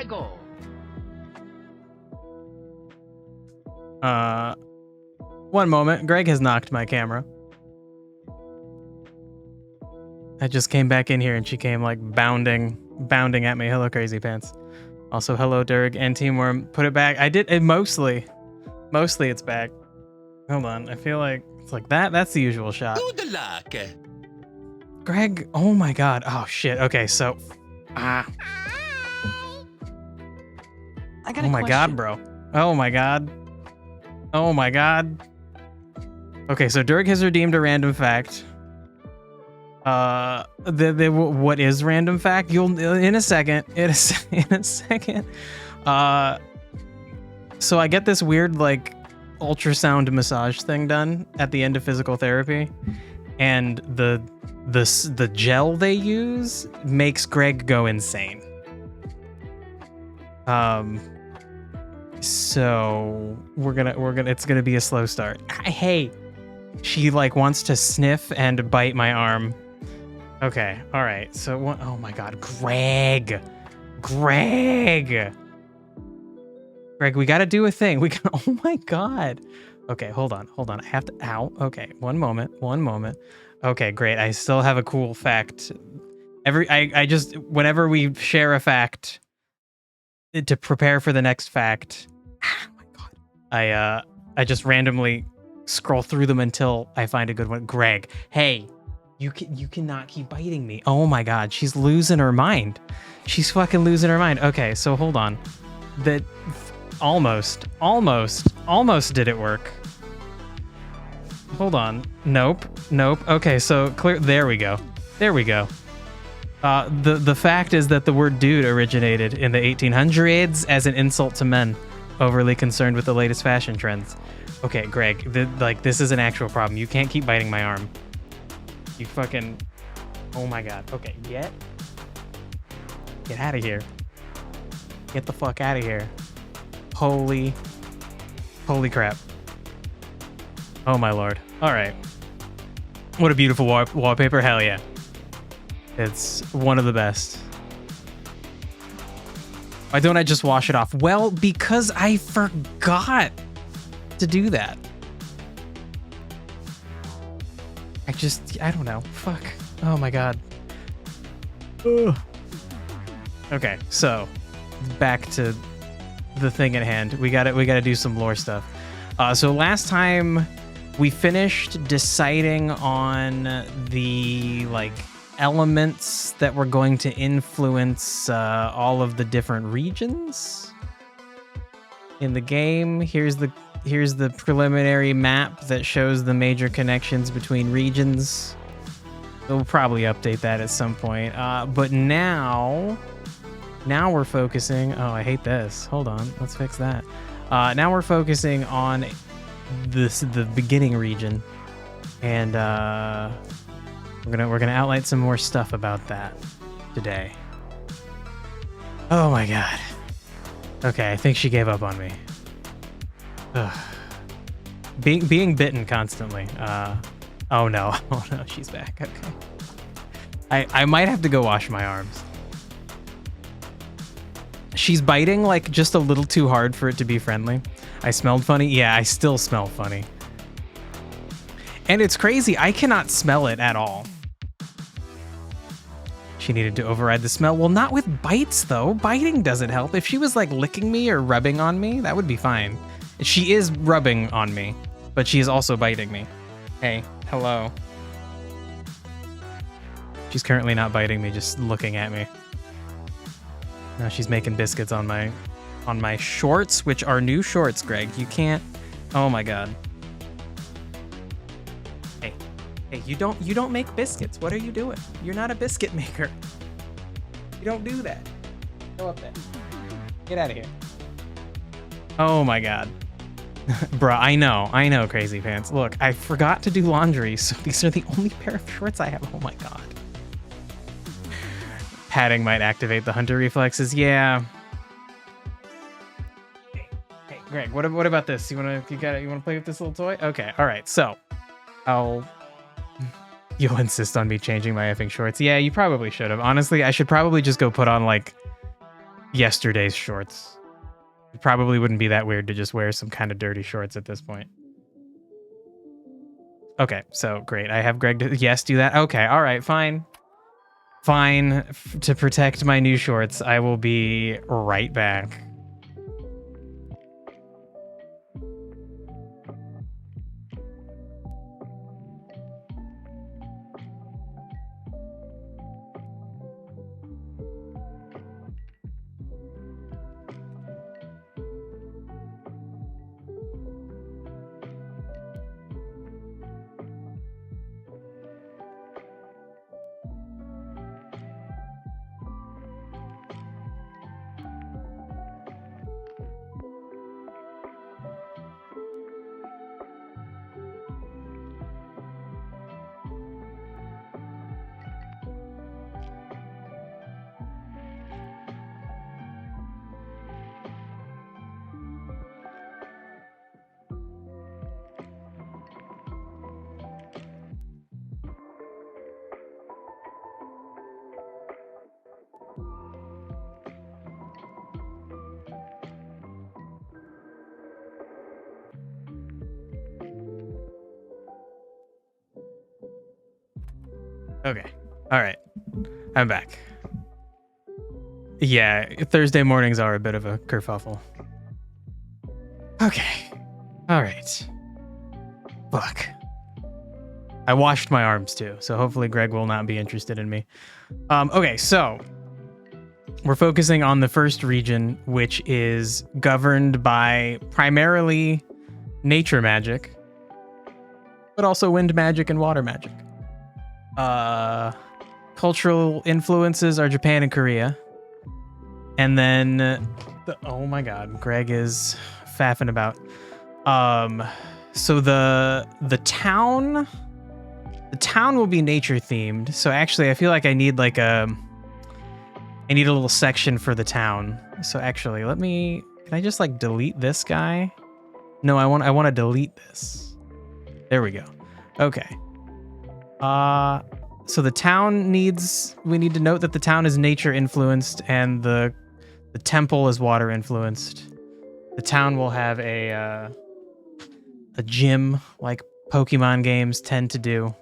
최고. One moment. Greg has knocked my camera. I just came back in here and she came like bounding at me. Hello, Crazy Pants. Also, hello, Durg and Teamworm. Put it back. I did it mostly it's back. Hold on. I feel like it's like that. That's the usual shot. Good luck. Greg, oh my god. Oh shit. Okay, so I got oh a my question. god, bro. Oh my god. Oh my god. Okay, so Durg has redeemed a random fact. What is random fact? You'll in a second. In a second. So I get this weird like ultrasound massage thing done at the end of physical therapy, and the gel they use makes Greg go insane. So we're gonna it's gonna be a slow start. Hey, she like wants to sniff and bite my arm. Okay, all right. So what? Oh my god, Greg, we gotta do a thing. We got. Oh my god. Okay, hold on. I have to. Ow. Okay, one moment. Okay, great. I still have a cool fact. I just whenever we share a fact to prepare for the next fact. Oh my god. I just randomly scroll through them until I find a good one. Greg, hey, you cannot keep biting me. Oh my god, she's losing her mind. She's fucking losing her mind. Okay, so hold on. That almost did it work. Hold on. Nope. Okay, so clear. There we go. The fact is that the word dude originated in the 1800s as an insult to men, overly concerned with the latest fashion trends. Okay, Greg, this is an actual problem. You can't keep biting my arm. You fucking... Oh my god. Okay, get out of here. Get the fuck out of here. Holy crap. Oh my lord. All right. What a beautiful wallpaper. Hell yeah. It's one of the best. Why don't I just wash it off? Well, because I forgot to do that. I don't know. Fuck. Oh my god. Ugh. Okay, so back to the thing at hand. We gotta do some lore stuff. So last time we finished deciding on the like elements that were going to influence all of the different regions in the game. Here's the preliminary map that shows the major connections between regions. We'll probably update that at some point. But now we're focusing. Oh, I hate this. Hold on, let's fix that. Now we're focusing on the beginning region, and we're gonna outline some more stuff about that today. Oh my god. Okay, I think she gave up on me. Ugh. Being bitten constantly. Oh no, she's back. Okay. I might have to go wash my arms. She's biting like just a little too hard for it to be friendly. I smelled funny. Yeah, I still smell funny. And it's crazy, I cannot smell it at all. She needed to override the smell. Well, not with bites though. Biting doesn't help. If she was like licking me or rubbing on me, that would be fine. She is rubbing on me, but she is also biting me. Hey, hello. She's currently not biting me, just looking at me. Now she's making biscuits on my shorts, which are new shorts, Greg. You can't. Oh my god. Hey, you don't make biscuits. What are you doing? You're not a biscuit maker. You don't do that. Go up there. Get out of here. Oh my god. Bruh, I know, Crazy Pants. Look, I forgot to do laundry, so these are the only pair of shorts I have. Oh my god. Patting might activate the hunter reflexes. Yeah. Hey, Greg, what about this? You wanna play with this little toy? Okay, all right. So, you'll insist on me changing my effing shorts. Yeah, you probably should have. Honestly, I should probably just go put on like yesterday's shorts. It probably wouldn't be that weird to just wear some kind of dirty shorts at this point. Okay, so great. I have Greg to, yes, do that. Okay, all right, fine. Fine. To protect my new shorts, I will be right back. Okay. All right. I'm back. Yeah, Thursday mornings are a bit of a kerfuffle. Okay. All right. Fuck. I washed my arms too, so hopefully Greg will not be interested in me. Okay, so we're focusing on the first region, which is governed by primarily nature magic, but also wind magic and water magic. Cultural influences are Japan and Korea. And then, oh my god, Greg is faffing about. So the town will be nature themed. So actually, I feel like I need like I need a little section for the town. So actually, can I just like delete this guy? No, I want to delete this. There we go. Okay. So the town we need to note that the town is nature influenced and the temple is water influenced. The town will have a gym like Pokemon games tend to do.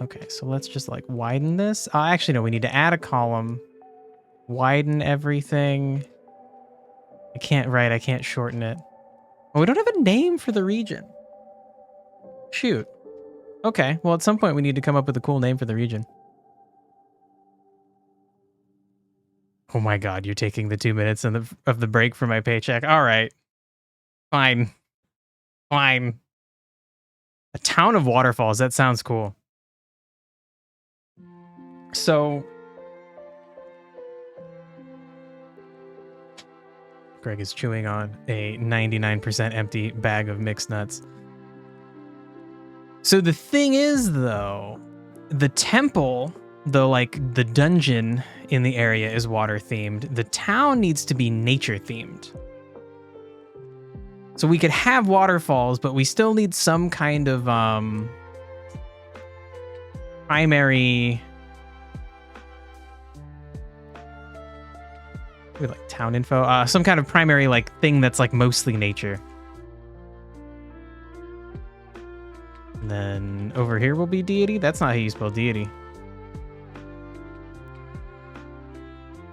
Okay, so let's just like widen this. Actually, no, we need to add a column, widen everything. I can't shorten it. Oh, we don't have a name for the region. Shoot. Okay, well, at some point we need to come up with a cool name for the region. Oh my god, you're taking the 2 minutes of the break for my paycheck. All right. Fine. Fine. A town of waterfalls. That sounds cool. So Greg is chewing on a 99% empty bag of mixed nuts. So the thing is, though, the temple, the dungeon in the area is water themed. The town needs to be nature themed. So we could have waterfalls, but we still need some kind of primary, like town info, some kind of primary like thing that's like mostly nature. And then over here will be deity. That's not how you spell deity.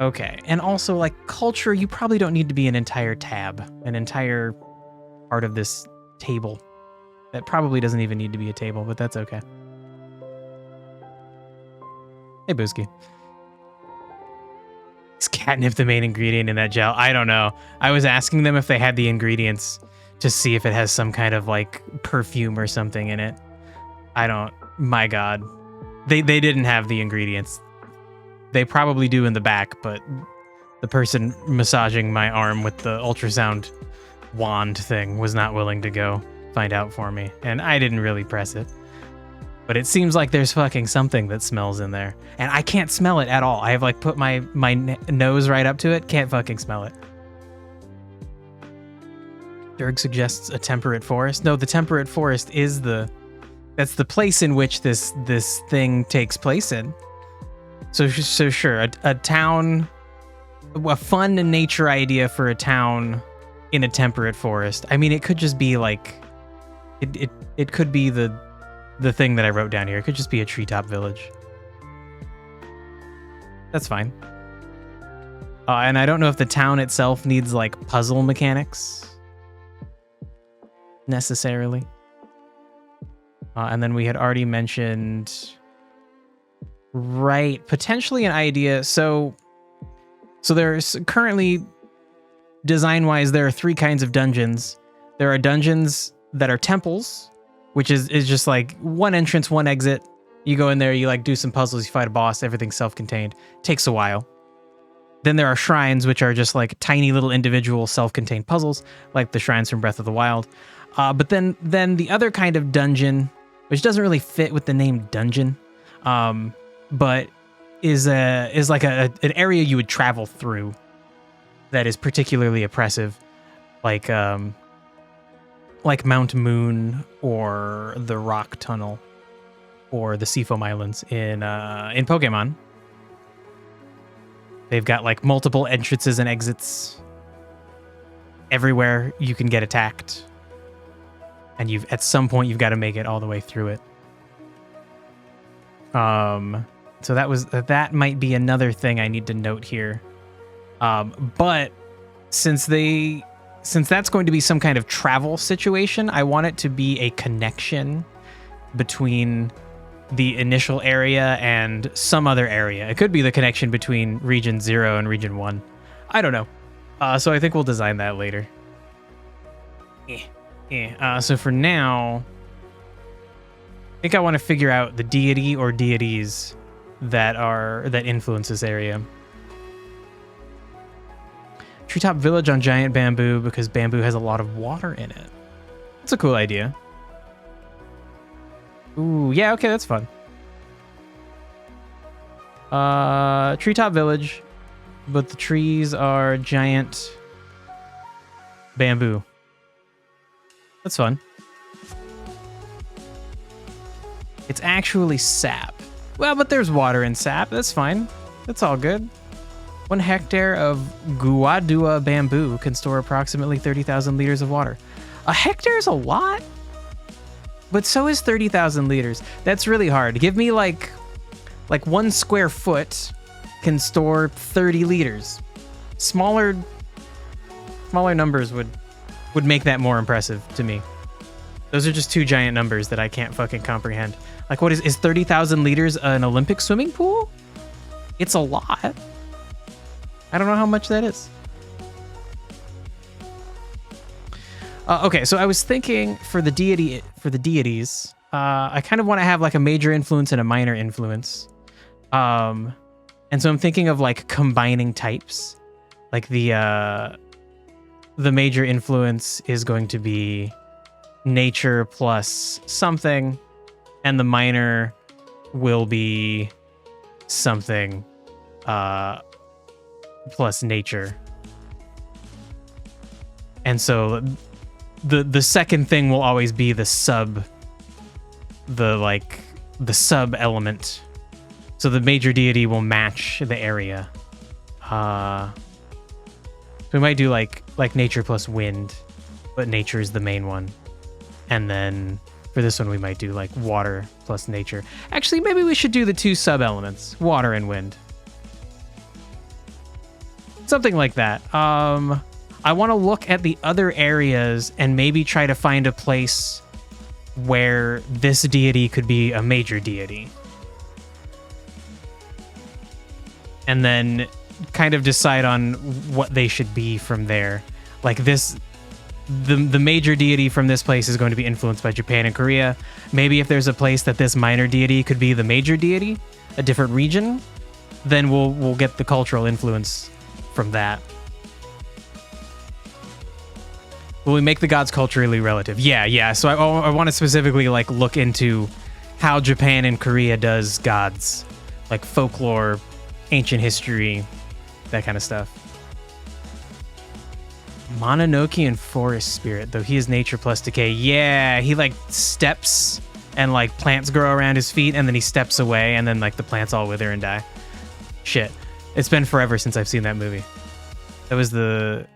Okay, and also like culture, you probably don't need to be an entire tab, an entire part of this table. That probably doesn't even need to be a table, but that's okay. Hey, Booski. Is catnip the main ingredient in that gel? I don't know. I was asking them if they had the ingredients to see if it has some kind of like perfume or something in it. My god. They didn't have the ingredients. They probably do in the back, but the person massaging my arm with the ultrasound wand thing was not willing to go find out for me, and I didn't really press it. But it seems like there's fucking something that smells in there, and I can't smell it at all. I have like put my nose right up to it, can't fucking smell it. Dirk suggests a temperate forest. No, the temperate forest is that's the place in which this thing takes place in. So sure, a town, a fun nature idea for a town in a temperate forest. I mean, it could just be like, it could be the thing that I wrote down here. It could just be a treetop village. That's fine. And I don't know if the town itself needs like puzzle mechanics necessarily. And then we had already mentioned, right, potentially an idea. So there's currently, design-wise, there are 3 kinds of dungeons. There are dungeons that are temples, which is just like one entrance, one exit. You go in there, you like do some puzzles, you fight a boss, everything's self-contained. Takes a while. Then there are shrines, which are just like tiny little individual self-contained puzzles, like the shrines from Breath of the Wild. But then the other kind of dungeon, which doesn't really fit with the name dungeon, but is like an area you would travel through that is particularly oppressive, like Mount Moon or the Rock Tunnel or the Seafoam Islands in Pokemon. They've got like multiple entrances and exits everywhere. You can get attacked, and at some point you've got to make it all the way through it. So that might be another thing I need to note here. But since that's going to be some kind of travel situation, I want it to be a connection between the initial area and some other area. It could be the connection between Region 0 and Region 1. I don't know. So I think we'll design that later. So for now, I think I want to figure out the deity or deities that influence this area. Treetop village on giant bamboo, because bamboo has a lot of water in it. That's a cool idea. Ooh, yeah, okay, that's fun. Treetop village, but the trees are giant bamboo. That's fun. It's actually sap. Well, but there's water in sap. That's fine. That's all good. 1 hectare of Guadua bamboo can store approximately 30,000 liters of water. A hectare is a lot, but so is 30,000 liters. That's really hard. Give me like 1 square foot can store 30 liters. Smaller numbers would make that more impressive to me. Those are just 2 giant numbers that I can't fucking comprehend. Like, what is 30,000 liters an Olympic swimming pool? It's a lot. I don't know how much that is. Okay, so I was thinking for the deities, I kind of want to have like a major influence and a minor influence. And so I'm thinking of like combining types. Like the major influence is going to be nature plus something, and the minor will be something plus nature. And so the second thing will always be the sub element. So the major deity will match the area. We might do like nature plus wind, but nature is the main one. And then for this one, we might do like water plus nature. Actually, maybe we should do the 2 sub elements, water and wind. Something like that. I want to look at the other areas and maybe try to find a place where this deity could be a major deity. And then kind of decide on what they should be from there. Like this, the major deity from this place is going to be influenced by Japan and Korea. Maybe if there's a place that this minor deity could be the major deity, a different region, then we'll get the cultural influence from that. Will we make the gods culturally relative? Yeah. So I want to specifically like look into how Japan and Korea does gods, like folklore, ancient history, that kind of stuff. Mononoke and forest spirit, though he is nature plus decay. Yeah, he like steps and like plants grow around his feet, and then he steps away, and then like the plants all wither and die. Shit. It's been forever since I've seen that movie. That was the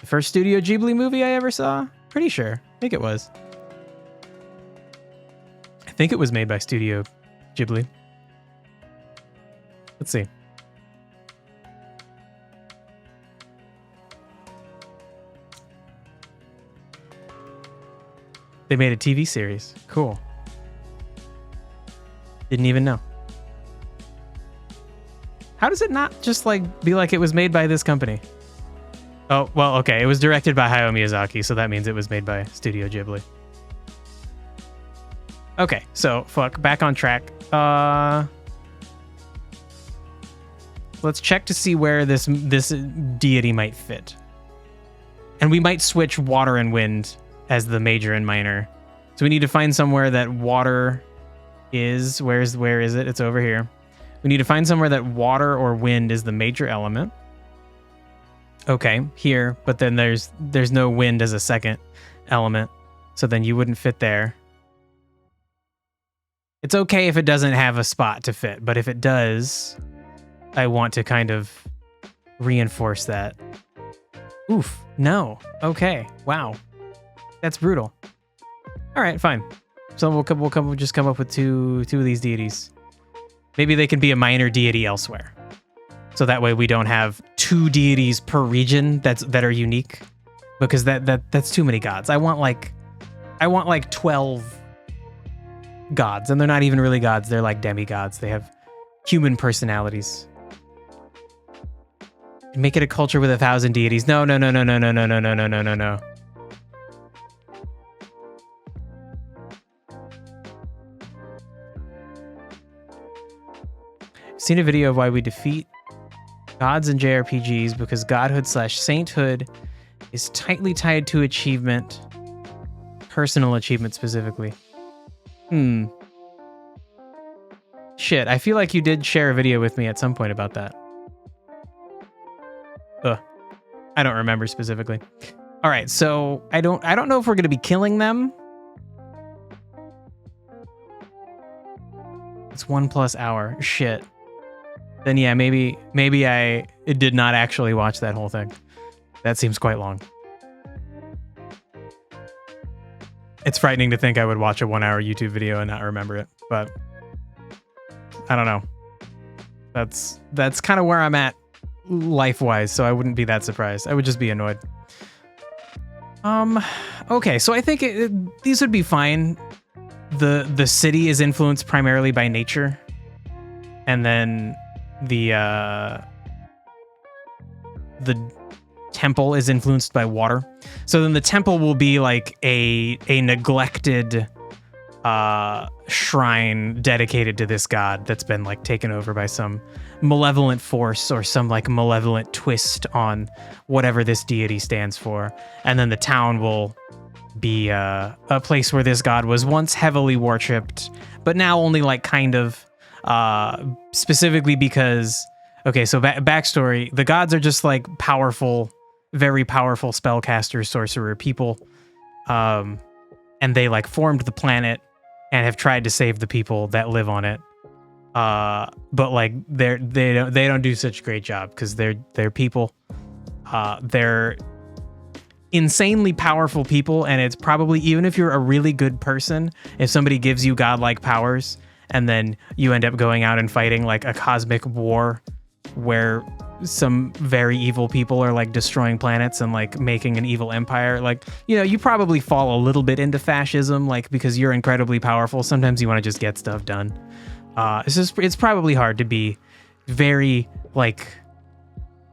first Studio Ghibli movie I ever saw? Pretty sure. I think it was. I think it was made by Studio Ghibli. Let's see. They made a TV series. Cool. Didn't even know. How does it not just like be like it was made by this company? Oh, well, okay. It was directed by Hayao Miyazaki, so that means it was made by Studio Ghibli. Okay, so fuck, back on track. Let's check to see where this deity might fit. And we might switch water and wind as the major and minor. So we need to find somewhere that water is. Where is it? It's over here. We need to find somewhere that water or wind is the major element. Okay, here, but then there's no wind as a second element. So then you wouldn't fit there. It's okay if it doesn't have a spot to fit, but if it does, I want to kind of reinforce that. Oof, no. Okay, wow. That's brutal. All right, fine. So we'll just come up with two of these deities. Maybe they can be a minor deity elsewhere. So that way we don't have 2 deities per region that are unique, because that's too many gods. I want like 12 gods, and they're not even really gods. They're like demigods. They have human personalities. Make it a culture with 1,000 deities. No. Seen a video of why we defeat gods in JRPGs, because godhood/sainthood is tightly tied to achievement, personal achievement specifically. Shit, I feel like you did share a video with me at some point about that. I don't remember specifically. All right, so I don't know if we're going to be killing them. It's 1+ hour. Shit. Then yeah, maybe I did not actually watch that whole thing. That seems quite long. It's frightening to think I would watch a 1-hour YouTube video and not remember it, but I don't know. That's kind of where I'm at life-wise, so I wouldn't be that surprised. I would just be annoyed. Okay, so I think these would be fine. The city is influenced primarily by nature, and then the temple is influenced by water. So then the temple will be like a neglected shrine dedicated to this god that's been like taken over by some malevolent force or some like malevolent twist on whatever this deity stands for. And then the town will be a place where this god was once heavily worshipped, but now only like kind of specifically because, okay, so backstory, the gods are just like powerful, very powerful spellcasters, sorcerer people, and they like formed the planet and have tried to save the people that live on it, but like they don't do such a great job because they're people, they're insanely powerful people, and it's probably, even if you're a really good person, if somebody gives you godlike powers and then you end up going out and fighting like a cosmic war where some very evil people are like destroying planets and like making an evil empire, like, you know, you probably fall a little bit into fascism, like, because you're incredibly powerful. Sometimes you want to just get stuff done. It's probably hard to be very like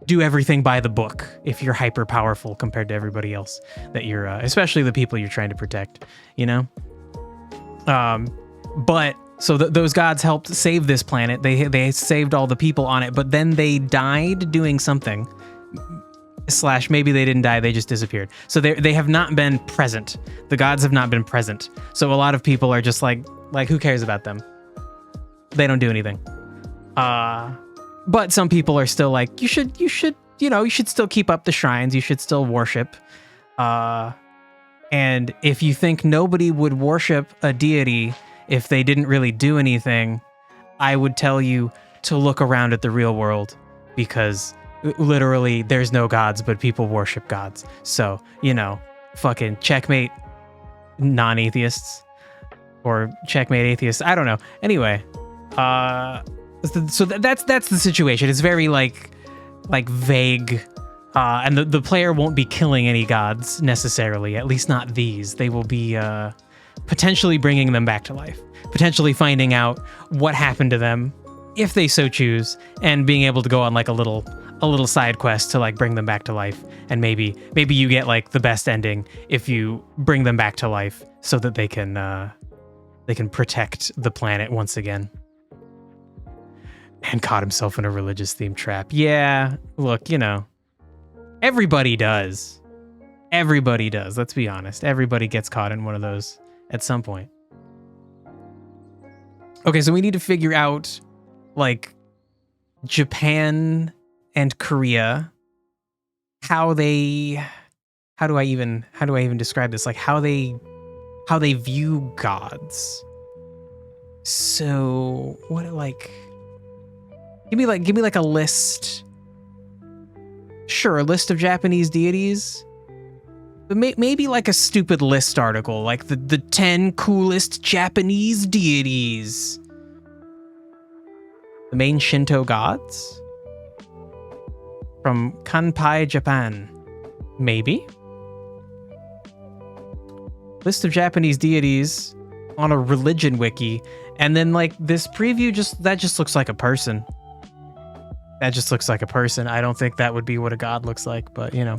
do everything by the book if you're hyper powerful compared to everybody else that you're especially the people you're trying to protect, you know. But so those gods helped save this planet. They saved all the people on it, but then they died doing something. / maybe they didn't die, they just disappeared. So they have not been present. The gods have not been present. So a lot of people are just like who cares about them? They don't do anything. But some people are still like, you should still keep up the shrines. You should still worship. And if you think nobody would worship a deity if they didn't really do anything, I would tell you, to look around at the real world, because literally there's no gods, but people worship gods. So, you know, fucking checkmate non-atheists, or checkmate atheists. I don't know. Anyway, so that's the situation. It's very like vague, and the player won't be killing any gods necessarily, at least not these. They will be potentially bringing them back to life, potentially finding out what happened to them if they so choose, and being able to go on like a little side quest to like bring them back to life. And maybe you get like the best ending if you bring them back to life so that they can protect the planet once again. Man caught himself in a religious themed trap. Yeah, look, you know, everybody does. Everybody does. Let's be honest. Everybody gets caught in one of those at some point. Okay, so we need to figure out like Japan and Korea, how do I even describe this? Like how they view gods. So what, like, give me like a list. Sure, a list of Japanese deities. But maybe like a stupid list article, like the 10 coolest Japanese deities. The main Shinto gods from Kanpai, Japan. Maybe. List of Japanese deities on a religion wiki, and then like this preview just looks like a person. That just looks like a person. I don't think that would be what a god looks like, but you know.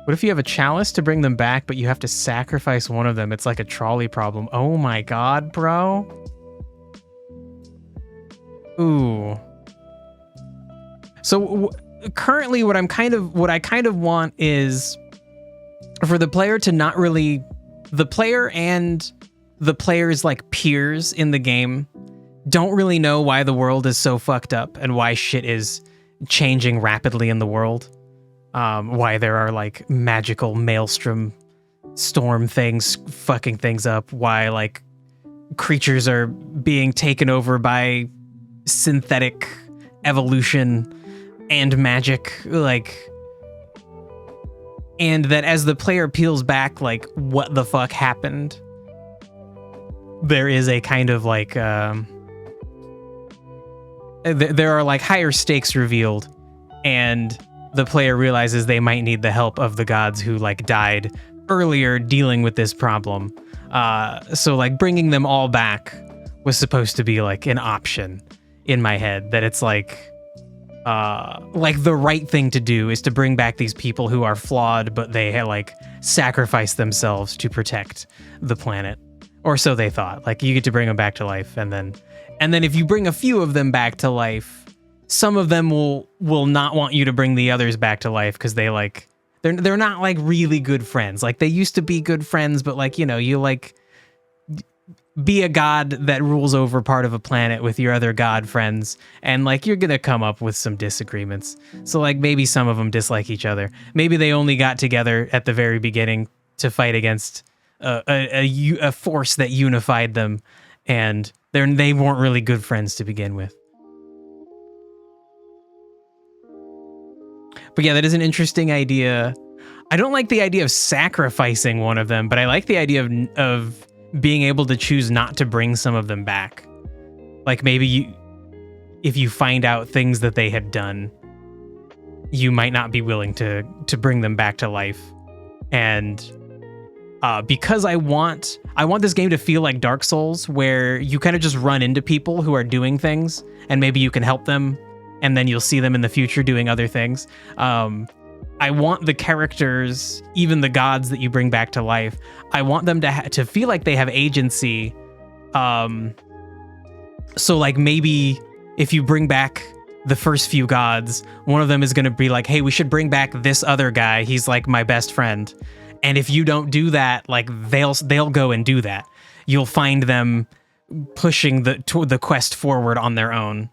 What if you have a chalice to bring them back, but you have to sacrifice one of them? It's like a trolley problem. Oh my god, bro. Ooh. So currently what I kind of want is for the player to not really, the player and the player's like peers in the game don't really know why the world is so fucked up and why shit is changing rapidly in the world. Why there are like magical maelstrom storm things fucking things up, why like creatures are being taken over by synthetic evolution and magic, like, and that as the player peels back like what the fuck happened, there is a kind of like there are like higher stakes revealed, and the player realizes they might need the help of the gods who like died earlier dealing with this problem. So like bringing them all back was supposed to be like an option in my head, that it's like the right thing to do is to bring back these people who are flawed, but they like sacrifice themselves to protect the planet, or so they thought. Like you get to bring them back to life, and then if you bring a few of them back to life, some of them will not want you to bring the others back to life because they like they're not like really good friends. Like they used to be good friends, but like, you know, you like be a god that rules over part of a planet with your other god friends, and like you're gonna come up with some disagreements. So like maybe some of them dislike each other. Maybe they only got together at the very beginning to fight against a force that unified them, and they weren't really good friends to begin with. But yeah, that is an interesting idea. I don't like the idea of sacrificing one of them, but I like the idea of being able to choose not to bring some of them back. Like maybe if you find out things that they had done, you might not be willing to bring them back to life. And because I want this game to feel like Dark Souls, where you kind of just run into people who are doing things, and maybe you can help them, and then you'll see them in the future doing other things. I want the characters, even the gods that you bring back to life, I want them to feel like they have agency. So like maybe if you bring back the first few gods, one of them is going to be like, hey, we should bring back this other guy. He's like my best friend. And if you don't do that, like they'll go and do that. You'll find them pushing the quest forward on their own.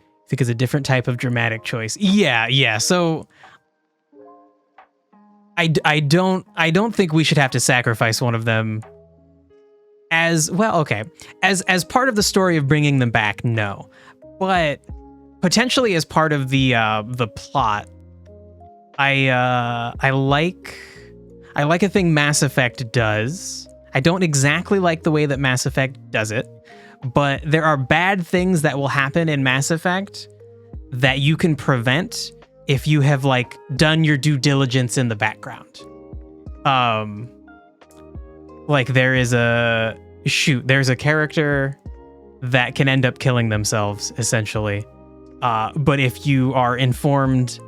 I think it's a different type of dramatic choice. Yeah. So I don't think we should have to sacrifice one of them as well. Okay, as part of the story of bringing them back, no, but potentially as part of the plot. I like a thing Mass Effect does. I don't exactly like the way that Mass Effect does it, but there are bad things that will happen in Mass Effect that you can prevent if you have like done your due diligence in the background. Like there's a character that can end up killing themselves essentially. But if you are informed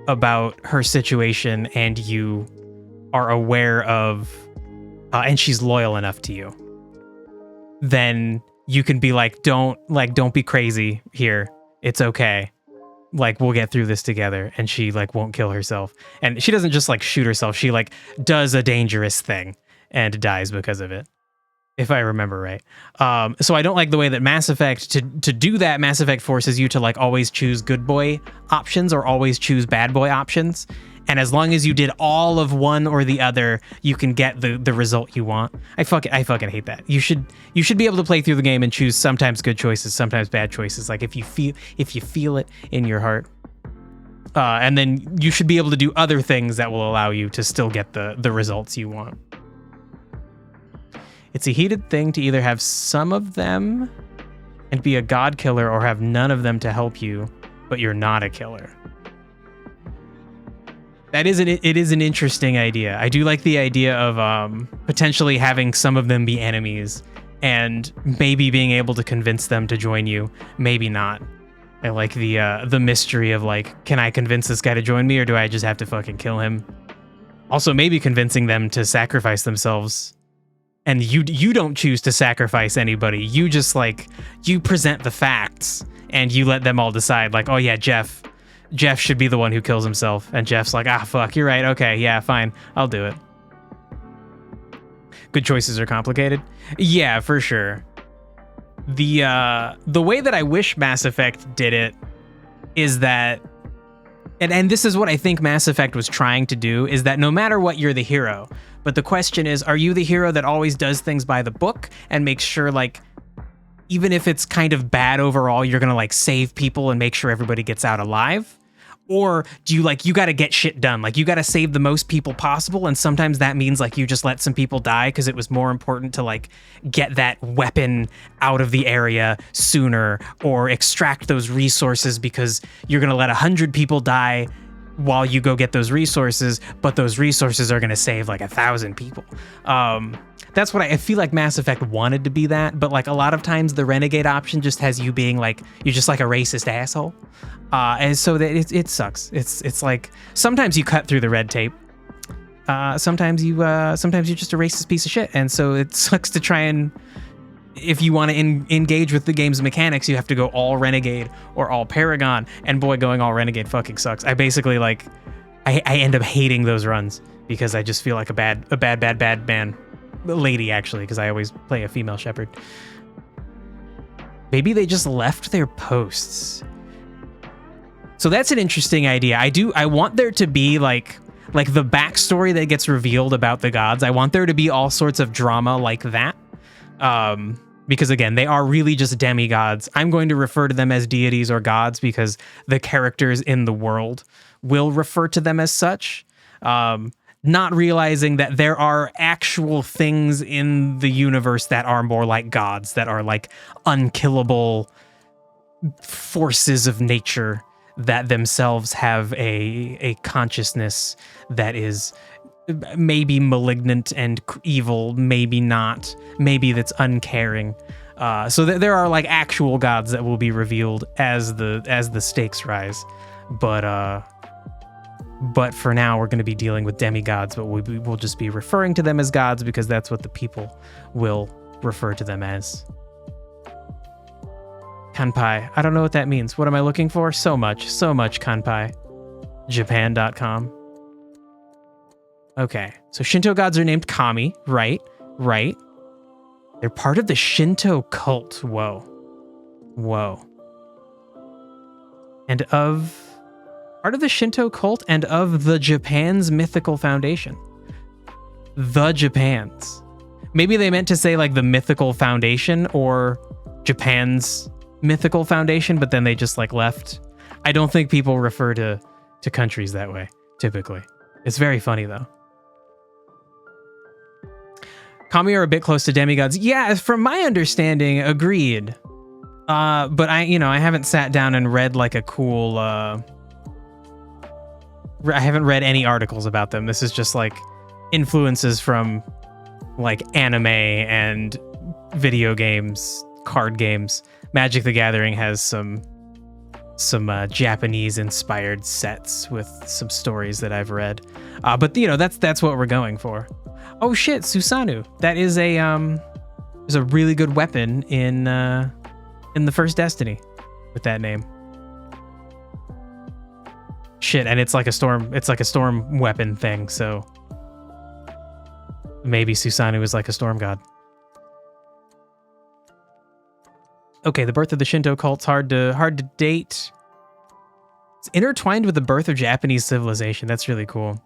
about her situation and you are aware of, and she's loyal enough to you, then you can be like, don't be crazy here. It's okay. Like, we'll get through this together. And she like won't kill herself. And she doesn't just like shoot herself. She like does a dangerous thing and dies because of it, if I remember right. So I don't like the way that Mass Effect, to do that, Mass Effect forces you to like always choose good boy options or always choose bad boy options. And as long as you did all of one or the other, you can get the result you want. I fucking hate that. You should be able to play through the game and choose sometimes good choices, sometimes bad choices. Like if you feel it in your heart. And then you should be able to do other things that will allow you to still get the results you want. It's a heated thing to either have some of them and be a god killer or have none of them to help you, but you're not a killer. It is an interesting idea. I do like the idea of potentially having some of them be enemies and maybe being able to convince them to join you, maybe not. I like the mystery of like, can I convince this guy to join me or do I just have to fucking kill him? Also, maybe convincing them to sacrifice themselves. And you don't choose to sacrifice anybody. You just like, you present the facts and you let them all decide like, oh yeah, Jeff should be the one who kills himself. And Jeff's like, fuck, you're right. Okay, yeah, fine. I'll do it. Good choices are complicated. Yeah, for sure. The way that I wish Mass Effect did it is that, and this is what I think Mass Effect was trying to do, is that no matter what, you're the hero. But the question is, are you the hero that always does things by the book and makes sure like, even if it's kind of bad overall, you're gonna like save people and make sure everybody gets out alive? Or do you like, you gotta get shit done? Like you gotta save the most people possible. And sometimes that means like you just let some people die because it was more important to like get that weapon out of the area sooner or extract those resources because you're gonna let 100 people die while you go get those resources, but those resources are gonna save like 1,000 people. That's what I feel like Mass Effect wanted to be that, but like a lot of times the renegade option just has you being like, you're just like a racist asshole. And so that it sucks. It's like, sometimes you cut through the red tape. Sometimes you're just a racist piece of shit. And so it sucks to try and, if you want to engage with the game's mechanics, you have to go all renegade or all paragon. And boy, going all renegade fucking sucks. I basically like, I end up hating those runs because I just feel like a bad man. Lady, actually, because I always play a female shepherd. Maybe they just left their posts. So that's an interesting idea. I want there to be like the backstory that gets revealed about the gods. I want there to be all sorts of drama like that. Because again, they are really just demigods. I'm going to refer to them as deities or gods because the characters in the world will refer to them as such. Not realizing that there are actual things in the universe that are more like gods, that are like unkillable forces of nature that themselves have a consciousness that is maybe malignant and evil, maybe not, maybe that's uncaring. So there are like actual gods that will be revealed as the stakes rise. But for now, we're going to be dealing with demigods, but we'll just be referring to them as gods because that's what the people will refer to them as. Kanpai. I don't know what that means. What am I looking for? So much kanpai. Japan.com. Okay, so Shinto gods are named Kami. Right. They're part of the Shinto cult. Whoa. And of Part of the Shinto cult and of the Japan's mythical foundation. The Japan's. Maybe they meant to say like the mythical foundation or Japan's mythical foundation, but then they just like left. I don't think people refer to countries that way, typically. It's very funny though. Kami are a bit close to demigods. Yeah, from my understanding, agreed. But I haven't sat down and read like a cool, I haven't read any articles about them. This is just like influences from like anime and video games, card games. Magic the Gathering has some Japanese inspired sets with some stories that I've read. But that's what we're going for. Oh shit, Susanoo. That is a really good weapon in the first Destiny with that name. Shit, and it's like a storm weapon thing, so maybe Susanoo is like a storm god. Okay, the birth of the Shinto cult's hard to date. It's intertwined with the birth of Japanese civilization. That's really cool.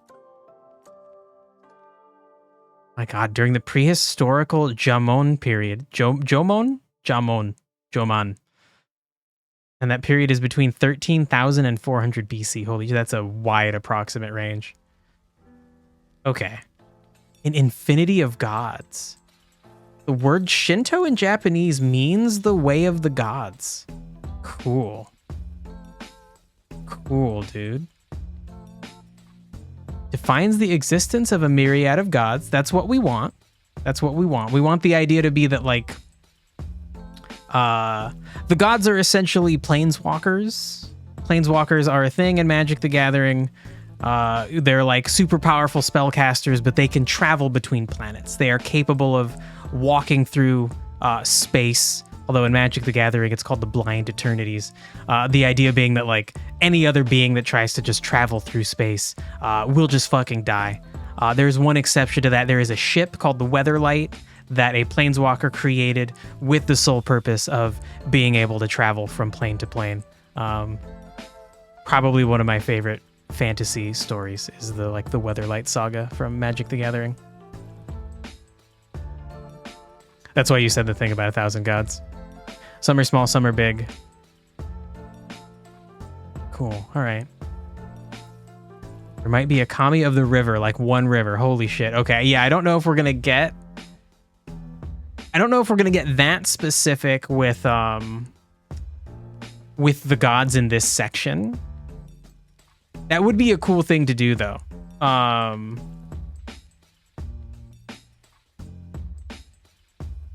My God, during the prehistorical Jomon period, Jomon, and that period is between 13,000 and 400 BC. Holy, that's a wide approximate range. Okay, an infinity of gods. The word Shinto in Japanese means the way of the gods. Cool. Cool, dude. Defines the existence of a myriad of gods. That's what we want. That's what we want. We want the idea to be that, like, the gods are essentially planeswalkers. Planeswalkers are a thing in Magic the Gathering. They're like super powerful spellcasters, but they can travel between planets. They are capable of walking through space. Although in Magic the Gathering, it's called the Blind Eternities. The idea being that like any other being that tries to just travel through space will just fucking die. There's one exception to that. There is a ship called the Weatherlight that a planeswalker created with the sole purpose of being able to travel from plane to plane. Probably one of my favorite fantasy stories is the Weatherlight saga from Magic the Gathering. That's why you said the thing about 1,000 gods. Some are small, some are big. Cool. All right. There might be a Kami of the river, like one river. Holy shit. Okay. Yeah, I don't know if we're gonna get that specific with the gods in this section. That would be a cool thing to do, though.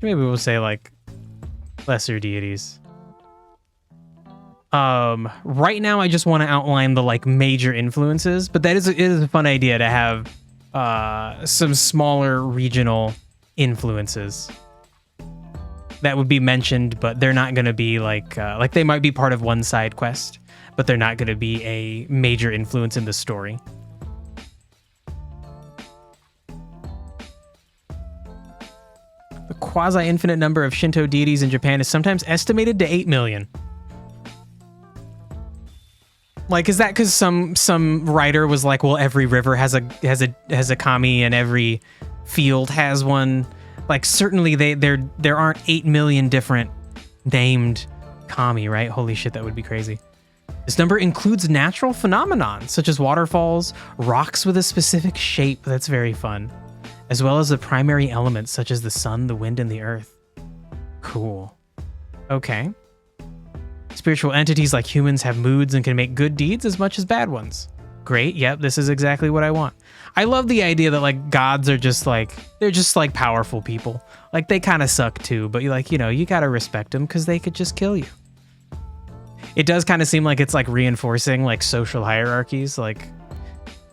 Maybe we'll say like lesser deities. Right now I just want to outline the like major influences, but it is a fun idea to have some smaller regional influences that would be mentioned, but they're not going to be like they might be part of one side quest, but they're not going to be a major influence in the story. The quasi-infinite number of Shinto deities in Japan is sometimes estimated to 8 million. Like, is that because some writer was like, well, every river has a kami and every field has one? Like, certainly there aren't 8 million different named kami, right? Holy shit, that would be crazy. This number includes natural phenomenon such as waterfalls, rocks with a specific shape. That's very fun. As well as the primary elements such as the sun, the wind, and the earth. Cool. Okay. Spiritual entities like humans have moods and can make good deeds as much as bad ones. Great. Yep, this is exactly what I want. I love the idea that like gods are just like, they're just like powerful people. Like they kind of suck too, but you gotta respect them because they could just kill you. It does kind of seem like it's like reinforcing like social hierarchies. Like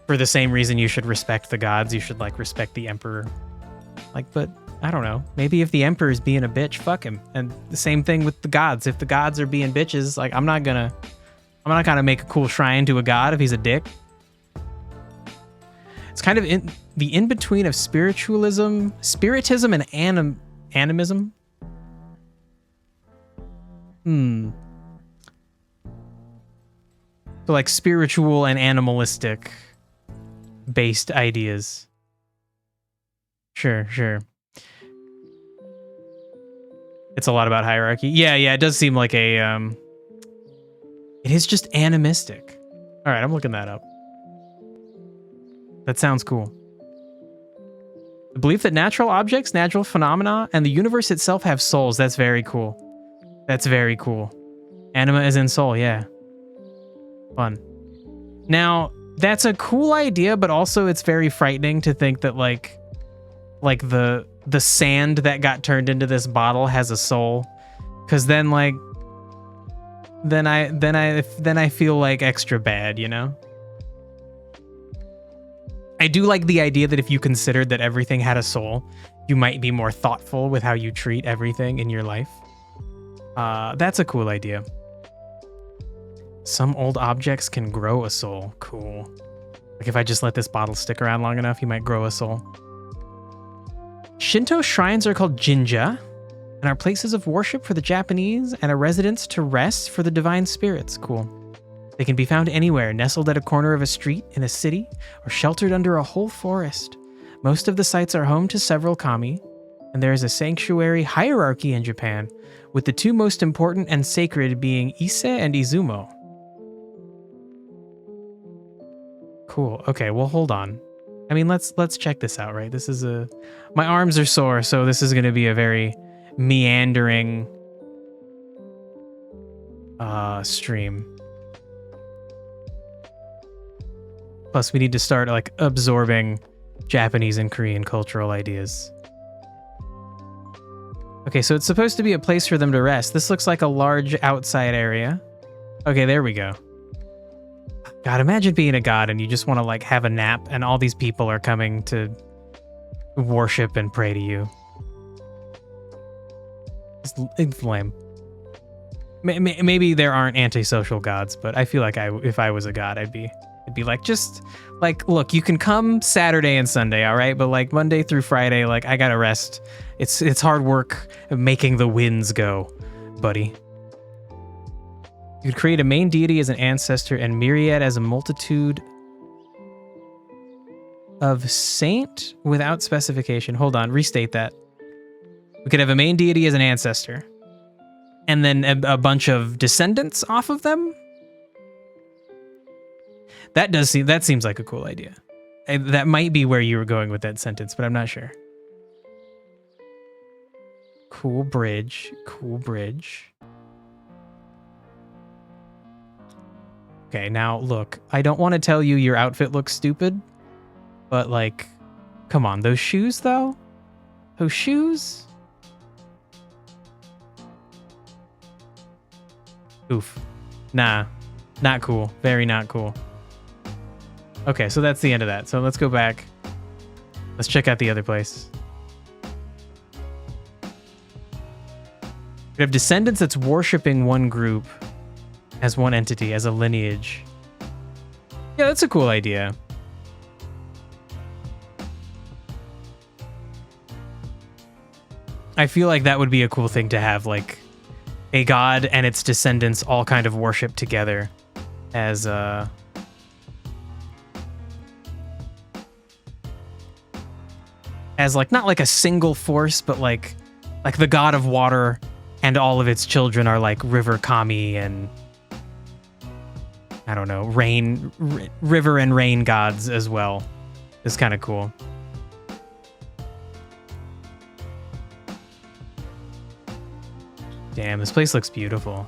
for the same reason you should respect the gods, you should like respect the emperor. Like, but I don't know. Maybe if the emperor is being a bitch, fuck him. And the same thing with the gods. If the gods are being bitches, like I'm not gonna make a cool shrine to a god if he's a dick. It's kind of in the in-between of spiritism and animism. So like spiritual and animalistic based ideas. Sure, sure. It's a lot about hierarchy. Yeah, it does seem like a it is just animistic. All right, I'm looking that up. That sounds cool. The belief that natural objects, natural phenomena, and the universe itself have souls. That's very cool. That's very cool. Anima is in soul, yeah. Fun. Now, that's a cool idea, but also it's very frightening to think that like the sand that got turned into this bottle has a soul. Cause then like then I feel like extra bad, you know? I do like the idea that if you considered that everything had a soul, you might be more thoughtful with how you treat everything in your life. That's a cool idea. Some old objects can grow a soul. Cool. Like if I just let this bottle stick around long enough, you might grow a soul. Shinto shrines are called jinja and are places of worship for the Japanese and a residence to rest for the divine spirits. Cool. They can be found anywhere, nestled at a corner of a street in a city, or sheltered under a whole forest. Most of the sites are home to several kami, and there is a sanctuary hierarchy in Japan, with the two most important and sacred being Ise and Izumo. Cool. Okay, well, hold on. I mean, let's check this out, right? This is my arms are sore, so this is going to be a very meandering stream. Plus, we need to start like absorbing Japanese and Korean cultural ideas. Okay, so it's supposed to be a place for them to rest. This looks like a large outside area. Okay, there we go. God, imagine being a god and you just want to like have a nap and all these people are coming to worship and pray to you. It's lame. Maybe there aren't antisocial gods, but I feel like if I was a god, I'd be like, just like, look, you can come Saturday and Sunday, all right? But like Monday through Friday, like I gotta rest. It's hard work making the winds go, buddy. You could create a main deity as an ancestor and myriad as a multitude of saint without specification. Hold on, restate that. We could have a main deity as an ancestor and then a bunch of descendants off of them. That seems like a cool idea. That might be where you were going with that sentence, but I'm not sure. Cool bridge. Cool bridge. Okay, now look, I don't want to tell you your outfit looks stupid, but like, come on, those shoes though? Those shoes? Oof. Nah, not cool. Very not cool. Okay, so that's the end of that. So let's go back. Let's check out the other place. We have descendants that's worshiping one group as one entity, as a lineage. Yeah, that's a cool idea. I feel like that would be a cool thing to have, like a god and its descendants all kind of worship together as like not like a single force, but like the god of water and all of its children are like river kami and I don't know, river and rain gods as well. It's kind of cool. Damn, this place looks beautiful.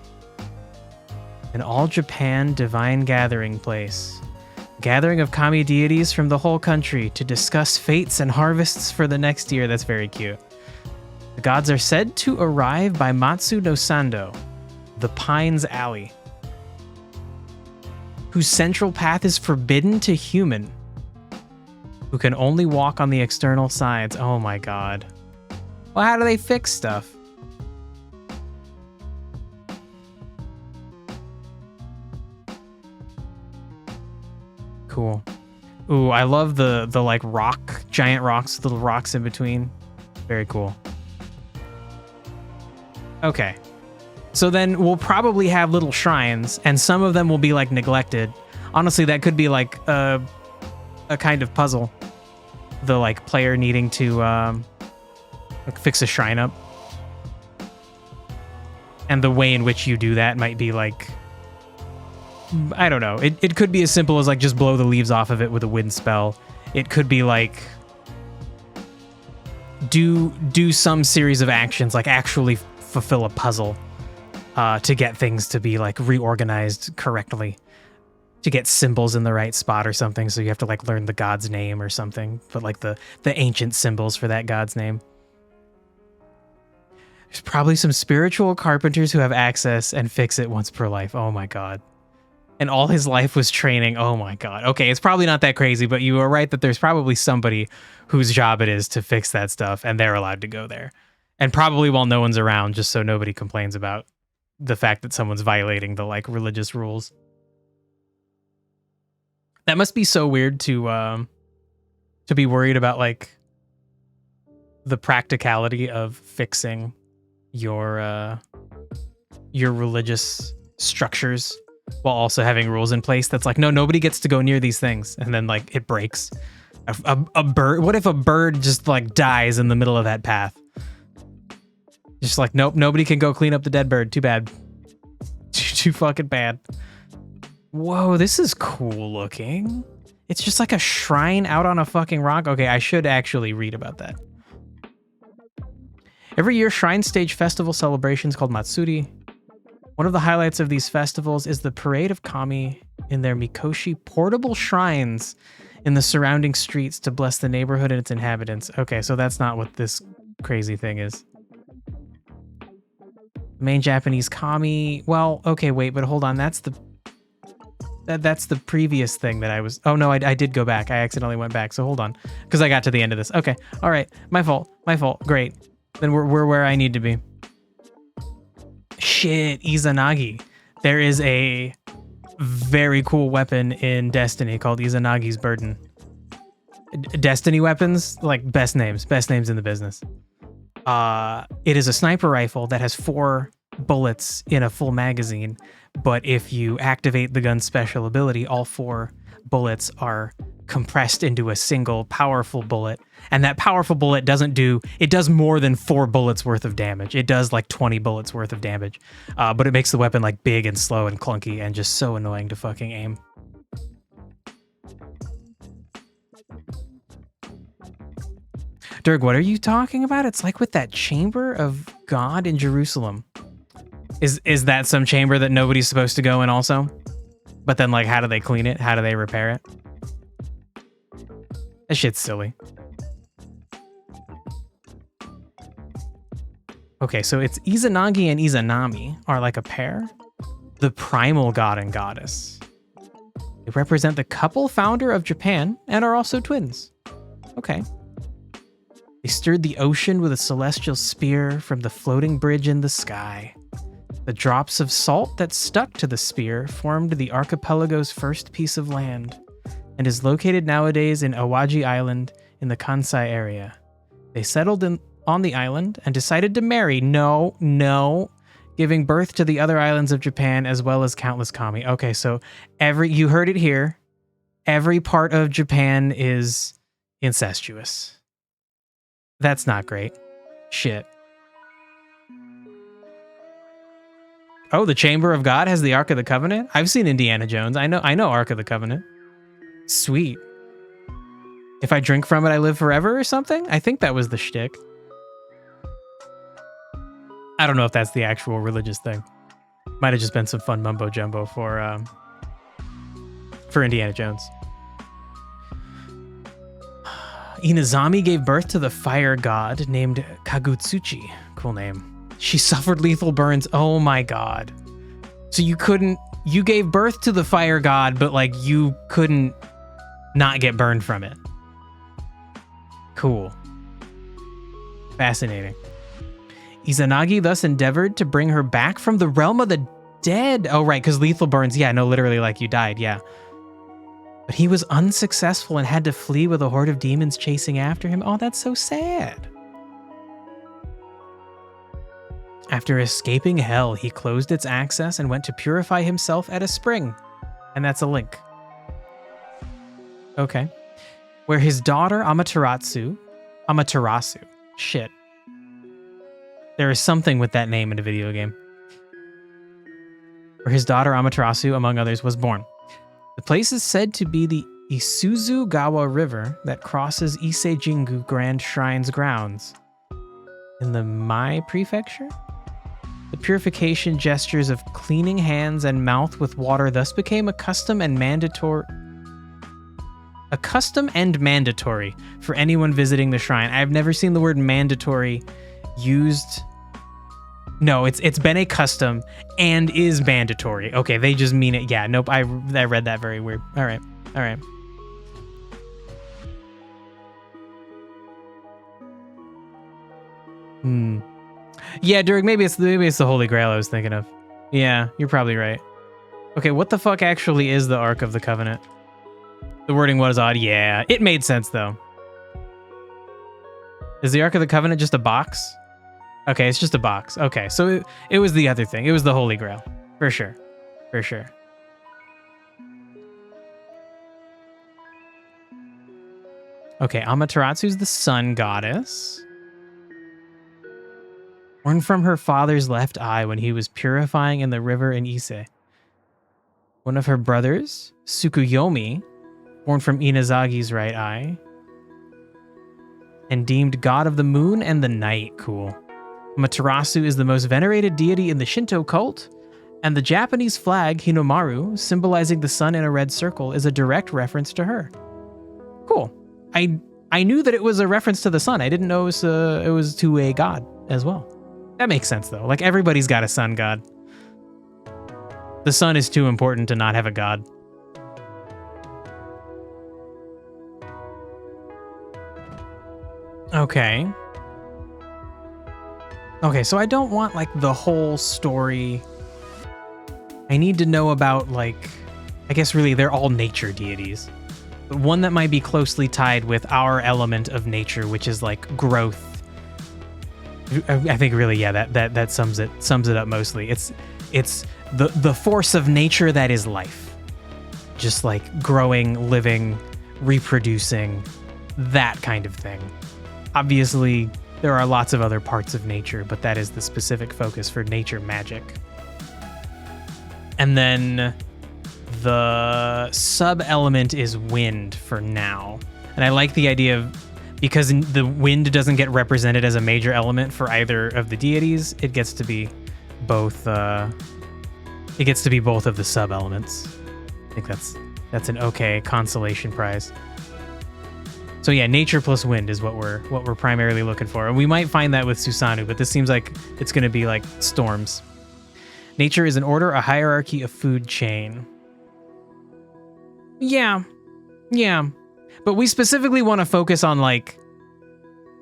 An all-Japan divine gathering place. Gathering of kami deities from the whole country to discuss fates and harvests for the next year. That's very cute. The gods are said to arrive by Matsu no Sando, the Pines Alley, whose central path is forbidden to human, who can only walk on the external sides. Oh my god. Well, how do they fix stuff? Cool. Ooh, I love the like rock, giant rocks, little rocks in between. Very cool. Okay. So then we'll probably have little shrines, and some of them will be like neglected. Honestly, that could be like a kind of puzzle. The like player needing to like fix a shrine up. And the way in which you do that might be like, I don't know. It could be as simple as like just blow the leaves off of it with a wind spell. It could be like do some series of actions, like actually fulfill a puzzle to get things to be like reorganized correctly, to get symbols in the right spot or something. So you have to like learn the god's name or something, but like the ancient symbols for that god's name. There's probably some spiritual carpenters who have access and fix it once per life. Oh my God. And all his life was training. Oh my God. Okay, it's probably not that crazy, but you are right that there's probably somebody whose job it is to fix that stuff, and they're allowed to go there. And probably while no one's around, just so nobody complains about the fact that someone's violating the like religious rules. That must be so weird to be worried about like the practicality of fixing your religious structures while also having rules in place that's like, no, nobody gets to go near these things, and then like it breaks. A bird, what if a bird just like dies in the middle of that path? Just like, nope, nobody can go clean up the dead bird. Too bad. Too fucking bad. Whoa, this is cool looking. It's just like a shrine out on a fucking rock. Okay, I should actually read about that. Every year, shrine stage festival celebrations called Matsuri. One of the highlights of these festivals is the Parade of Kami in their Mikoshi portable shrines in the surrounding streets to bless the neighborhood and its inhabitants. Okay, so that's not what this crazy thing is. Main Japanese Kami. Well, okay, wait, but hold on. That's the previous thing that I was... Oh, no, I did go back. I accidentally went back, so hold on. Because I got to the end of this. Okay, all right. My fault. Great. Then we're where I need to be. Shit, Izanagi. There is a very cool weapon in Destiny called Izanagi's Burden. Destiny weapons, like best names in the business. It is a sniper rifle that has 4 bullets in a full magazine, but if you activate the gun's special ability, all 4 bullets are compressed into a single powerful bullet, and that powerful bullet does more than 4 bullets worth of damage. It does like 20 bullets worth of damage, but it makes the weapon like big and slow and clunky and just so annoying to fucking aim. Dirk, what are you talking about? It's like with that chamber of God in Jerusalem. Is that some chamber that nobody's supposed to go in also? But then like, how do they clean it? How do they repair it? That shit's silly. Okay, so it's Izanagi and Izanami are like a pair. The primal god and goddess. They represent the couple founder of Japan and are also twins. Okay. They stirred the ocean with a celestial spear from the floating bridge in the sky. The drops of salt that stuck to the spear formed the archipelago's first piece of land, and is located nowadays in Awaji Island in the Kansai area. They settled on the island and decided to marry, giving birth to the other islands of Japan as well as countless kami. Okay, so you heard it here. Every part of Japan is incestuous. That's not great. Shit. Oh, the Chamber of God has the Ark of the Covenant? I've seen Indiana Jones. I know Ark of the Covenant. Sweet. If I drink from it, I live forever or something? I think that was the shtick. I don't know if that's the actual religious thing. Might have just been some fun mumbo jumbo for Indiana Jones. Inazami gave birth to the fire god named Kagutsuchi. Cool name. She suffered lethal burns. Oh my god. So you gave birth to the fire god, but like you couldn't not get burned from it. Cool. Fascinating. Izanagi thus endeavored to bring her back from the realm of the dead. Oh, right, because lethal burns. Yeah, no, literally like you died, yeah. But he was unsuccessful and had to flee with a horde of demons chasing after him. Oh, that's so sad. After escaping hell, he closed its access and went to purify himself at a spring. And that's a link. Okay. Where his daughter Amaterasu, shit. There is something with that name in a video game. Where his daughter Amaterasu, among others, was born. The place is said to be the Isuzu-gawa River that crosses Ise-jingu Grand Shrine's grounds. In the Mai Prefecture? The purification gestures of cleaning hands and mouth with water thus became a custom and mandatory for anyone visiting the shrine. I've never seen the word mandatory used. No, it's been a custom and is mandatory. Okay, they just mean it. Yeah, nope, I read that very weird. All right. Yeah, Durg, maybe it's the Holy Grail I was thinking of. Yeah, you're probably right. Okay, what the fuck actually is the Ark of the Covenant? The wording was odd. Yeah, it made sense though. Is the Ark of the Covenant just a box? Okay, it's just a box. Okay, so it was the other thing. It was the Holy Grail. For sure. Okay, Amaterasu's the sun goddess. Born from her father's left eye when he was purifying in the river in Ise. One of her brothers, Tsukuyomi, born from Inazagi's right eye, and deemed god of the moon and the night. Cool. Amaterasu is the most venerated deity in the Shinto cult, and the Japanese flag, Hinomaru, symbolizing the sun in a red circle, is a direct reference to her. Cool. I knew that it was a reference to the sun. I didn't know it was to a god as well. That makes sense, though. Like, everybody's got a sun god. The sun is too important to not have a god. Okay. Okay, so I don't want, like, the whole story. I need to know about, like, I guess really they're all nature deities. But one that might be closely tied with our element of nature, which is, like, growth. I think really, yeah, that sums it up mostly. It's the force of nature that is life. Just like growing, living, reproducing, that kind of thing. Obviously, there are lots of other parts of nature, but that is the specific focus for nature magic. And then the sub-element is wind for now. And I like the idea of, because the wind doesn't get represented as a major element for either of the deities, it gets to be both. It gets to be both of the sub-elements. I think that's an okay consolation prize. So yeah, nature plus wind is what we're primarily looking for, and we might find that with Susanoo, but this seems like it's going to be like storms. Nature is an order, a hierarchy, a food chain. Yeah. But we specifically want to focus on like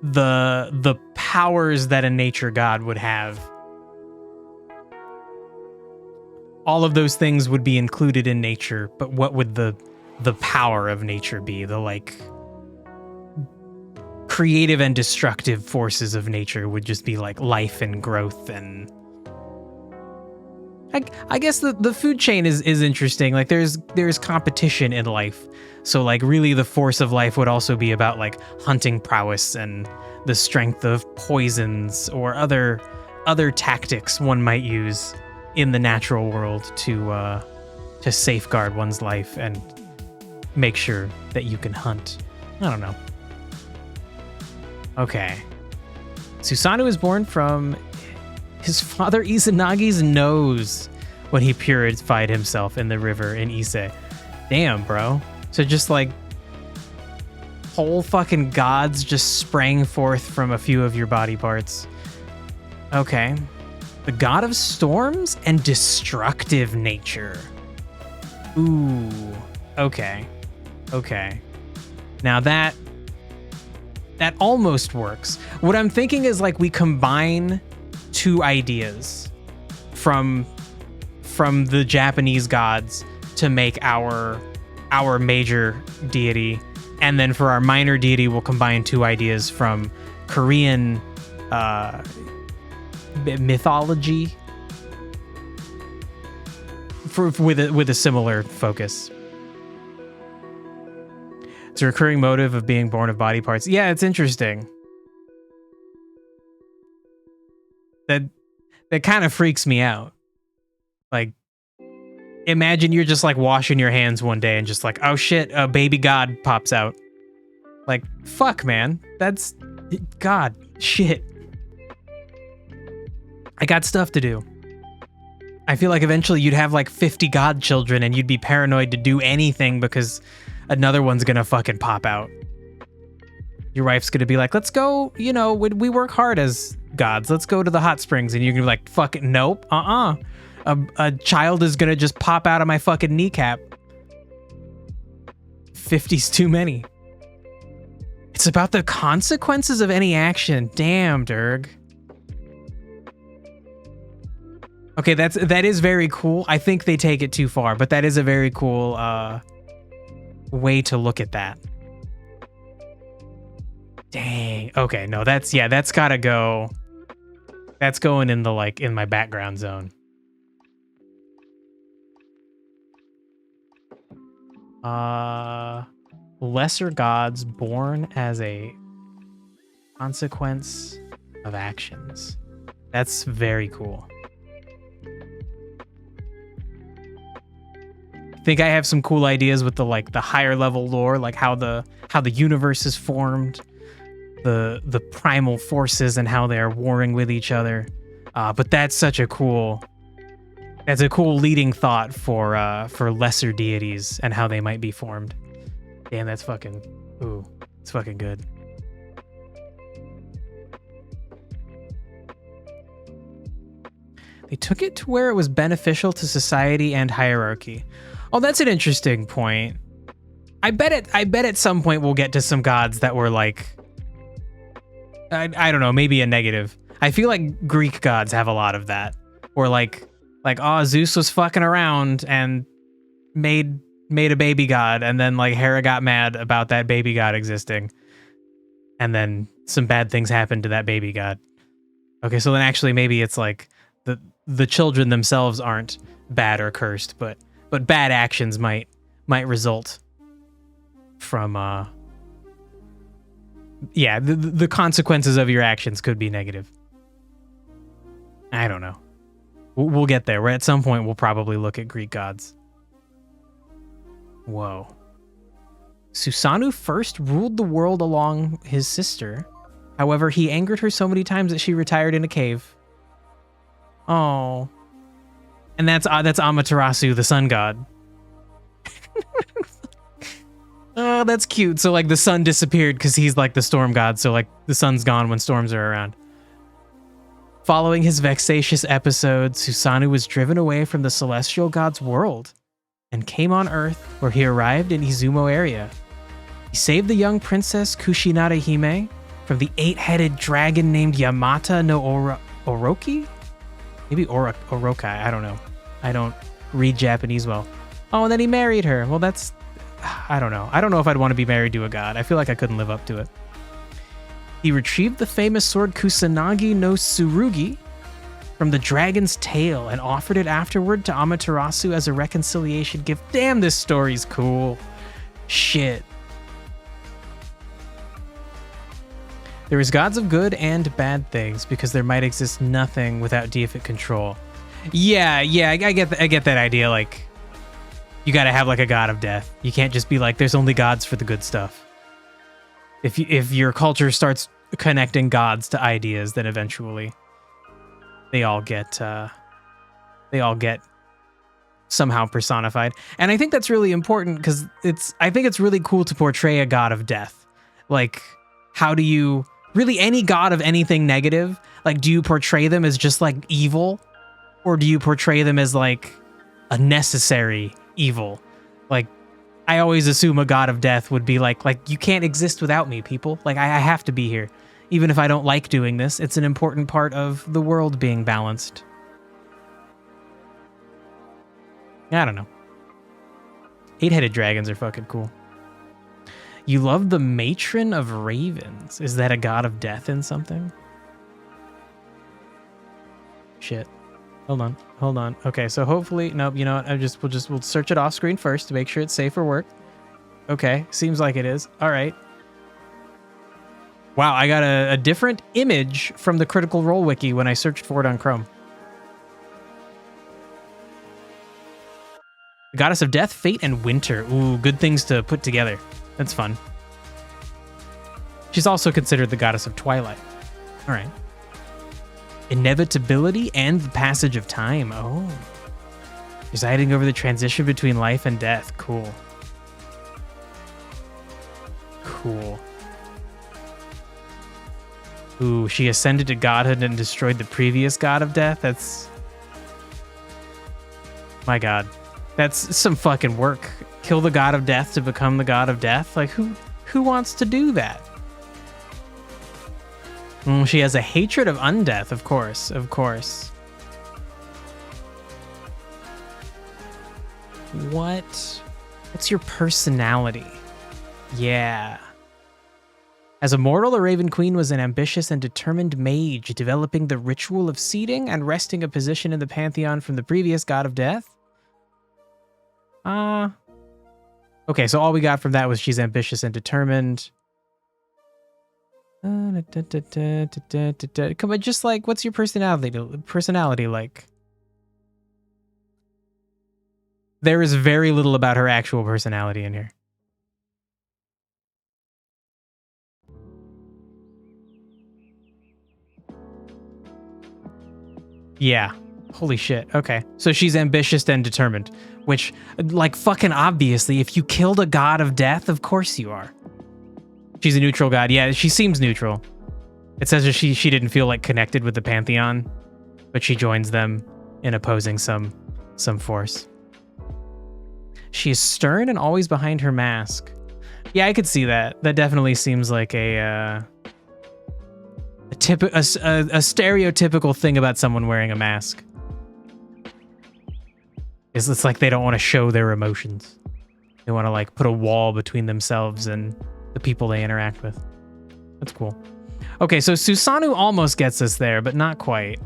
the powers that a nature god would have. All of those things would be included in nature, but what would the power of nature be? The like creative and destructive forces of nature would just be like life and growth, and I guess the food chain is interesting. Like there's competition in life. So like really the force of life would also be about like hunting prowess and the strength of poisons or other tactics one might use in the natural world to safeguard one's life and make sure that you can hunt. I don't know. Okay. Susanoo is born from his father Izanagi's nose when he purified himself in the river in Ise. Damn, bro. So just like whole fucking gods just sprang forth from a few of your body parts. Okay. The god of storms and destructive nature. Ooh. Okay. Now that almost works. What I'm thinking is like we combine two ideas from the Japanese gods to make our major deity, and then for our minor deity we'll combine two ideas from Korean mythology with a similar focus. It's a recurring motive of being born of body parts. Yeah, it's interesting. That kind of freaks me out. Like, imagine you're just like washing your hands one day and just like, oh shit, a baby god pops out. Like, fuck, man. That's God, shit. I got stuff to do. I feel like eventually you'd have like 50 godchildren and you'd be paranoid to do anything because another one's gonna fucking pop out. Your wife's gonna be like, let's go, you know, we work hard as gods. Let's go to the hot springs. And you're gonna be like, fuck it, nope, A child is gonna just pop out of my fucking kneecap. 50's too many. It's about the consequences of any action. Damn, Durg. Okay, that is very cool. I think they take it too far, but that is a very cool way to look at that. Dang. Okay, no, that's gotta go. That's going in the in my background zone. Lesser gods born as a consequence of actions. That's very cool. I think I have some cool ideas with the higher level lore, like how the universe is formed, the primal forces and how they're warring with each other. But that's a cool leading thought for lesser deities and how they might be formed. Damn, that's fucking, ooh, it's fucking good. They took it to where it was beneficial to society and hierarchy. Oh, that's an interesting point. I bet at some point we'll get to some gods that were like, I don't know, maybe a negative. I feel like Greek gods have a lot of that. Or like, oh, Zeus was fucking around and made a baby god, and then like Hera got mad about that baby god existing. And then some bad things happened to that baby god. Okay, so then actually maybe it's like the children themselves aren't bad or cursed, but bad actions might result from the consequences of your actions could be negative. I don't know. We'll get there. At some point we'll probably look at Greek gods. Whoa. Susanoo first ruled the world along his sister. However, he angered her so many times that she retired in a cave. Oh. And that's Amaterasu, the sun god. Oh, that's cute. So like the sun disappeared because he's like the storm god. So like the sun's gone when storms are around. Following his vexatious episode, Susanoo was driven away from the celestial god's world and came on Earth, where he arrived in Izumo area. He saved the young princess Kushinada Hime from the 8-headed dragon named Yamata no Oroki? Maybe Orokai, I don't know. I don't read Japanese well. Oh, and then he married her. Well, that's... I don't know. I don't know if I'd want to be married to a god. I feel like I couldn't live up to it. He retrieved the famous sword Kusanagi no Tsurugi from the dragon's tail and offered it afterward to Amaterasu as a reconciliation gift. Damn, this story's cool. Shit. There is gods of good and bad things because there might exist nothing without deific control. Yeah, I get that idea. Like, you gotta have like a god of death. You can't just be like, there's only gods for the good stuff. If your culture starts connecting gods to ideas, then eventually they all get somehow personified. And I think that's really important because I think it's really cool to portray a god of death. Like, how do you really any god of anything negative? Like, do you portray them as just like evil, or do you portray them as like a necessary evil? Like, I always assume a god of death would be like you can't exist without me, people. Like, I have to be here. Even if I don't like doing this, it's an important part of the world being balanced. I don't know. 8-headed dragons are fucking cool. You love the matron of ravens. Is that a god of death in something? shit. Hold on. Okay, so hopefully, nope, you know what? We'll search it off screen first to make sure it's safe for work. Okay, seems like it is. All right. Wow, I got a different image from the Critical Role wiki when I searched for it on Chrome. The goddess of death, fate, and winter. Ooh, good things to put together. That's fun. She's also considered the goddess of twilight. All right. Inevitability and the passage of time. Oh. Presiding over the transition between life and death. Cool. Cool. Ooh, she ascended to godhood and destroyed the previous god of death. That's... My god. That's some fucking work. Kill the god of death to become the god of death? Like, who wants to do that? She has a hatred of undeath, of course. Of course. What's your personality? Yeah. As a mortal, the Raven Queen was an ambitious and determined mage, developing the ritual of seeding and wresting a position in the pantheon from the previous god of death. Okay, so all we got from that was she's ambitious and determined. Come on, just like, what's your personality like? There is very little about her actual personality in here. Yeah. Holy shit. Okay. So she's ambitious and determined, which, like, fucking obviously, if you killed a god of death, of course you are. She's a neutral god. Yeah, she seems neutral. It says that she didn't feel like connected with the pantheon, but she joins them in opposing some force. She is stern and always behind her mask. Yeah, I could see that. That definitely seems like a stereotypical thing about someone wearing a mask. It's like they don't want to show their emotions. They want to, like, put a wall between themselves and the people they interact with. That's cool. Okay, so Susanoo almost gets us there, but not quite.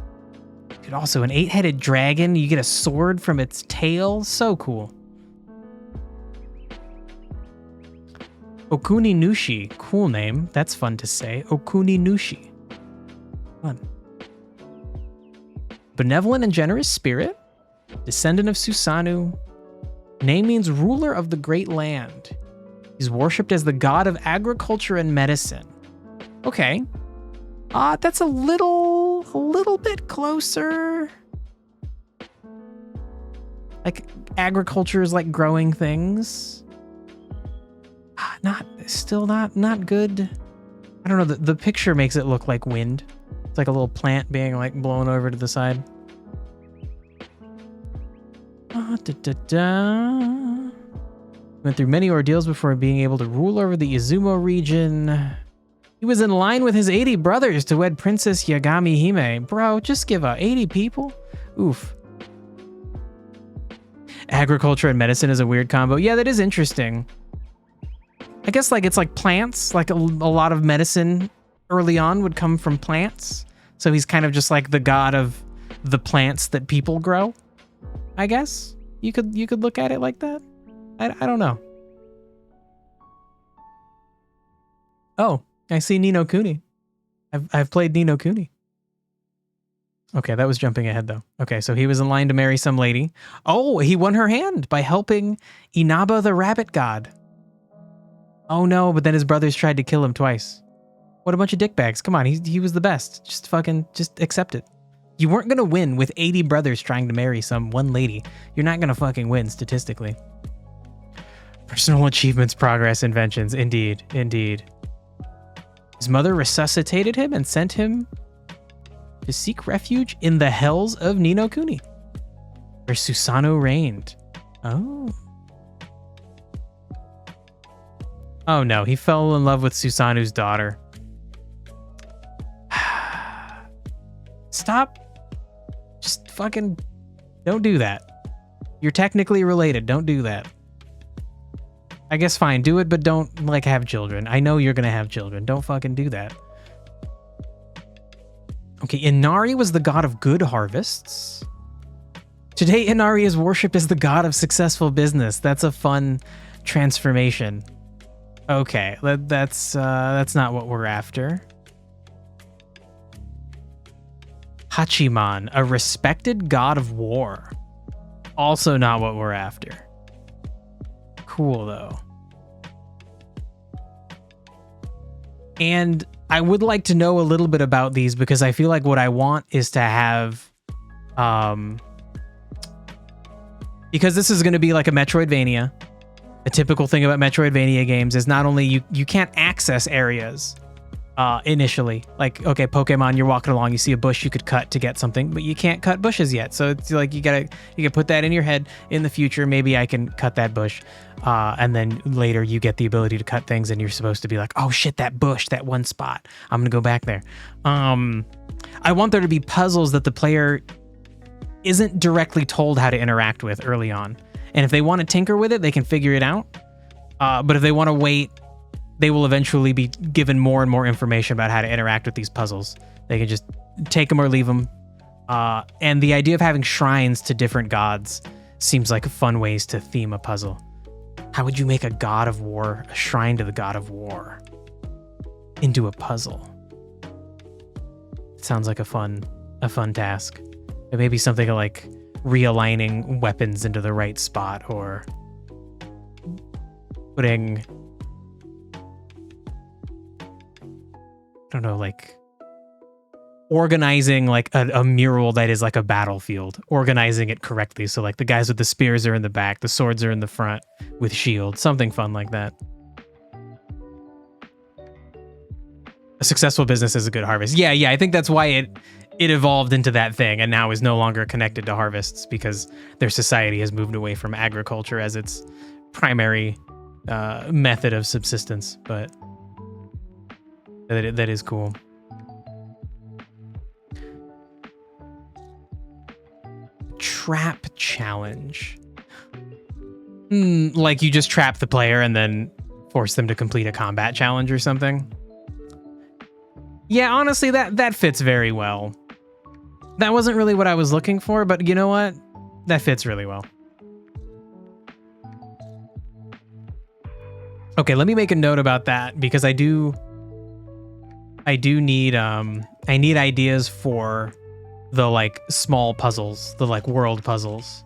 Dude, also an 8-headed dragon. You get a sword from its tail. So cool. Okuni Nushi. Cool name. That's fun to say. Okuni Nushi. Fun. Benevolent and generous spirit. Descendant of Susanoo. Name means ruler of the great land. He's worshipped as the god of agriculture and medicine. Okay. That's a little bit closer. Like, agriculture is like growing things. Not good. I don't know, the picture makes it look like wind. It's like a little plant being, like, blown over to the side. Went through many ordeals before being able to rule over the Izumo region. He was in line with his 80 brothers to wed Princess Yagami Hime. Bro, just give up. 80 people? Oof. Agriculture and medicine is a weird combo. Yeah, that is interesting. I guess, like, it's like plants. Like, a lot of medicine early on would come from plants. So he's kind of just like the god of the plants that people grow. I guess you could look at it like that. I don't know. Oh, I see Ni no Kuni. I've played Ni no Kuni. Okay, that was jumping ahead though. Okay, so he was in line to marry some lady. Oh, he won her hand by helping Inaba the rabbit god. Oh no, but then his brothers tried to kill him twice. What a bunch of dickbags. Come on, he was the best. Just accept it. You weren't gonna win with 80 brothers trying to marry some one lady. You're not gonna fucking win statistically. Personal achievements, progress, inventions. Indeed, indeed. His mother resuscitated him and sent him to seek refuge in the hells of Ni no Kuni, where Susanoo reigned. Oh. Oh no, he fell in love with Susanoo's daughter. Stop. Just fucking don't do that. You're technically related. Don't do that. I guess fine, do it, but don't, like, have children. I know you're gonna have children. Don't fucking do that. Okay, Inari was the god of good harvests. Today, Inari is worshipped as the god of successful business. That's a fun transformation. Okay, that's not what we're after. Hachiman, a respected god of war. Also not what we're after. Cool, though. And I would like to know a little bit about these because I feel like what I want is to have... because this is going to be like a Metroidvania. A typical thing about Metroidvania games is not only you can't access areas initially. Like, okay, Pokemon, you're walking along, you see a bush you could cut to get something, but you can't cut bushes yet. So it's like you can put that in your head. In the future, maybe I can cut that bush. And then later you get the ability to cut things and you're supposed to be like, oh shit, that bush, that one spot. I'm going to go back there. I want there to be puzzles that the player isn't directly told how to interact with early on. And if they want to tinker with it, they can figure it out. But if they want to wait, they will eventually be given more and more information about how to interact with these puzzles. They can just take them or leave them. And the idea of having shrines to different gods seems like fun ways to theme a puzzle. How would you make a god of war, a shrine to the god of war, into a puzzle? It sounds like a fun task. It may be something like realigning weapons into the right spot, or putting, I don't know, like organizing like a mural that is like a battlefield, organizing it correctly. So like the guys with the spears are in the back, the swords are in the front with shields, something fun like that. A successful business is a good harvest. Yeah, I think that's why it evolved into that thing and now is no longer connected to harvests, because their society has moved away from agriculture as its primary method of subsistence. But that is cool. Trap challenge. Like you just trap the player and then force them to complete a combat challenge or something. Yeah, honestly, that fits very well. That wasn't really what I was looking for, but you know what? That fits really well. Okay, let me make a note about that, because I need I need ideas for the like small puzzles, the like world puzzles.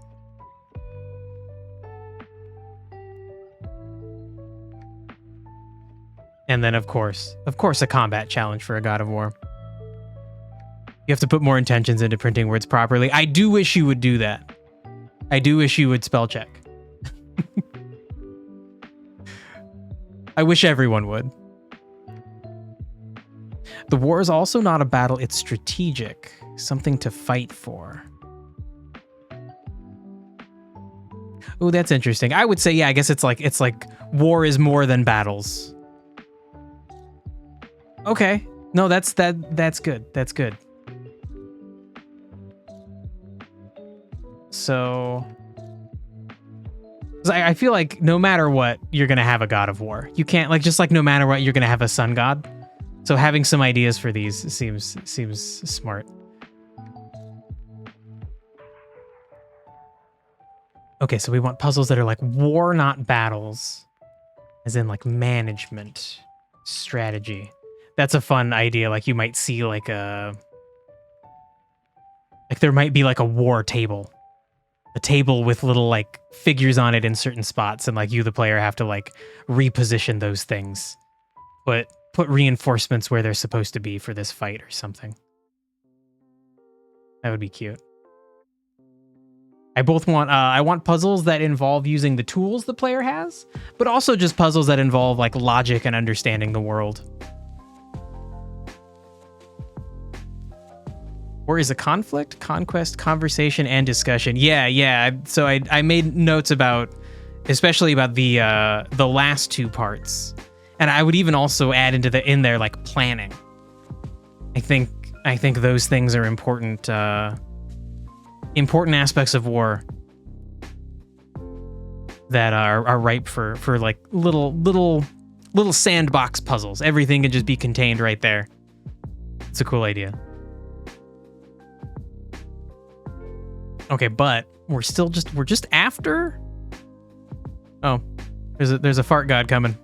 And then of course, a combat challenge for a God of War. You have to put more intentions into printing words properly. I do wish you would do that. I do wish you would spell check. I wish everyone would. The war is also not a battle, it's strategic. Something to fight for. Oh, that's interesting. I would say, yeah, I guess it's like war is more than battles. Okay. No, that's good. That's good. So I feel like no matter what, you're going to have a God of War. You can't, like, just like no matter what, you're going to have a sun god. So having some ideas for these seems smart. Okay, so we want puzzles that are like war, not battles. As in like management, strategy. That's a fun idea. Like you might see like there might be like a war table. A table with little like figures on it in certain spots, and like you, the player, have to like reposition those things. Put reinforcements where they're supposed to be for this fight or something. That would be cute. I want puzzles that involve using the tools the player has, but also just puzzles that involve like logic and understanding the world. Or is a conflict, conquest, conversation, and discussion. Yeah. So I made notes about, especially about the last two parts, and I would even also add in there like planning. I think those things are important. Important aspects of war that are ripe for like little sandbox puzzles. Everything can just be contained right there. It's a cool idea. Okay, but we're just after. Oh, there's a fart god coming.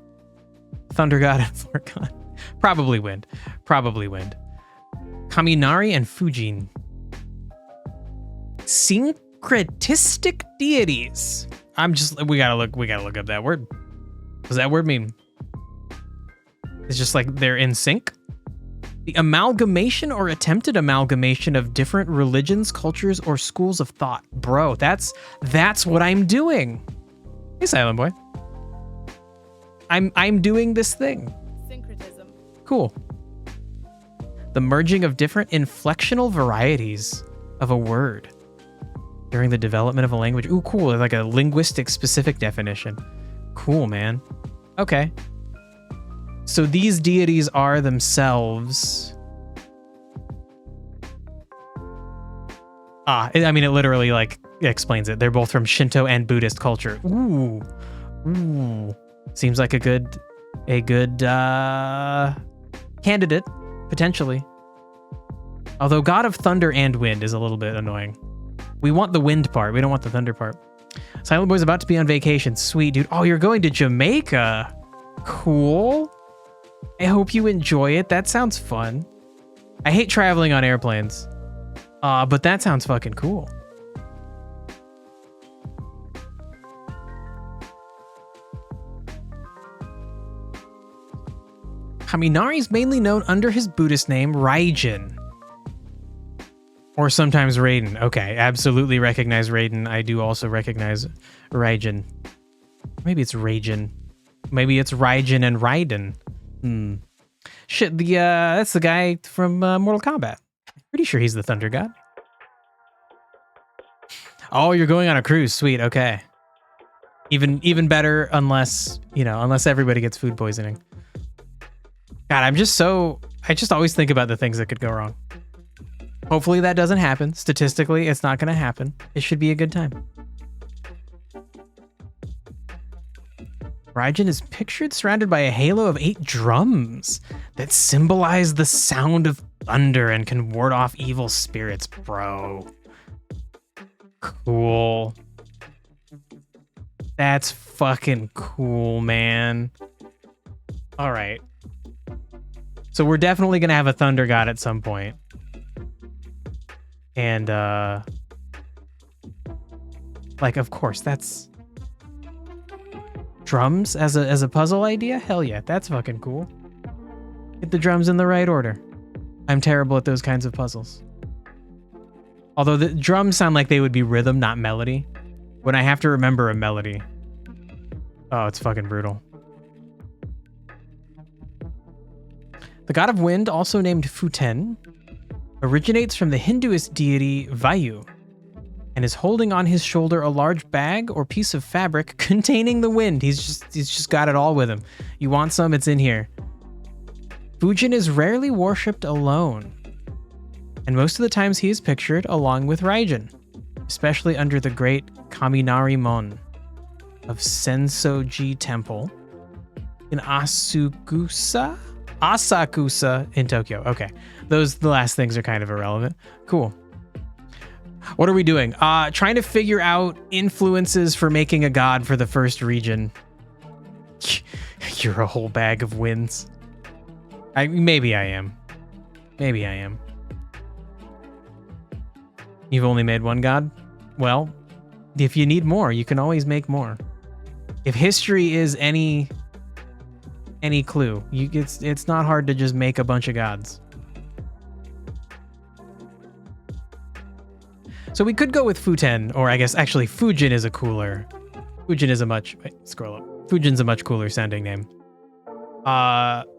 Thunder god and fart god. Probably wind. Probably wind. Kaminari and Fujin. Syncretistic deities. We gotta look up that word. What does that word mean? It's just like they're in sync. The amalgamation or attempted amalgamation of different religions, cultures, or schools of thought. Bro, that's what I'm doing. Hey, Silent Boy. I'm doing this thing. Syncretism. Cool. The merging of different inflectional varieties of a word during the development of a language. Ooh, cool. Like a linguistic specific definition. Cool, man. Okay. So these deities are themselves... I mean, it literally, like, explains it. They're both from Shinto and Buddhist culture. Ooh. Ooh. Seems like a good candidate, potentially. Although God of Thunder and Wind is a little bit annoying. We want the wind part. We don't want the thunder part. Silent Boy's about to be on vacation. Sweet, dude. Oh, you're going to Jamaica. Cool. I hope you enjoy it. That sounds fun. I hate traveling on airplanes. But that sounds fucking cool. Kaminari is mainly known under his Buddhist name, Raijin. Or sometimes Raiden. Okay, absolutely recognize Raiden. I do also recognize Raijin. Maybe it's Raijin. Maybe it's Raijin and Raiden. Shit, that's the guy from Mortal Kombat. Pretty sure he's the Thunder God. Oh, you're going on a cruise. Sweet, okay. Even better unless everybody gets food poisoning. God, I just always think about the things that could go wrong. Hopefully that doesn't happen. Statistically, it's not going to happen. It should be a good time. Raijin is pictured surrounded by a halo of 8 drums that symbolize the sound of thunder and can ward off evil spirits, bro. Cool. That's fucking cool, man. All right. So we're definitely going to have a thunder god at some point. And, like, of course, that's drums as a puzzle idea? Hell yeah, that's fucking cool. Get the drums in the right order. I'm terrible at those kinds of puzzles. Although the drums sound like they would be rhythm, not melody. When I have to remember a melody. Oh, it's fucking brutal. The god of wind, also named Futen, originates from the Hinduist deity Vayu and is holding on his shoulder a large bag or piece of fabric containing the wind. He's just got it all with him. You want some? It's in here. Fujin is rarely worshipped alone, and most of the times he is pictured along with Raijin, especially under the great Kaminari Mon of Sensoji Temple in Asakusa in Tokyo. Okay, the last things are kind of irrelevant. Cool. What are we doing? Trying to figure out influences for making a god for the first region. You're a whole bag of wins. Maybe I am. Maybe I am. You've only made one god? Well, if you need more, you can always make more. If history is any clue, it's not hard to just make a bunch of gods. So we could go with Futen, or I guess actually Fujin is a cooler. Fujin is a much, wait, scroll up. Fujin's a much cooler sounding name.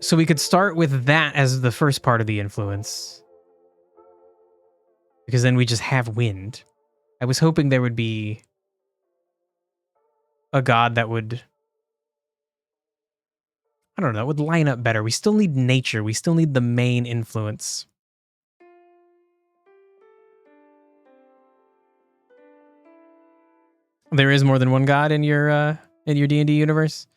So we could start with that as the first part of the influence. Because then we just have wind. I was hoping there would be a god that would, I don't know, would line up better. We still need nature. We still need the main influence. There is more than one god in your D&D universe?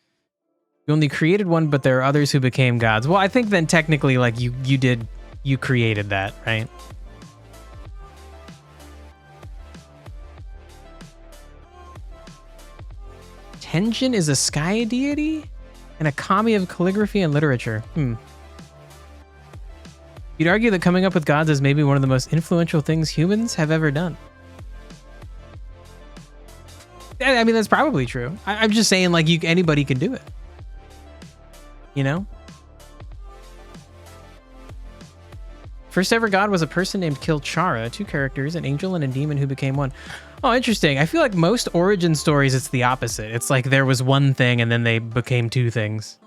You only created one, but there are others who became gods. Well, I think then technically, like, you created that, right? Tenjin is a sky deity and a kami of calligraphy and literature. You'd argue that coming up with gods is maybe one of the most influential things humans have ever done. I mean, that's probably true. I'm just saying, like, anybody can do it. You know? First ever god was a person named Kilchara, 2 characters, an angel and a demon who became one. Oh, interesting. I feel like most origin stories, it's the opposite. It's like there was one thing and then they became 2 things.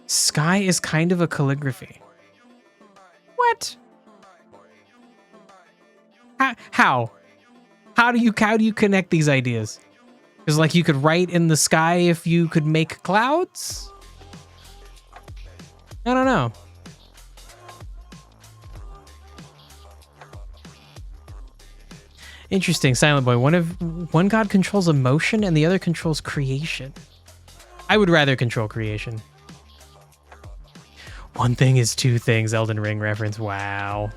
Sky is kind of a calligraphy. What? How? How do you connect these ideas? Because like you could write in the sky if you could make clouds? I don't know. Interesting, Silent Boy. One god controls emotion and the other controls creation. I would rather control creation. One thing is 2 things, Elden Ring reference. Wow.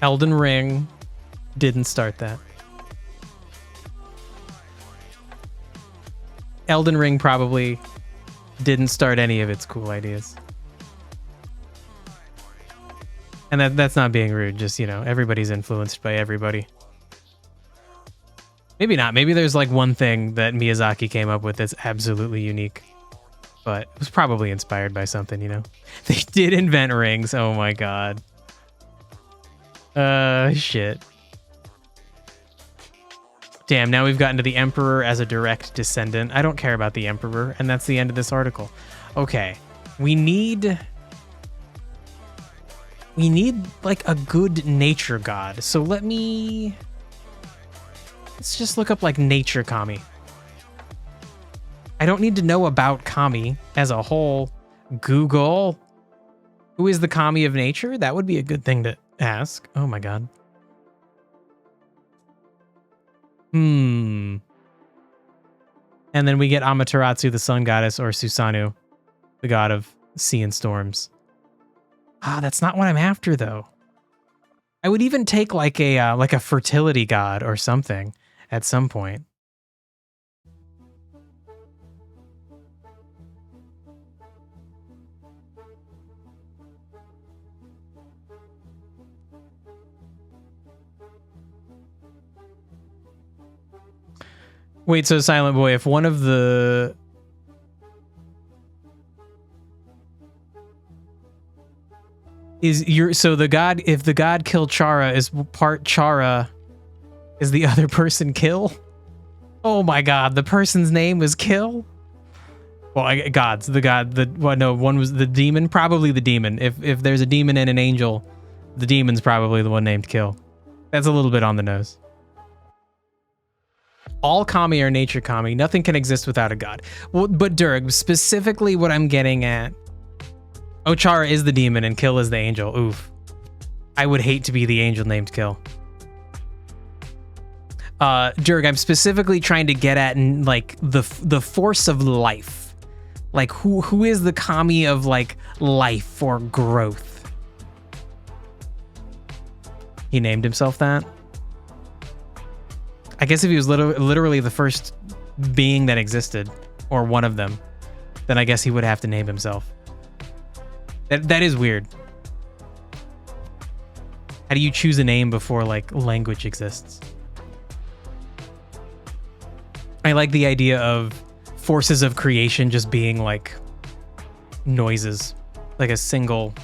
Elden Ring didn't start that. Elden Ring probably didn't start any of its cool ideas. And that's not being rude, just, you know, everybody's influenced by everybody. Maybe not. Maybe there's like one thing that Miyazaki came up with that's absolutely unique. But it was probably inspired by something, you know? They did invent rings. Oh my god. Shit. Damn, now we've gotten to the Emperor as a direct descendant. I don't care about the Emperor, and that's the end of this article. Okay. We need like a good nature god. So let's just look up like nature kami. I don't need to know about kami as a whole. Google, who is the kami of nature? That would be a good thing to ask. Oh my god. And then we get Amaterasu, the sun goddess, or Susanoo, the god of sea and storms. Ah, that's not what I'm after though. I would even take like a fertility god or something at some point. Wait, so Silent Boy, if one of the... So the god, if the god Kilchara is part Chara, is the other person Kill? Oh my god, the person's name was Kill? Well, one was the demon, probably the demon. If there's a demon and an angel, the demon's probably the one named Kill. That's a little bit on the nose. All kami are nature kami. Nothing can exist without a god. Well, but Durg, specifically what I'm getting at... Ochara is the demon and Kill is the angel. Oof. I would hate to be the angel named Kill. Durg, I'm specifically trying to get at like the force of life. Like who is the kami of like life or growth? He named himself that? I guess if he was literally the first being that existed, or one of them, then I guess he would have to name himself. That is weird. How do you choose a name before like language exists? I like the idea of forces of creation just being like noises, like a single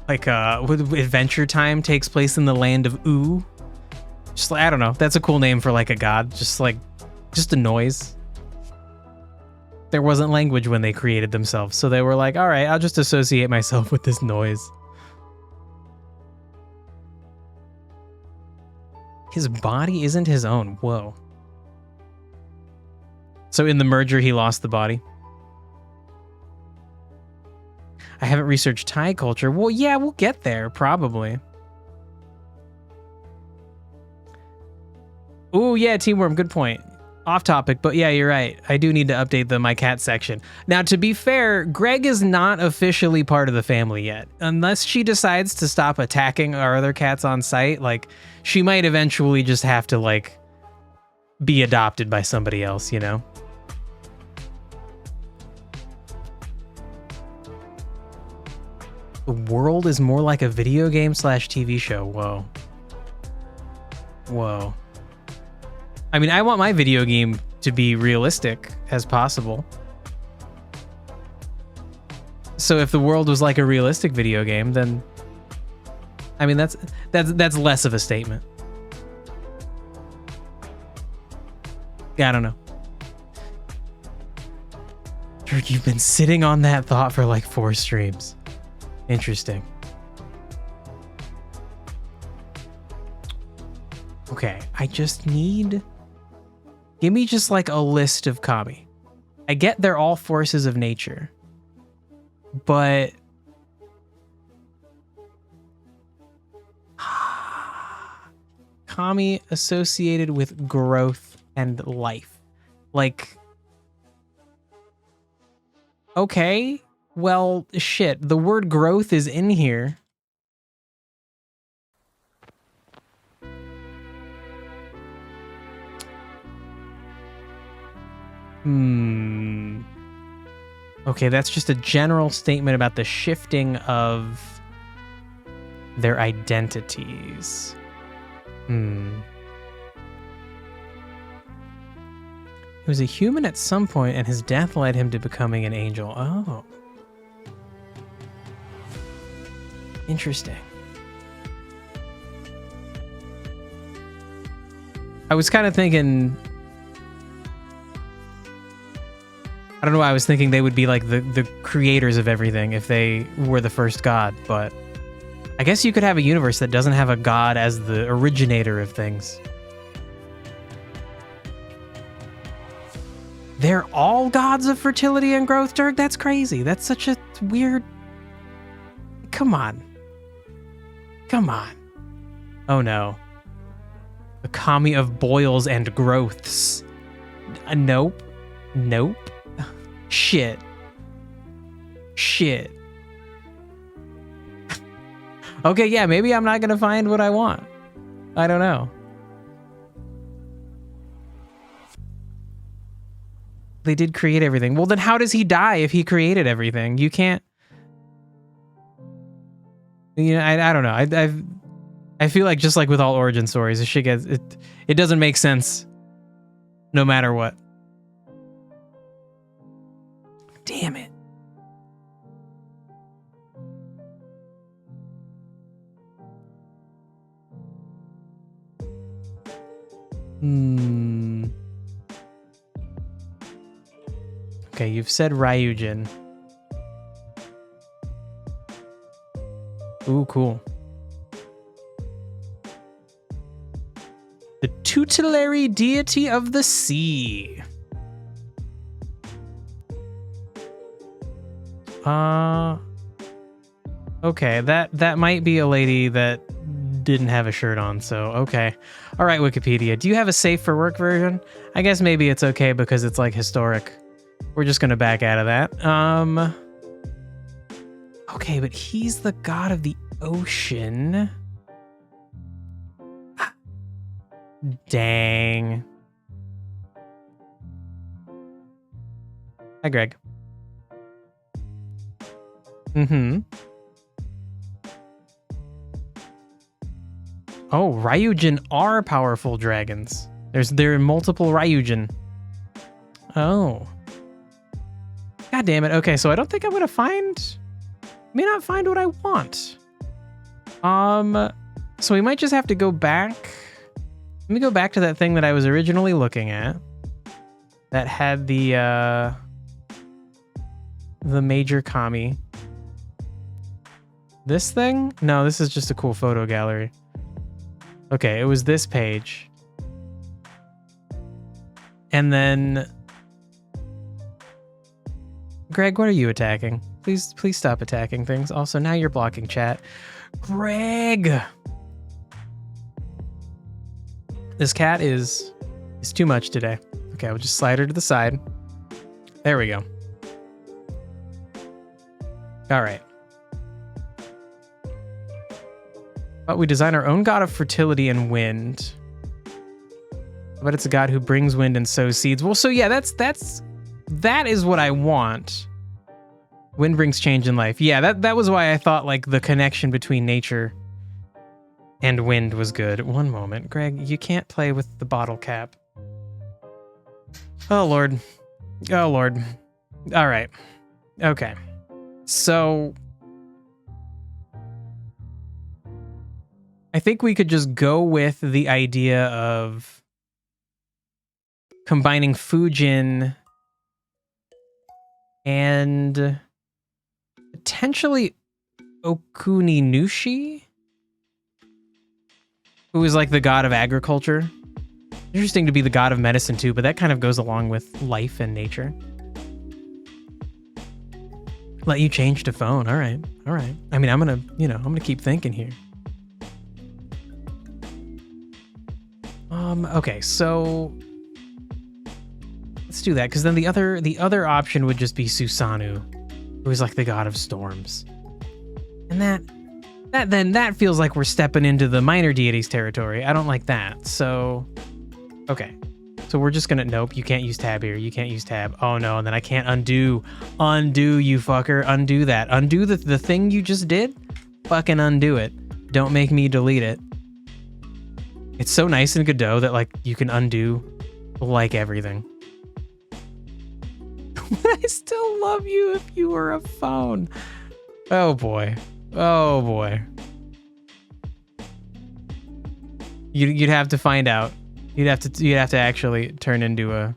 Adventure Time takes place in the land of Oo. Just like, I don't know. That's a cool name for like a god. Just a noise. There wasn't language when they created themselves, so they were like, all right, I'll just associate myself with this noise. His body isn't his own. Whoa. So in the merger, he lost the body. I haven't researched Thai culture. Well, yeah, we'll get there, probably. Ooh, yeah, Teamworm, good point. Off topic, but yeah, you're right. I do need to update the My Cat section. Now, to be fair, Greg is not officially part of the family yet. Unless she decides to stop attacking our other cats on site, like, she might eventually just have to, like, be adopted by somebody else, you know? The world is more like a video game / TV show. Whoa. Whoa. I mean, I want my video game to be realistic as possible. So if the world was like a realistic video game, then I mean that's less of a statement. I don't know. Dirk, you've been sitting on that thought for like 4 streams. Interesting. Okay, I just need... Give me just like a list of kami. I get they're all forces of nature. But... kami associated with growth and life. Like... Okay, well, shit. The word growth is in here. Okay, that's just a general statement about the shifting of their identities. He was a human at some point, and his death led him to becoming an angel. Oh. Interesting. I was kind of thinking... I don't know why I was thinking they would be like the creators of everything if they were the first god, but I guess you could have a universe that doesn't have a god as the originator of things. They're all gods of fertility and growth, Dirk? That's crazy. That's such a weird... Come on. Come on. Oh no. The kami of boils and growths. Nope. Nope. Shit. Shit. Okay, yeah, maybe I'm not gonna find what I want. I don't know. They did create everything. Well, then how does he die if he created everything? You can't... You know, I don't know. I feel like just like with all origin stories, this shit gets... It doesn't make sense no matter what. Damn it. Okay, you've said Ryujin. Ooh, cool. The tutelary deity of the sea. Okay, that might be a lady that didn't have a shirt on, so okay. All right, Wikipedia, do you have a safe for work version? I guess maybe it's okay because it's like historic. We're just gonna back out of that. Okay, but he's the god of the ocean. Dang. Hi, Greg. Oh, Ryujin are powerful dragons. There are multiple Ryujin. Oh. God damn it. Okay, so I don't think I'm gonna may not find what I want. So we might just have to go back. Let me go back to that thing that I was originally looking at. That had the major kami. This thing? No, this is just a cool photo gallery. Okay, it was this page. And then... Greg, what are you attacking? Please stop attacking things. Also, now you're blocking chat. Greg! This cat is too much today. Okay, we'll just slide her to the side. There we go. All right. But we design our own god of fertility and wind. But it's a god who brings wind and sows seeds. Well, so yeah, that is what I want. Wind brings change in life. Yeah, that was why I thought like the connection between nature and wind was good. One moment, Greg, you can't play with the bottle cap. Oh Lord. Oh Lord. All right. Okay. So I think we could just go with the idea of combining Fujin and potentially Okuninushi, who is like the god of agriculture. Interesting to be the god of medicine too, but that kind of goes along with life and nature. Let you change to phone. All right. All right. I mean, I'm gonna keep thinking here. Okay, so let's do that, because then the other option would just be Susanoo, who is like the god of storms. And that feels like we're stepping into the minor deities territory. I don't like that. So okay. So we're just gonna, nope, you can't use tab here. You can't use tab. Oh no, and then I can't undo you fucker. Undo that. Undo the thing you just did. Fucking undo it. Don't make me delete it. It's so nice in Godot that like you can undo like everything. I still love you if you were a phone. Oh boy. Oh boy. You'd have to find out. You'd have to actually turn into a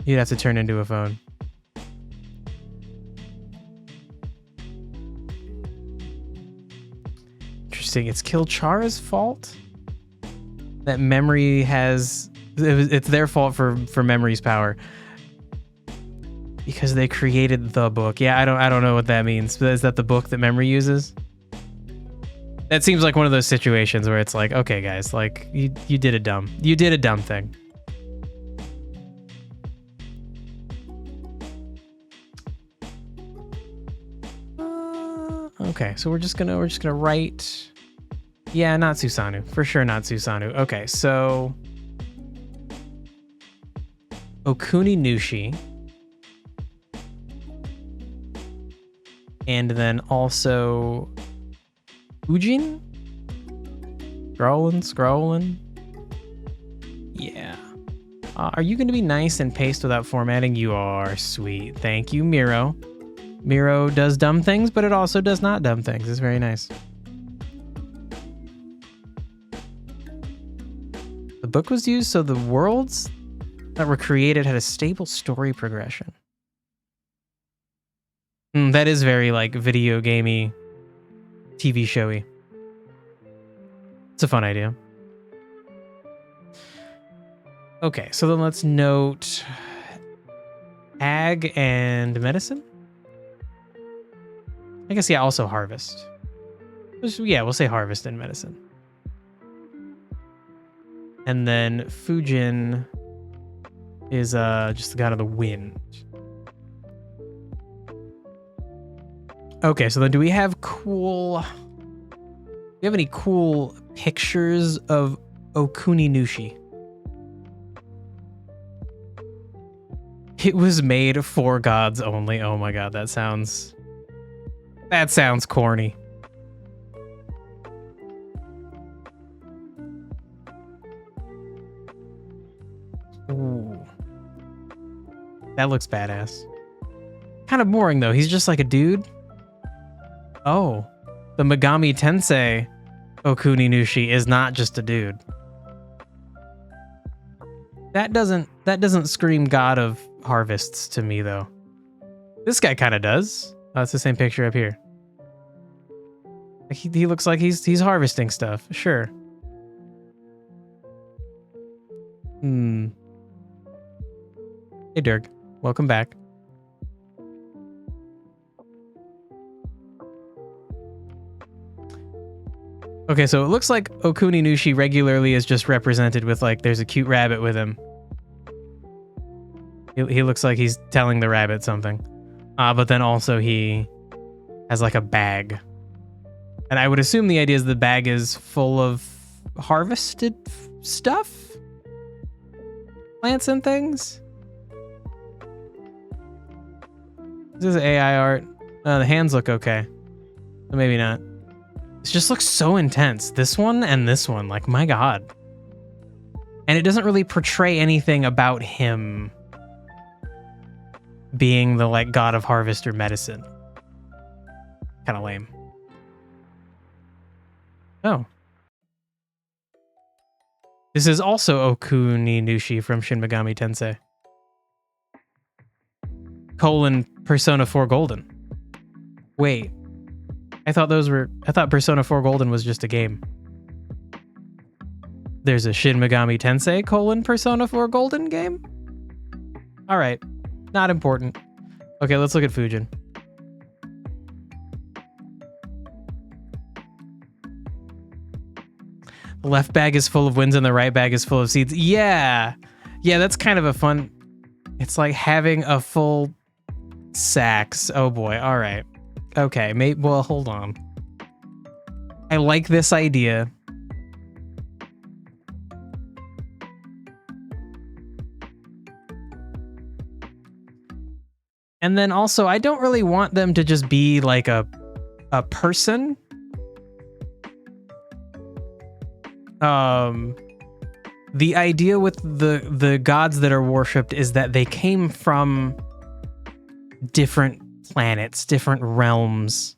phone. Interesting. It's Kilchara's fault that memory has. It's their fault for memory's power because they created the book. Yeah, I don't know what that means. But is that the book that memory uses? That seems like one of those situations where it's like, okay, guys, like you did a dumb thing. Okay, so we're just gonna write. Yeah, not Susanoo, for sure, not Susanoo. Okay, so Okuninushi, and then also Ujin? Scrolling. Yeah. Are you going to be nice and paste without formatting? You are. Sweet. Thank you, Miro. Miro does dumb things, but it also does not dumb things. It's very nice. The book was used so the worlds that were created had a stable story progression. That is very like video gamey, TV showy. It's a fun idea. Okay, so then let's note ag and medicine. I guess, yeah, also harvest. Yeah, we'll say harvest and medicine. And then Fujin is just the god of the wind. Okay, so then do we have any cool pictures of Okuninushi? It was made for gods only. Oh my god, that sounds corny. Ooh. That looks badass. Kind of boring though. He's just like a dude. Oh, the Megami Tensei Okuninushi is not just a dude. That doesn't scream god of harvests to me though. This guy kind of does. Oh, it's the same picture up here. He looks like he's harvesting stuff. Sure. Hey Dirk, welcome back. Okay, so it looks like Okuninushi regularly is just represented with like there's a cute rabbit with him. He looks like he's telling the rabbit something. But then also he has like a bag. And I would assume the idea is the bag is full of harvested stuff? Plants and things? This is AI art. The hands look okay. But maybe not. This just looks so intense. This one and this one. Like, my God. And it doesn't really portray anything about him being the, like, god of harvest or medicine. Kind of lame. Oh. This is also Okuni Nushi from Shin Megami Tensei. Persona 4 Golden. Wait. I thought Persona 4 Golden was just a game. There's a Shin Megami Tensei Persona 4 Golden game? Alright. Not important. Okay, let's look at Fujin. The left bag is full of winds and the right bag is full of seeds. Yeah. Yeah, that's kind of a fun... It's like having a full sacks. Oh boy. All right. Okay. Well, hold on. I like this idea. And then also, I don't really want them to just be like a person. The idea with the gods that are worshipped is that they came from different planets, different realms.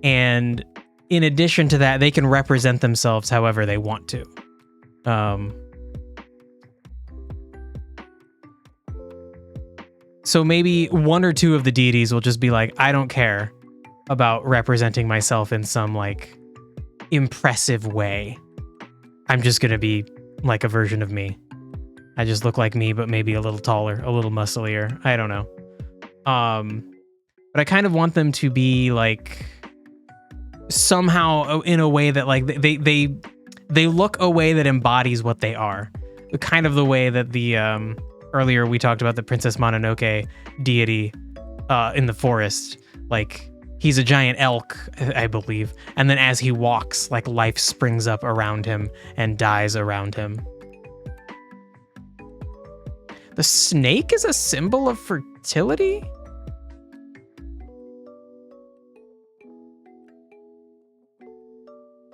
And in addition to that, they can represent themselves however they want to. So maybe one or two of the deities will just be like, I don't care about representing myself in some like impressive way. I'm just gonna be like a version of me. I just look like me, but maybe a little taller, a little musclier. I don't know. But I kind of want them to be like somehow in a way that like they look a way that embodies what they are. Kind of the way that the earlier we talked about the Princess Mononoke deity in the forest. Like he's a giant elk, I believe. And then as he walks, like life springs up around him and dies around him. The snake is a symbol of fertility?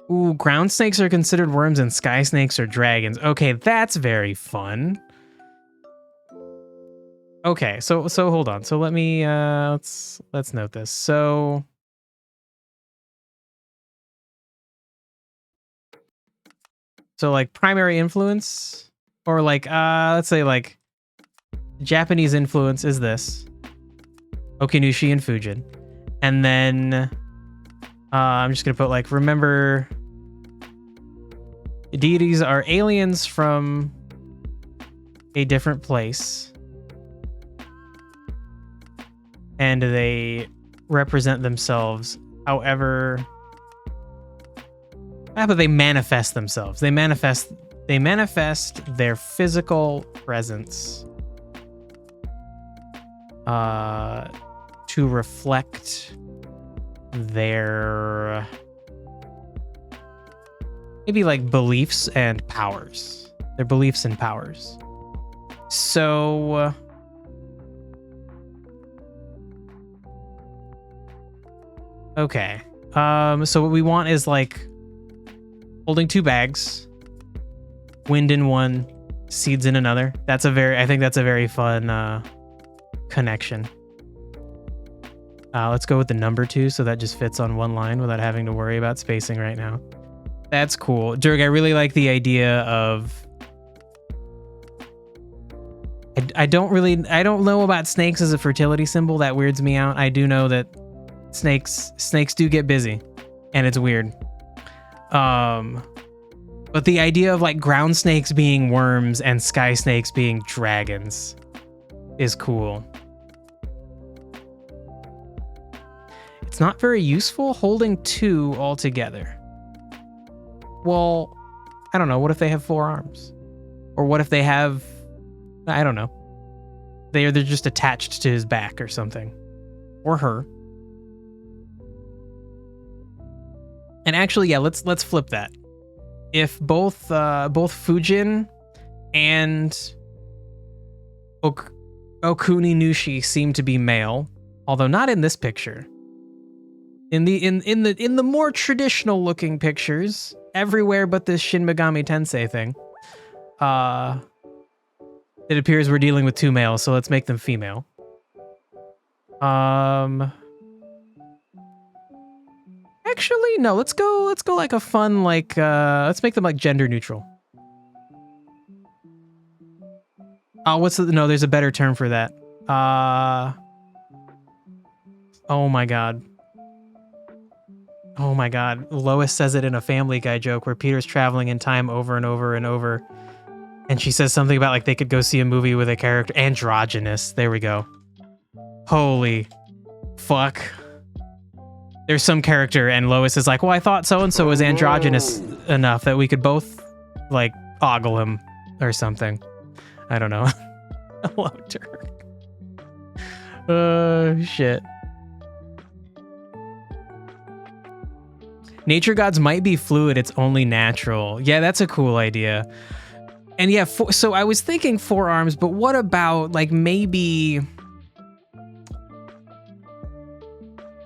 Ooh, ground snakes are considered worms and sky snakes are dragons. Okay, that's very fun. Okay, so hold on. So let me let's note this. So like primary influence or like let's say like Japanese influence is this. Okinushi and Fujin. And then I'm just going to put like remember deities are aliens from a different place. And they represent themselves however... but they manifest themselves. They manifest their physical presence to reflect their maybe like beliefs and powers. Their beliefs and powers. So... okay. So what we want is like holding two bags, wind in one, seeds in another. I think that's a very fun connection. Let's go with the number 2 so that just fits on one line without having to worry about spacing right now. That's cool. Durg, I really like the idea of... I don't know about snakes as a fertility symbol. That weirds me out. I do know that snakes do get busy and it's weird. But the idea of like ground snakes being worms and sky snakes being dragons is cool. It's not very useful holding 2 all together. Well, I don't know. What if they have 4 arms Or what if they have, I don't know. They're just attached to his back or something. Or her. And actually, yeah, let's flip that. If both Fujin and Okuni Nushi seem to be male, although not in this picture. In the more traditional looking pictures, everywhere but this Shin Megami Tensei thing, it appears we're dealing with two males, so let's make them female. Actually, no, let's go like a fun, like, let's make them like gender neutral. No, there's a better term for that. Oh my god. Oh my god. Lois says it in a Family Guy joke where Peter's traveling in time over and over and over. And she says something about like they could go see a movie with a character. Androgynous. There we go. Holy fuck. There's some character and Lois is like, well, I thought so-and-so was androgynous enough that we could both like ogle him or something. I don't know. Hello, Turk. Shit. Nature gods might be fluid, it's only natural. Yeah, that's a cool idea. And yeah, so I was thinking forearms, but what about like maybe...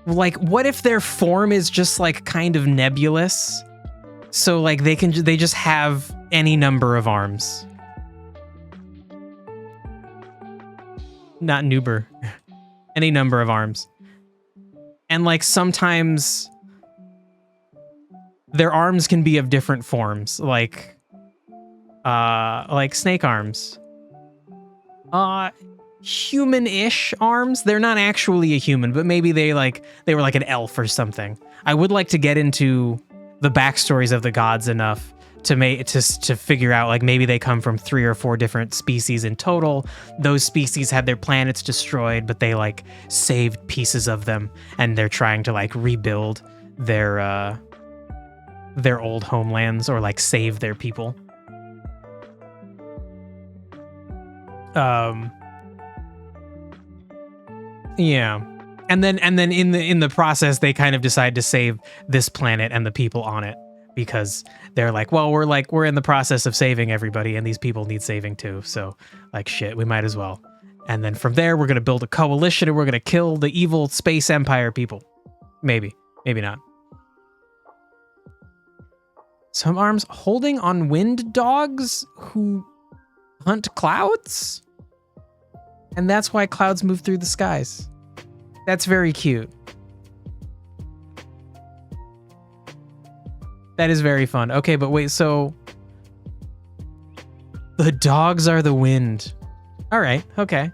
Like, what if their form is just like kind of nebulous? So like they just have any number of arms. Not Nuber. Any number of arms. And like sometimes their arms can be of different forms, like snake arms. Human-ish arms. They're not actually a human, but maybe they were like an elf or something. I would like to get into the backstories of the gods enough to figure out like maybe they come from 3 or 4 different species in total. Those species had their planets destroyed, but they like saved pieces of them, and they're trying to like rebuild their old homelands or like save their people. Yeah. And then in the process they kind of decide to save this planet and the people on it, because they're like, well, we're in the process of saving everybody and these people need saving too. So like shit, we might as well. And then from there we're going to build a coalition and we're going to kill the evil space empire people. Maybe not. Some arms holding on wind dogs who hunt clouds? And that's why clouds move through the skies. That's very cute. That is very fun. Okay, but wait, so... The dogs are the wind. Alright, okay.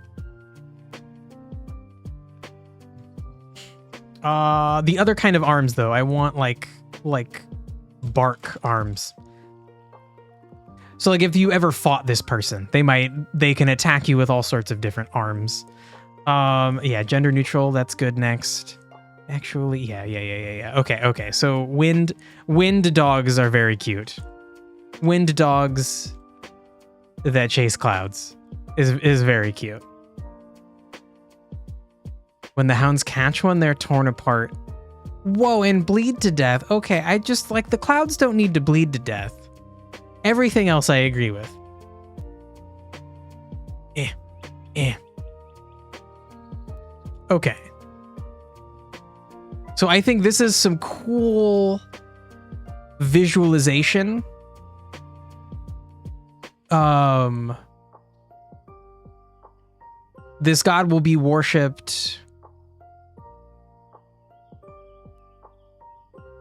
The other kind of arms, though, I want, like bark arms. So like if you ever fought this person, they can attack you with all sorts of different arms. Yeah, gender neutral, that's good. Next. Actually, yeah. Okay. So wind dogs are very cute. Wind dogs that chase clouds is very cute. When the hounds catch one, they're torn apart. Whoa, and bleed to death. Okay, I just like the clouds don't need to bleed to death. Everything else I agree with. Okay. So I think this is some cool visualization. This god will be worshipped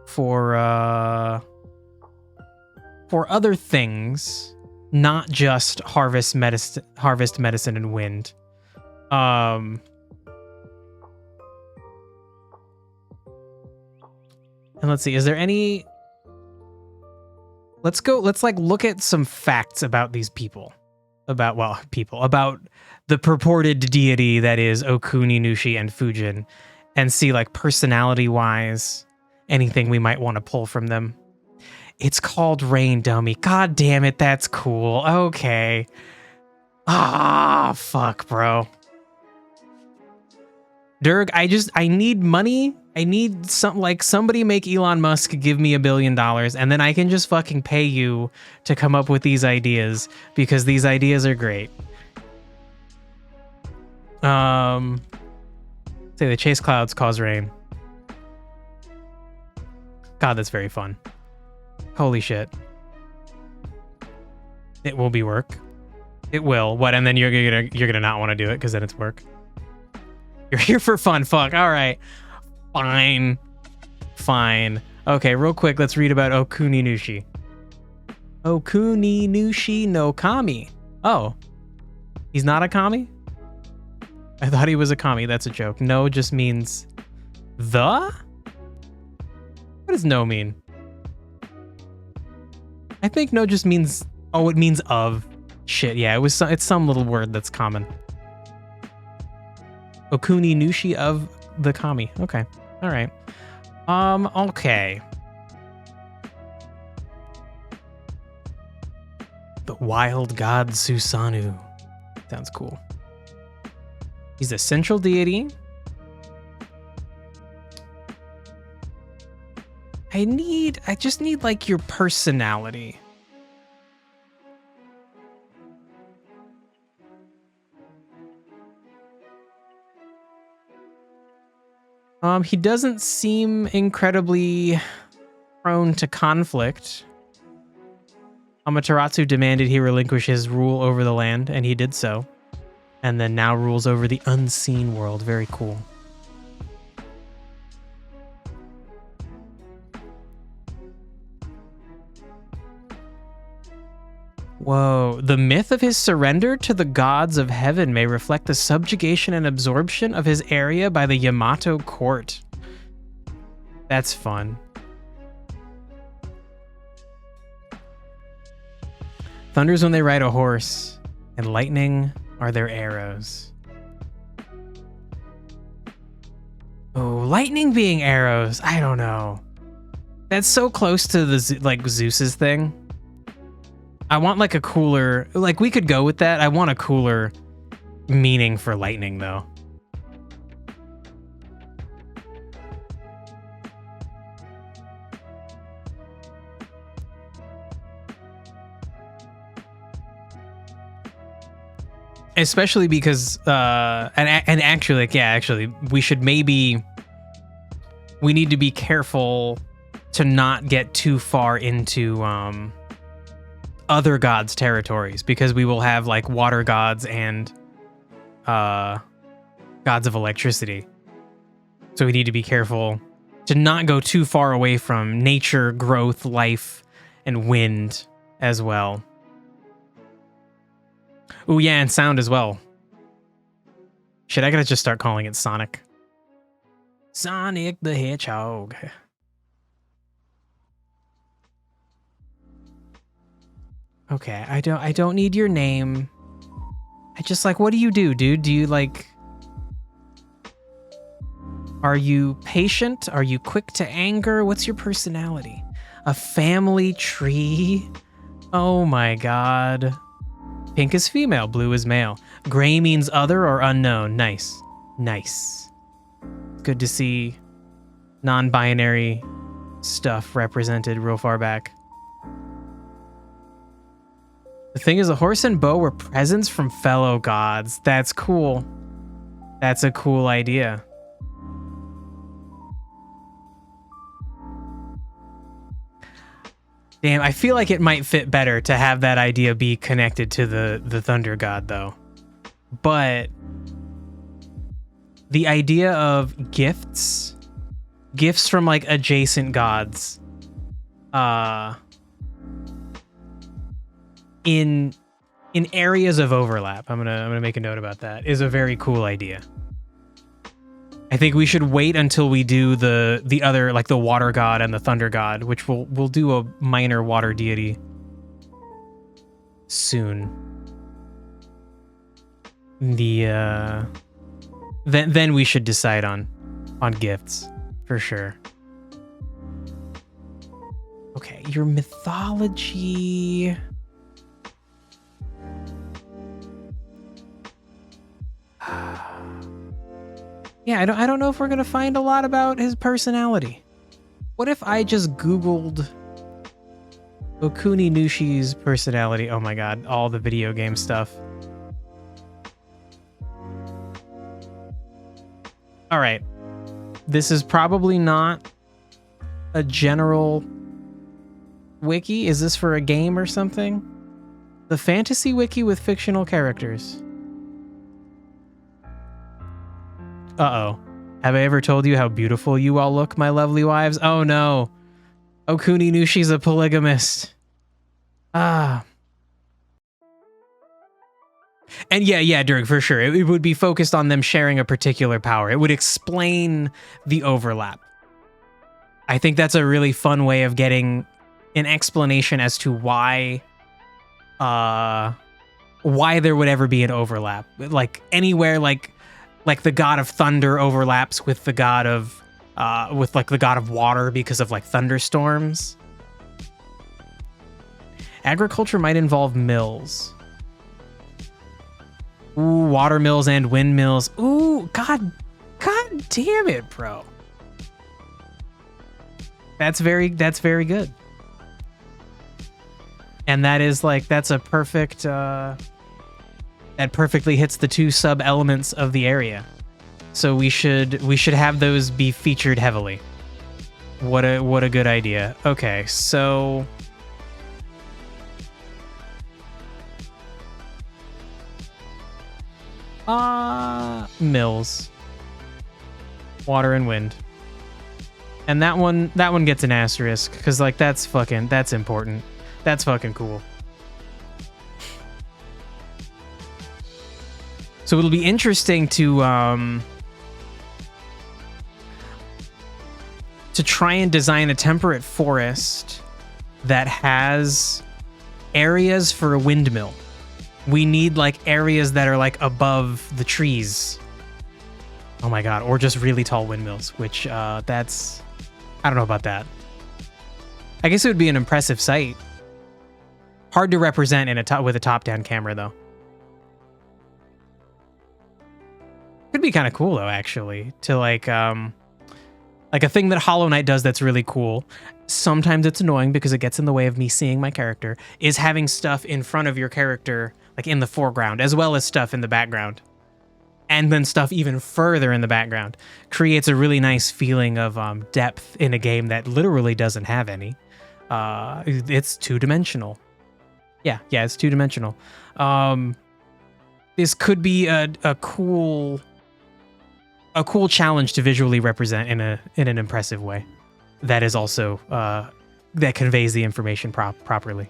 for other things, not just harvest medicine and wind. And let's see, is there any... Let's like look at some facts about these people. About the purported deity that is Okuni, Nushi, and Fujin, and see like personality-wise, anything we might want to pull from them. It's called rain, dummy. God damn it, that's cool. Okay. Ah, fuck, bro. Durg, I need money. I need somebody make Elon Musk give me $1 billion, and then I can just fucking pay you to come up with these ideas, because these ideas are great. Say the chase clouds cause rain. God, that's very fun. Holy shit. It will be work. It will. What? And then you're gonna not want to do it because then it's work. You're here for fun. Fuck. All right. Fine. Fine. Okay, real quick, let's read about Okuni Nushi. Okuni Nushi no Kami. Oh. He's not a kami? I thought he was a kami. That's a joke. No just means the? What does no mean? I think no just means, oh, it means of. Shit, yeah, it's some little word that's common. Okuni Nushi of the kami. Okay. All right. Okay. The wild god Susanoo. Sounds cool. He's a central deity. I just need like your personality. He doesn't seem incredibly prone to conflict. Amaterasu demanded he relinquish his rule over the land, and he did so. And then now rules over the unseen world. Very cool. Whoa. The myth of his surrender to the gods of heaven may reflect the subjugation and absorption of his area by the Yamato court. That's fun. Thunder's when they ride a horse, and lightning are their arrows. Oh, lightning being arrows. I don't know. That's so close to the like Zeus's thing. I want like a cooler, like we could go with that. I want a cooler meaning for lightning though. Especially because, and actually, like, yeah, actually, we need to be careful to not get too far into, other gods' territories, because we will have like water gods and gods of electricity. So we need to be careful to not go too far away from nature, growth, life, and wind as well. Oh yeah, and sound as well. Shit, I gotta just start calling it Sonic. Sonic the Hedgehog. Okay, I don't need your name. I just like, what do you do, dude? Do you like... Are you patient? Are you quick to anger? What's your personality? A family tree? Oh my god. Pink is female, blue is male. Gray means other or unknown. Nice. Nice. Good to see non-binary stuff represented real far back. The thing is, a horse and bow were presents from fellow gods. That's cool. That's a cool idea. Damn, I feel like it might fit better to have that idea be connected to the thunder god, though. But the idea of gifts from like adjacent gods, in areas of overlap, I'm gonna make a note about that, is a very cool idea. I think we should wait until we do the other, like the water god and the thunder god, which we'll do a minor water deity soon. Then we should decide on gifts for sure. Okay, your mythology. Yeah, I don't know if we're gonna find a lot about his personality. What if I just Googled Okuni Nushi's personality? Oh my god, all the video game stuff. All right, this is probably not a general wiki. Is this for a game or something? The fantasy wiki with fictional characters. Uh-oh. Have I ever told you how beautiful you all look, my lovely wives? Oh no. Okuni Nushi's a polygamist. Ah. And yeah, Dirk, for sure. It would be focused on them sharing a particular power. It would explain the overlap. I think that's a really fun way of getting an explanation as to why there would ever be an overlap. Like anywhere, like the god of thunder overlaps with the god of the god of water because of like thunderstorms. Agriculture might involve mills. Ooh, water mills and windmills. Ooh, god damn it, bro. That's very good. And that is like, that's a perfect, that perfectly hits the two sub elements of the area. So we should have those be featured heavily. What a good idea. Okay, so mills, water and wind. And that one gets an asterisk because like that's important. That's fucking cool. So it'll be interesting to try and design a temperate forest that has areas for a windmill. We need like areas that are like above the trees. Oh my god, or just really tall windmills, which that's, I don't know about that. I guess it would be an impressive sight. Hard to represent with a top-down camera though. Could be kind of cool though, actually, to like a thing that Hollow Knight does that's really cool. Sometimes it's annoying because it gets in the way of me seeing my character, is having stuff in front of your character, like in the foreground, as well as stuff in the background. And then stuff even further in the background. Creates a really nice feeling of depth in a game that literally doesn't have any. It's two-dimensional. Yeah, it's two-dimensional. This could be a cool challenge to visually represent in an impressive way. That is also that conveys the information properly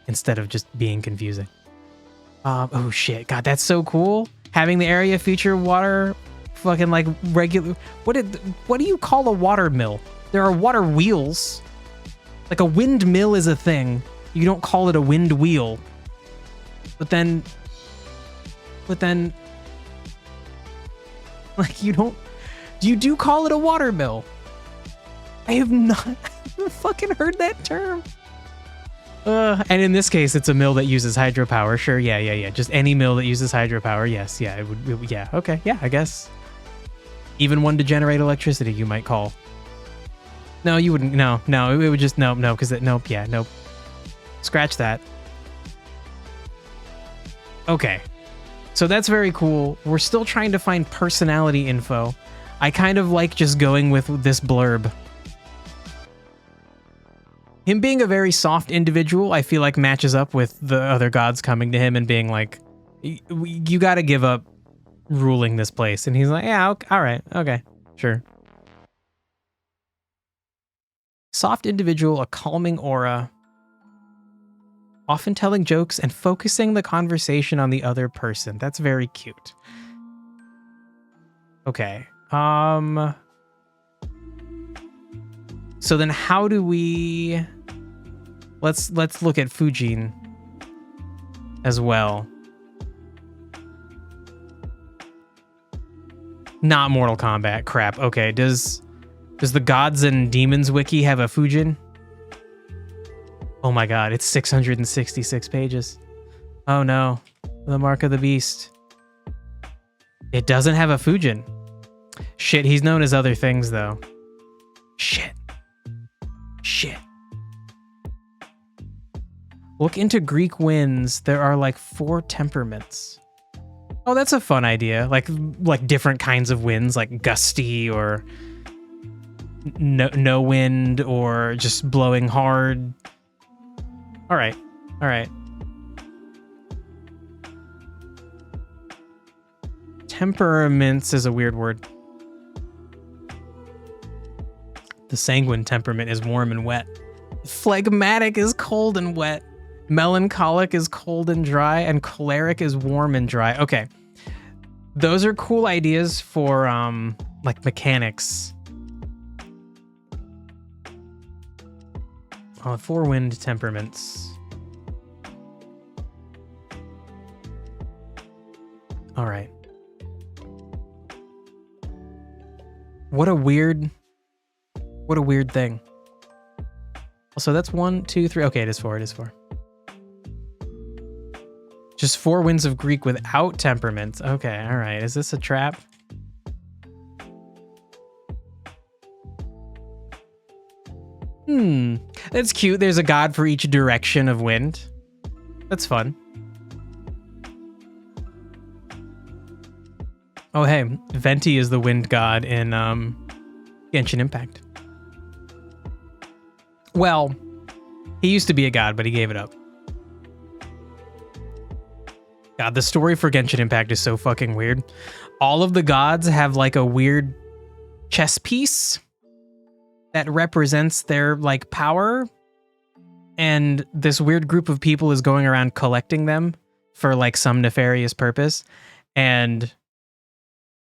instead of just being confusing. Oh shit, god, that's so cool. Having the area feature water, fucking like regular. What do you call a water mill? There are water wheels. Like a windmill is a thing. You don't call it a wind wheel. But then, like you don't. You do call it a water mill. I have not fucking heard that term. And in this case, it's a mill that uses hydropower. Sure, yeah. Just any mill that uses hydropower. Yes, yeah, it would, yeah, okay, yeah, I guess. Even one to generate electricity, you might call. No, you wouldn't. No, it would just no, because nope. Scratch that. Okay, so that's very cool. We're still trying to find personality info. I kind of like just going with this blurb. Him being a very soft individual, I feel like matches up with the other gods coming to him and being like, you got to give up ruling this place. And he's like, yeah, okay, all right, okay, sure. Soft individual, a calming aura, often telling jokes and focusing the conversation on the other person. That's very cute. Okay. So then how do we... Let's look at Fujin as well. Not Mortal Kombat. Crap. Okay, does the Gods and Demons wiki have a Fujin? Oh my god, it's 666 pages. Oh no, the Mark of the Beast. It doesn't have a Fujin. Shit, he's known as other things though. Shit. Look into Greek winds. There are like 4 temperaments. Oh, that's a fun idea. Like different kinds of winds, like gusty or no wind or just blowing hard. All right. Temperaments is a weird word. The sanguine temperament is warm and wet. Phlegmatic is cold and wet. Melancholic is cold and dry, and choleric is warm and dry. Okay. Those are cool ideas for like mechanics. Oh, 4 wind temperaments. All right. What a weird thing. Also, that's 1, 2, 3. Okay, it is 4. Just 4 winds of Greek without temperaments. Okay, all right. Is this a trap? That's cute. There's a god for each direction of wind. That's fun. Oh, hey, Venti is the wind god in Genshin Impact. Well, he used to be a god, but he gave it up. God, the story for Genshin Impact is so fucking weird. All of the gods have like a weird chess piece that represents their like power, and this weird group of people is going around collecting them for like some nefarious purpose, and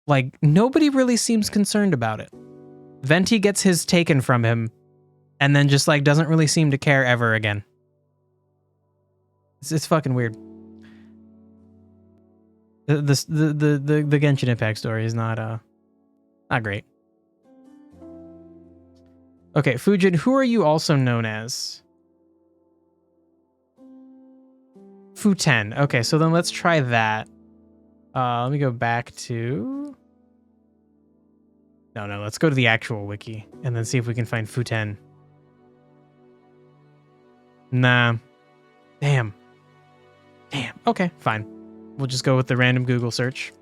like nobody really seems concerned about it. Venti gets his taken from him and then just like doesn't really seem to care ever again. It's fucking weird. The Genshin Impact story is not great. Okay, Fujin, who are you also known as? Futen. Okay, so then let's try that. Let me go back to... No, let's go to the actual wiki and then see if we can find Futen. Nah. Damn. Okay, fine. We'll just go with the random Google search.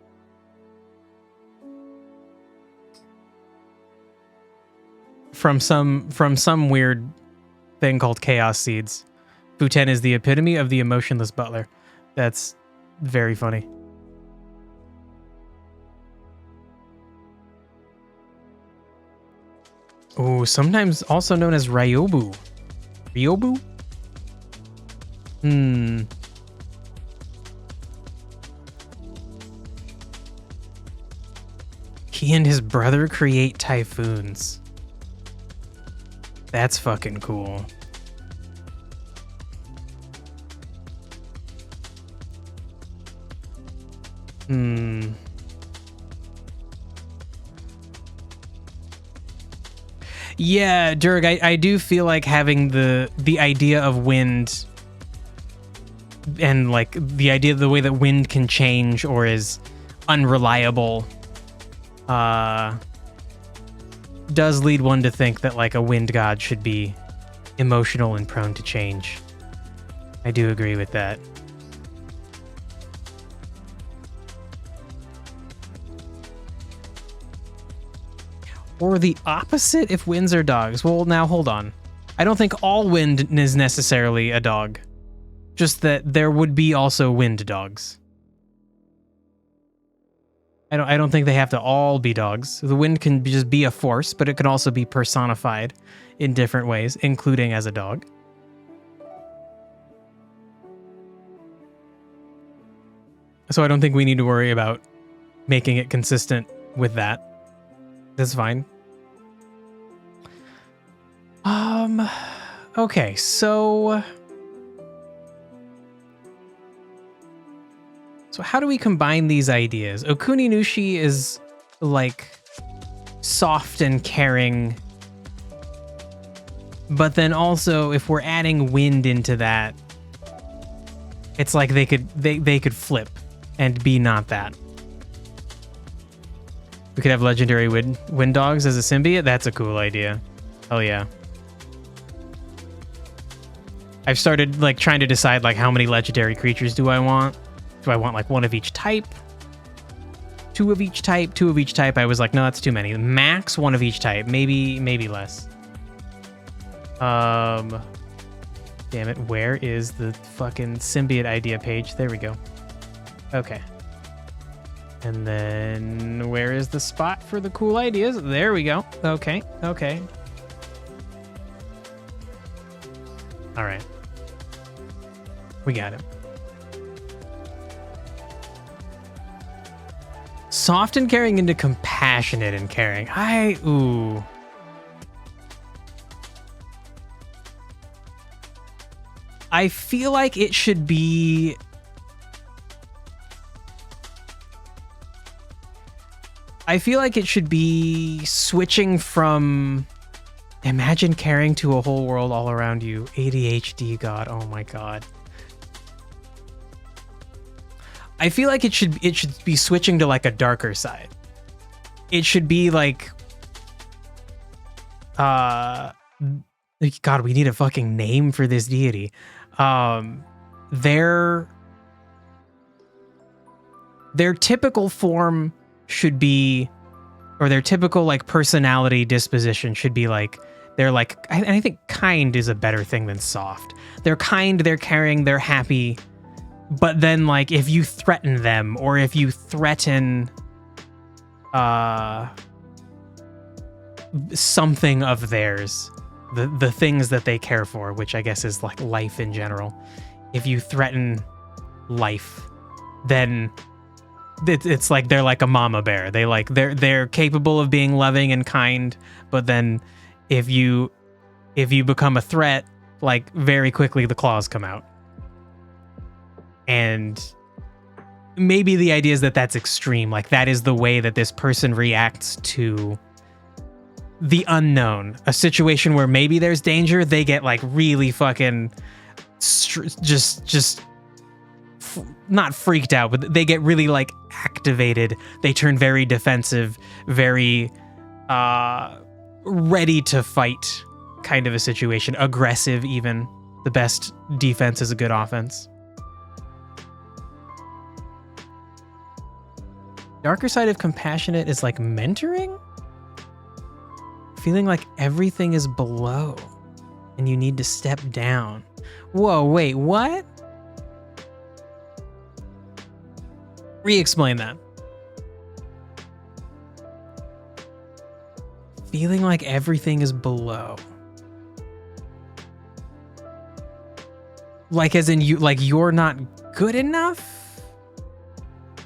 From some weird thing called Chaos Seeds. Futen is the epitome of the emotionless butler. That's very funny. Oh, sometimes also known as Ryobu. Ryobu? He and his brother create typhoons. That's fucking cool. Yeah, Durg, I do feel like having the idea of wind and like the idea of the way that wind can change or is unreliable does lead one to think that like a wind god should be emotional and prone to change. I do agree with that. Or the opposite if winds are dogs. Well, now hold on. I don't think all wind is necessarily a dog. Just that there would be also wind dogs. I don't think they have to all be dogs. The wind can just be a force, but it can also be personified in different ways, including as a dog. So I don't think we need to worry about making it consistent with that. That's fine. Okay, so how do we combine these ideas? Okuni Nushi is like soft and caring But then also, if we're adding wind into that, it's like they could flip and be not that. We could have legendary wind dogs as a symbiote. That's a cool idea. Hell yeah. I've started like trying to decide like how many legendary creatures do I want? Do I want like one of each type? Two of each type? Two of each type? I was like, no, that's too many. Max one of each type. Maybe less. Damn it. Where is the fucking symbiote idea page? There we go. Okay. And then where is the spot for the cool ideas? There we go. Okay. Okay. All right. We got it. Soft and caring into compassionate and caring. Ooh. I feel like it should be... I feel like it should be switching from imagine caring to a whole world all around you. ADHD God. Oh my God. I feel like it should be switching to like a darker side. It should be like God, we need a fucking name for this deity. Their typical form should be, or their typical like personality disposition should be like, they're like, I think kind is a better thing than soft. They're kind, they're caring, they're happy. But then like if you threaten them, or if you threaten something of theirs, the things that they care for, which I guess is like life in general. If you threaten life, then it's like they're like a mama bear. They're capable of being loving and kind, but then if you become a threat, like very quickly the claws come out. And maybe the idea is that that's extreme. Like that is the way that this person reacts to the unknown. A situation where maybe there's danger, they get like really fucking not freaked out, but they get really like activated. They turn very defensive, very ready to fight kind of a situation. Aggressive even. The best defense is a good offense. Darker side of compassionate is like mentoring? Feeling like everything is below and you need to step down. Whoa, wait, what? Re-explain that. Feeling like everything is below. Like as in you're not good enough?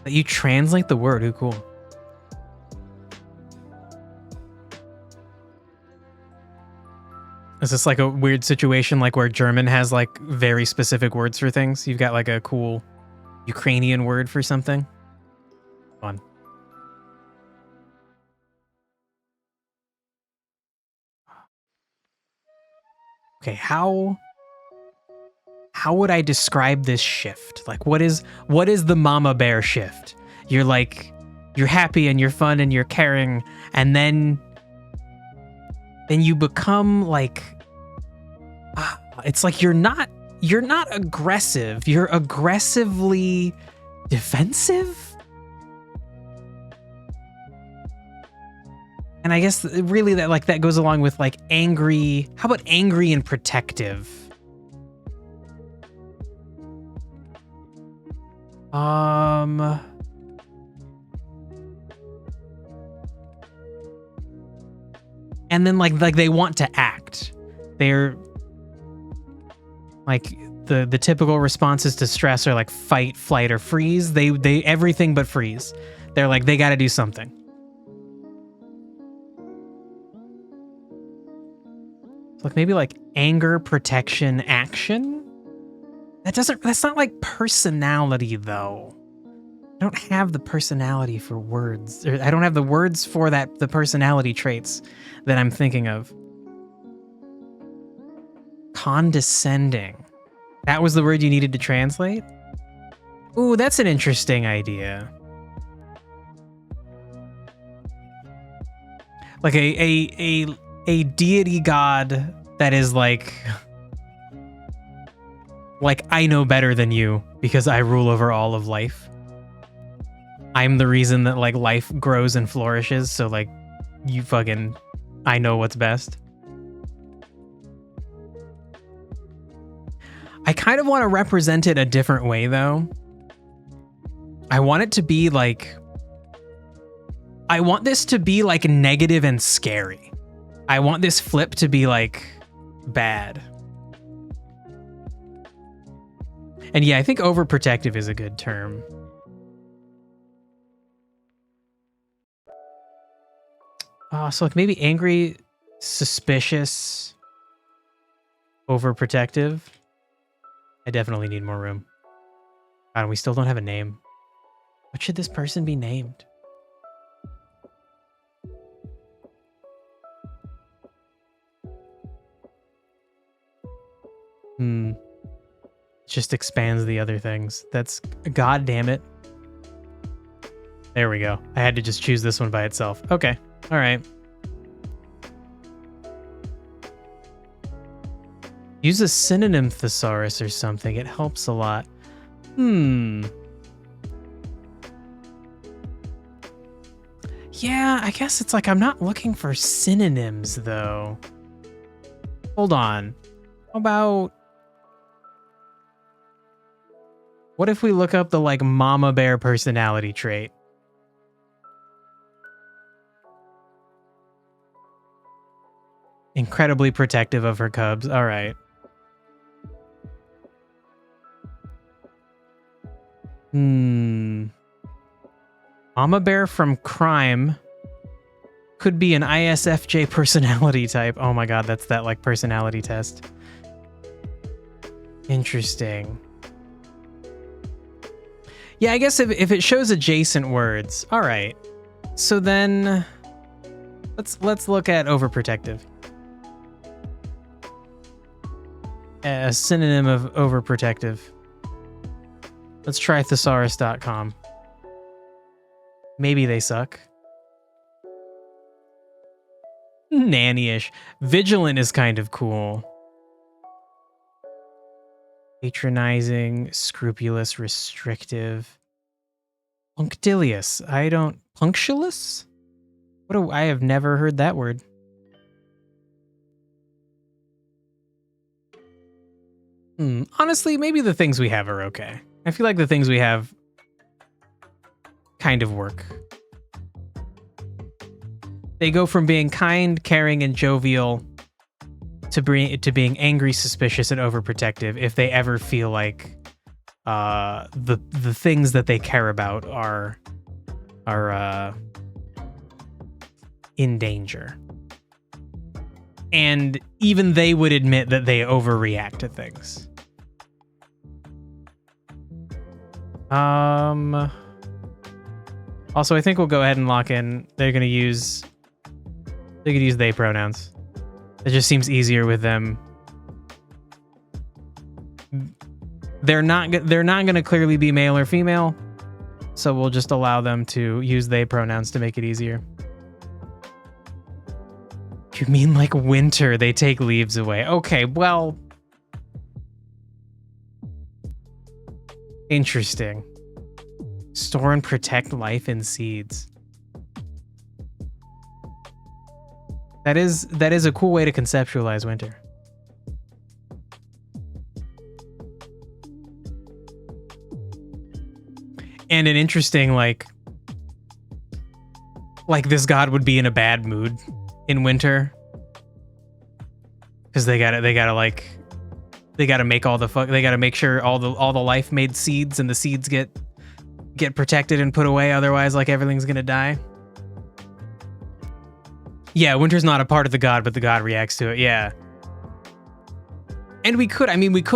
That you translate the word. Ooh, cool. Is this like a weird situation like where German has like very specific words for things? You've got like a cool Ukrainian word for something? Fun. Okay, how would I describe this shift? Like what is the mama bear shift? You're happy and you're fun and you're caring, and then you become like it's like you're not aggressive. You're aggressively defensive? And I guess really that goes along with like angry. How about angry and protective? And then like they want to act. They're like the typical responses to stress are like fight, flight, or freeze. They everything but freeze. They're like they got to do something. Like maybe like anger, protection, action. That's not like personality though. I don't have the personality for words. I don't have the words for the personality traits that I'm thinking of. Condescending. That was the word you needed to translate? Ooh, that's an interesting idea. Like a deity god that is like I know better than you because I rule over all of life. I'm the reason that like life grows and flourishes, so like you fucking I know what's best. I kind of want to represent it a different way though. I want it to be like I want this to be like negative and scary. I want this flip to be like bad. And yeah, I think overprotective is a good term. So like maybe angry, suspicious, overprotective. I definitely need more room. God, we still don't have a name. What should this person be named? Just expands the other things. That's god damn it. There we go. I had to just choose this one by itself. Okay. All right. Use a synonym thesaurus or something. It helps a lot. Yeah, I guess it's like I'm not looking for synonyms though. Hold on. How about what if we look up the like mama bear personality trait? Incredibly protective of her cubs. All right. Mama bear from crime could be an ISFJ personality type. Oh my god, that's that like personality test. Interesting. Yeah, I guess if it shows adjacent words. All right. So then let's look at overprotective. A synonym of overprotective. Let's try thesaurus.com. Maybe they suck. Nannyish. Vigilant is kind of cool. Patronizing, scrupulous, restrictive. Punctilious. Punctilious? I have never heard that word. Honestly, maybe the things we have are okay. I feel like the things we have kind of work. They go from being kind, caring, and jovial to being angry, suspicious, and overprotective if they ever feel like the things that they care about are in danger. And even they would admit that they overreact to things. Also, I think we'll go ahead and lock in. They could use they pronouns. It just seems easier with them. They're not going to clearly be male or female, so we'll just allow them to use they pronouns to make it easier. You mean like winter? They take leaves away. Okay, well, interesting. Store and protect life in seeds. That is a cool way to conceptualize winter. And an interesting like this god would be in a bad mood in winter because they gotta make all the they gotta make sure all the life made seeds and the seeds get protected and put away, otherwise like everything's gonna die. Yeah, winter's not a part of the god, but the god reacts to it. Yeah. And we could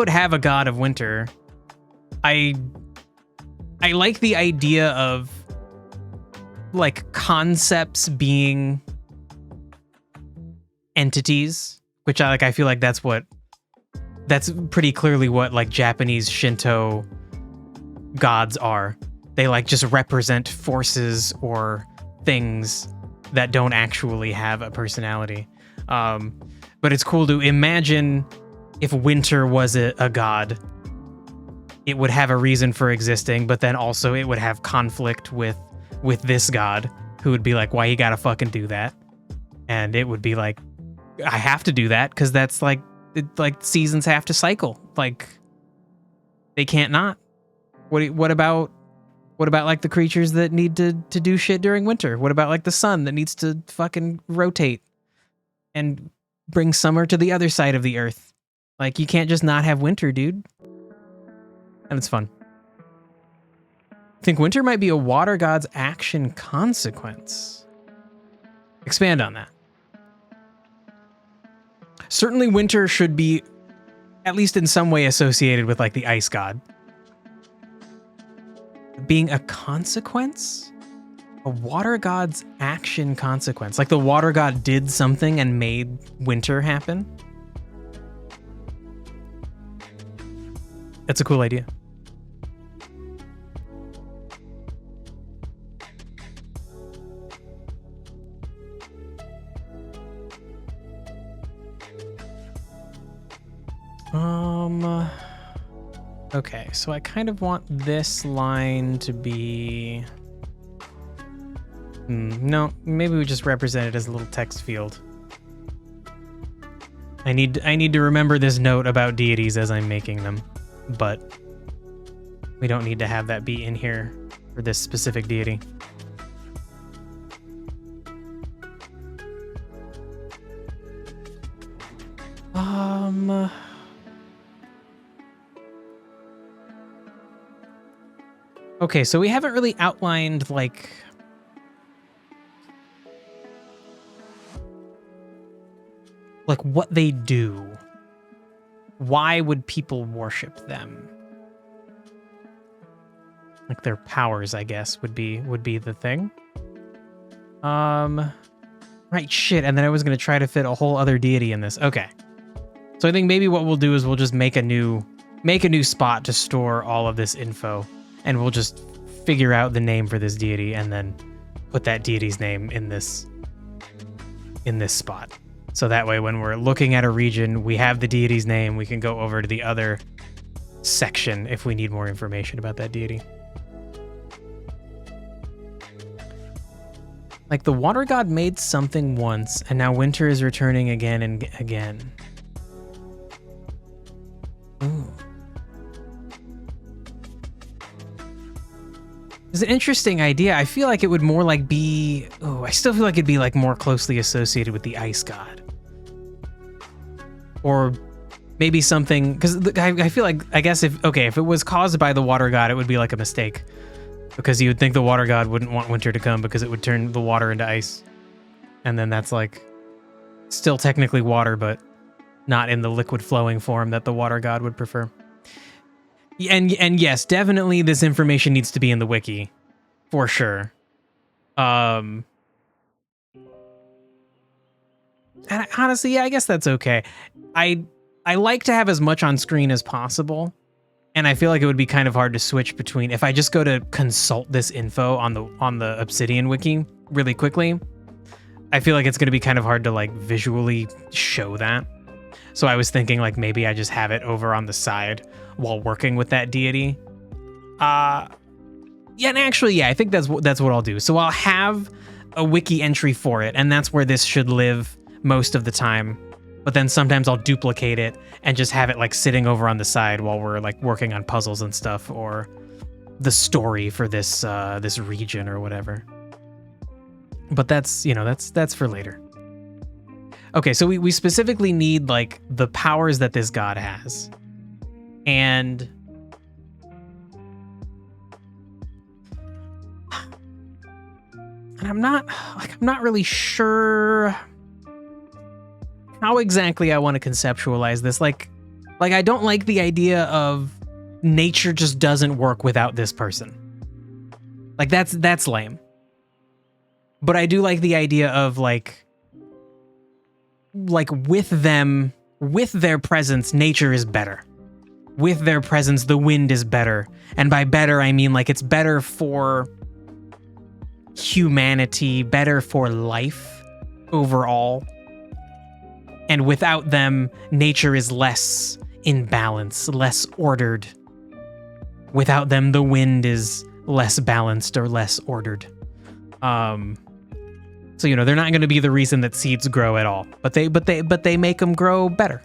have a god of winter. I like the idea of like concepts being entities, which I feel like that's what That's pretty clearly what like Japanese Shinto gods are. They like just represent forces or things that don't actually have a personality. But it's cool to imagine if winter was a god, it would have a reason for existing, but then also it would have conflict with this god, who would be like, why you gotta fucking do that? And it would be like, I have to do that because that's like seasons have to cycle. Like they can't not. What about like the creatures that need to do shit during winter? What about like the sun that needs to fucking rotate and bring summer to the other side of the earth? Like you can't just not have winter, dude. And it's fun. I think winter might be a water god's action consequence. Expand on that. Certainly winter should be at least in some way associated with like the ice god. Being a consequence? A water god's action consequence. Like the water god did something and made winter happen. That's a cool idea. Okay, so I kind of want this line to be... no, maybe we just represent it as a little text field. I need to remember this note about deities as I'm making them, but we don't need to have that be in here for this specific deity. Okay, so we haven't really outlined, like... what they do. Why would people worship them? Like their powers, I guess, would be the thing. Right, shit, and then I was gonna try to fit a whole other deity in this. Okay. So I think maybe what we'll do is we'll just make a new spot to store all of this info. And we'll just figure out the name for this deity and then put that deity's name in this spot. So that way when we're looking at a region, we have the deity's name, we can go over to the other section if we need more information about that deity. Like the water god made something once, and now winter is returning again and again. Ooh. It's an interesting idea. I feel like it would more like be... Oh, I still feel like it'd be like more closely associated with the ice god. Or maybe something... Because I feel like, I guess if it was caused by the water god, it would be like a mistake. Because you would think the water god wouldn't want winter to come because it would turn the water into ice. And then that's like... Still technically water, but not in the liquid flowing form that the water god would prefer. And yes, definitely this information needs to be in the wiki, for sure. And honestly, yeah, I guess that's okay. I like to have as much on screen as possible, and I feel like it would be kind of hard to switch between if I just go to consult this info on the Obsidian wiki really quickly. I feel like it's going to be kind of hard to like visually show that. So I was thinking like maybe I just have it over on the side while working with that deity. Yeah, and actually, yeah, I think that's what I'll do. So I'll have a wiki entry for it, and that's where this should live most of the time. But then sometimes I'll duplicate it and just have it like sitting over on the side while we're like working on puzzles and stuff, or the story for this this region or whatever. But that's, you know, that's for later. Okay, so we specifically need like the powers that this god has. And I'm not really sure how exactly I want to conceptualize this. Like I don't like the idea of nature just doesn't work without this person. Like that's lame. But I do like the idea of like with them with their presence, nature is better. With their presence, the wind is better. And by better, I mean like it's better for humanity, better for life overall. And without them, nature is less in balance, less ordered. Without them, the wind is less balanced or less ordered. So, you know, they're not going to be the reason that seeds grow at all, but they make them grow better.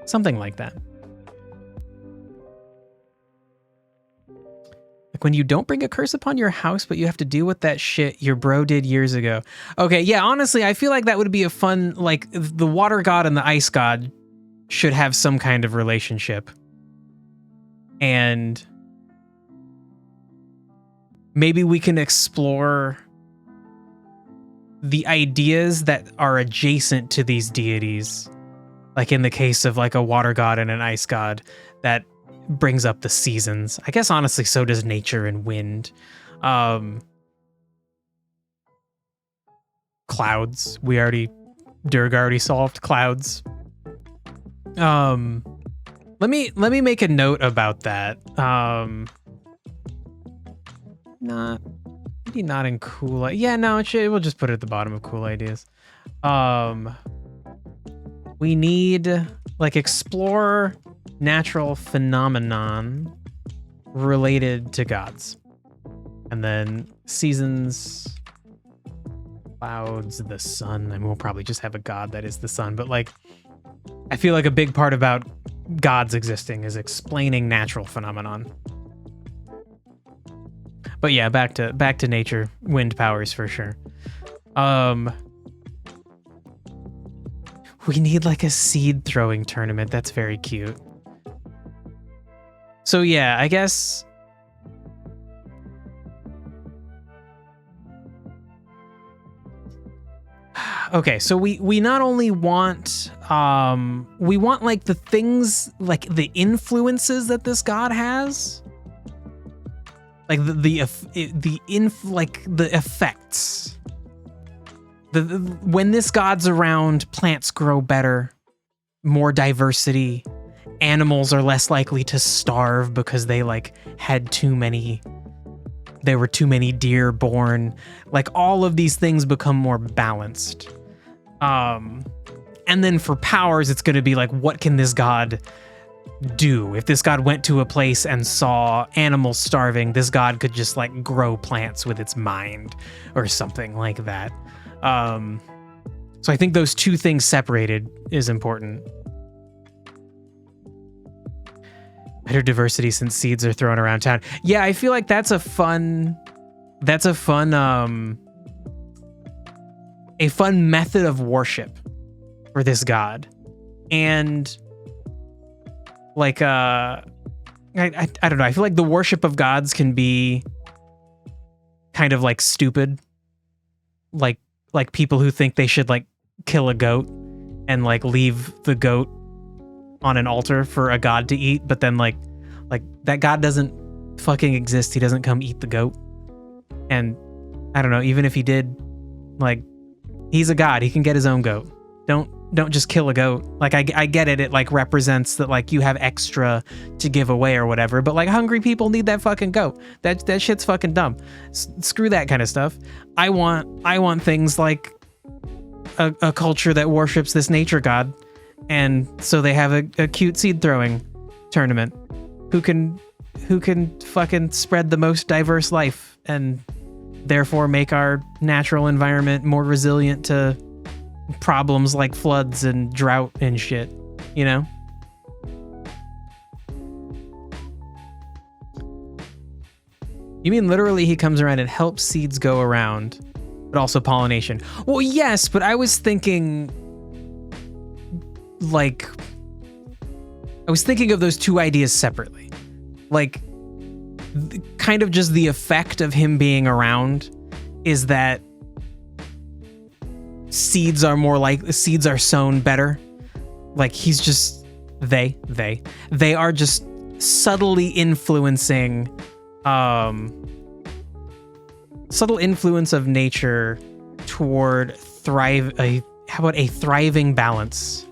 Something like that. Like when you don't bring a curse upon your house, but you have to deal with that shit your bro did years ago. Okay, yeah, honestly, I feel like that would be a fun, like, the water god and the ice god should have some kind of relationship. And maybe we can explore the ideas that are adjacent to these deities. Like in the case of like a water god and an ice god that brings up the seasons. I guess honestly, so does nature and wind. Clouds. Durg already solved clouds. Let me make a note about that. Maybe not in cool. Yeah, no, we'll just put it at the bottom of cool ideas. We need like explore natural phenomenon related to gods, and then seasons, clouds, the sun. I mean, we'll probably just have a god that is the sun, but like, I feel like a big part about gods existing is explaining natural phenomenon. But yeah, back to nature, wind powers for sure. We need like a seed throwing tournament. That's very cute. So yeah, I guess okay, so we not only want we want like the things, like the influences that this god has, like the effects. When this god's around, plants grow better, more diversity. Animals are less likely to starve because they like had there were too many deer born. Like all of these things become more balanced. And then for powers, it's going to be like, what can this god do? If this god went to a place and saw animals starving, this god could just like grow plants with its mind or something like that. So I think those two things separated is important. Better diversity since seeds are thrown around town. Yeah, I feel like that's a fun method of worship for this god. And like I don't know, I feel like the worship of gods can be kind of like stupid. Like people who think they should like kill a goat and like leave the goat on an altar for a god to eat, but then like that god doesn't fucking exist. He doesn't come eat the goat. And I don't know, even if he did, like, he's a god. He can get his own goat. Don't just kill a goat. Like I get it. It like represents that like you have extra to give away or whatever. But like hungry people need that fucking goat. That shit's fucking dumb. Screw that kind of stuff. I want things like a culture that worships this nature god, and so they have a cute seed throwing tournament. Who can fucking spread the most diverse life and therefore make our natural environment more resilient to problems like floods and drought and shit, you know? You mean literally he comes around and helps seeds go around, but also pollination? Well, yes, but I was thinking like, I was thinking of those two ideas separately. Like, kind of just the effect of him being around is that seeds are sown better. Like he's just, they are just subtly influencing, subtle influence of nature toward a thriving balance.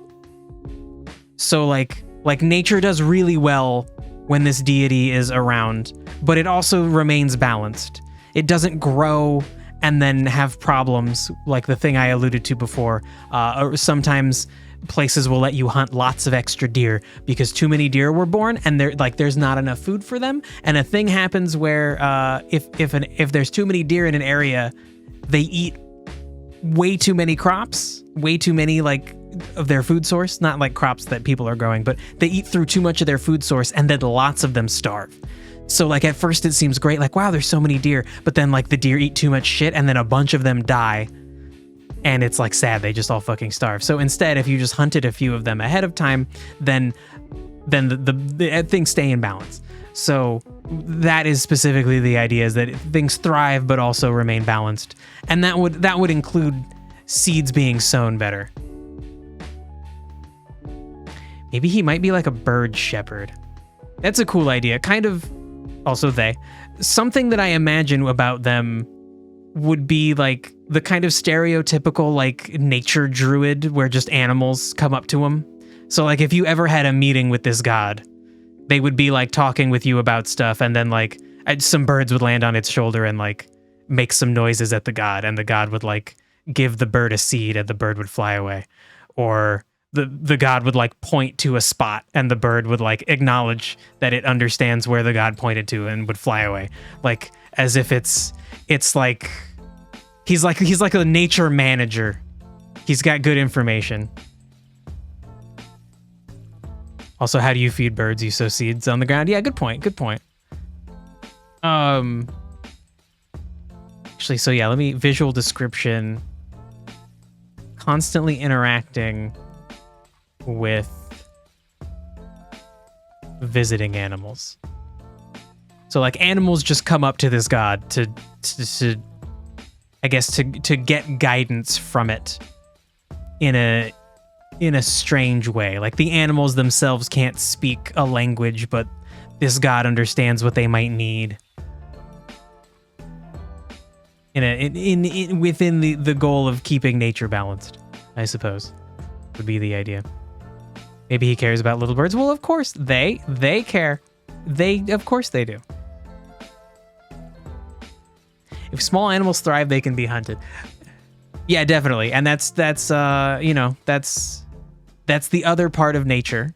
So like nature does really well when this deity is around, but it also remains balanced. It doesn't grow and then have problems like the thing I alluded to before. Or sometimes places will let you hunt lots of extra deer because too many deer were born and there's not enough food for them. And a thing happens where if there's too many deer in an area, they eat way too many crops, way too many like of their food source, not like crops that people are growing, but they eat through too much of their food source and then lots of them starve. So like at first it seems great, like wow, there's so many deer, but then like the deer eat too much shit and then a bunch of them die and it's like sad, they just all fucking starve. So instead, if you just hunted a few of them ahead of time, then the things stay in balance. So that is specifically the idea, is that things thrive but also remain balanced. And that would include seeds being sown better. Maybe he might be like a bird shepherd. That's a cool idea. Kind of, also they. Something that I imagine about them would be like the kind of stereotypical like nature druid where just animals come up to him. So like if you ever had a meeting with this god, they would be like talking with you about stuff, and then like some birds would land on its shoulder and like make some noises at the god, and the god would like give the bird a seed and the bird would fly away. Or the god would like point to a spot and the bird would like acknowledge that it understands where the god pointed to and would fly away. Like as if it's like he's like a nature manager. He's got good information. Also, how do you feed birds? You sow seeds on the ground? Yeah, good point. Actually, so yeah, let me visual description. Constantly interacting with visiting animals. So like animals just come up to this god to I guess to get guidance from it in a strange way. Like the animals themselves can't speak a language, but this god understands what they might need. Within the goal of keeping nature balanced, I suppose, would be the idea. Maybe he cares about little birds. Well, of course they care. Of course they do. If small animals thrive, they can be hunted. Yeah, definitely. And that's the other part of nature.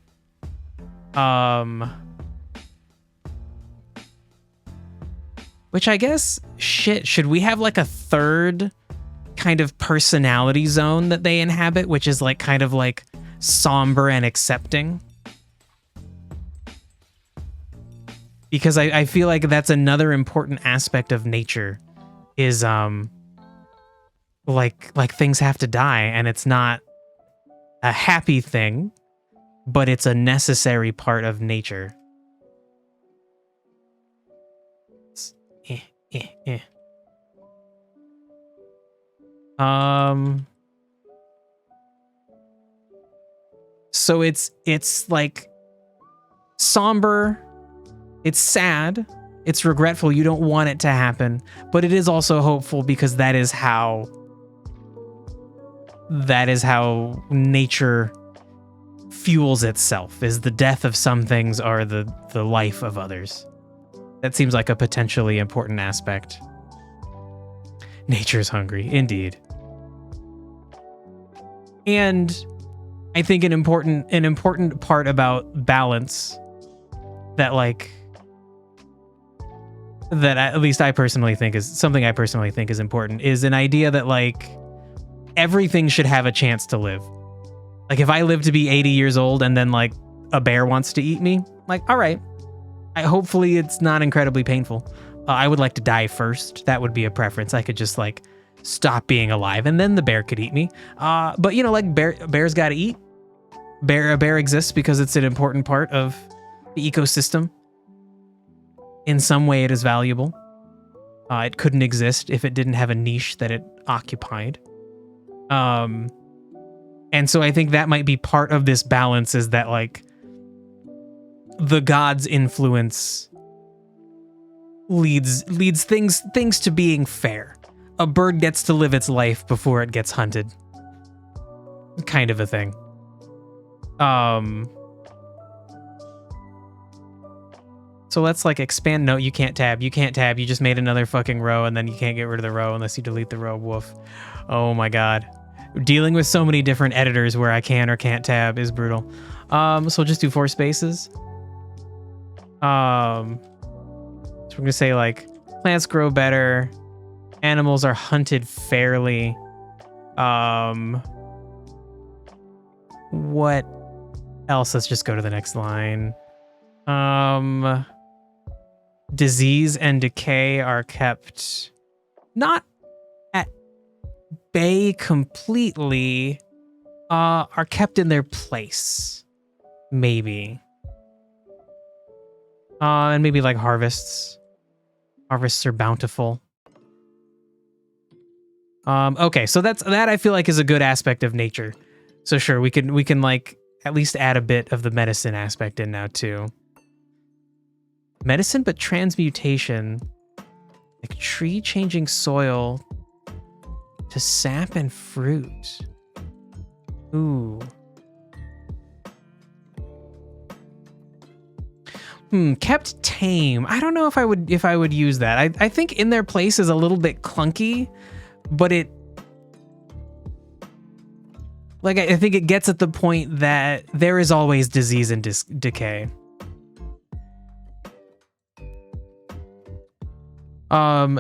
Which I guess, shit, should we have like a third kind of personality zone that they inhabit, which is like kind of like somber and accepting? Because I feel like that's another important aspect of nature is like things have to die, and it's not a happy thing, but it's a necessary part of nature. So it's like somber, it's sad, it's regretful, you don't want it to happen, but it is also hopeful because that is how nature fuels itself, is the death of some things are the life of others. That seems like a potentially important aspect. Nature's hungry, indeed. And I think an important part about balance that at least I personally think is something I personally think is important is an idea that like everything should have a chance to live. Like if I live to be 80 years old and then like a bear wants to eat me, like, all right. Hopefully it's not incredibly painful. I would like to die first. That would be a preference. I could just like stop being alive and then the bear could eat me. But you know, like bears got to eat. A bear exists because it's an important part of the ecosystem. In some way it is valuable. It couldn't exist if it didn't have a niche that it occupied. And so I think that might be part of this balance, is that like the god's influence leads things to being fair. A bird gets to live its life before it gets hunted. Kind of a thing. So let's like expand. No, you can't tab. You can't tab. You just made another fucking row, and then you can't get rid of the row unless you delete the row. Woof. Oh my god. Dealing with so many different editors where I can or can't tab is brutal. So we'll just do 4 spaces. So we're gonna say like plants grow better, animals are hunted fairly. What else? Let's just go to the next line. Disease and decay are kept not at bay completely, are kept in their place. Maybe. And maybe like harvests. Harvests are bountiful. Okay, so that I feel like is a good aspect of nature. So sure, we can like at least add a bit of the medicine aspect in now too. Medicine, but transmutation, like tree changing soil to sap and fruit. Ooh. Kept tame. I don't know if I would use that. I think in their place is a little bit clunky, but it, like, I think it gets at the point that there is always disease and decay.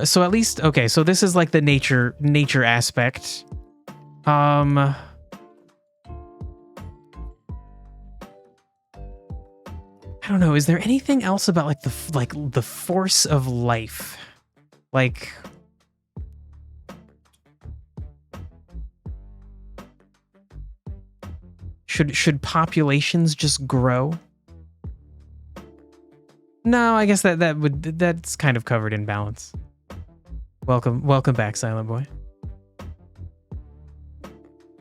So at least, okay, so this is like the nature aspect. I don't know. Is there anything else about like the force of life? Like, should populations just grow? No, I guess that's kind of covered in balance. Welcome back, Silent Boy.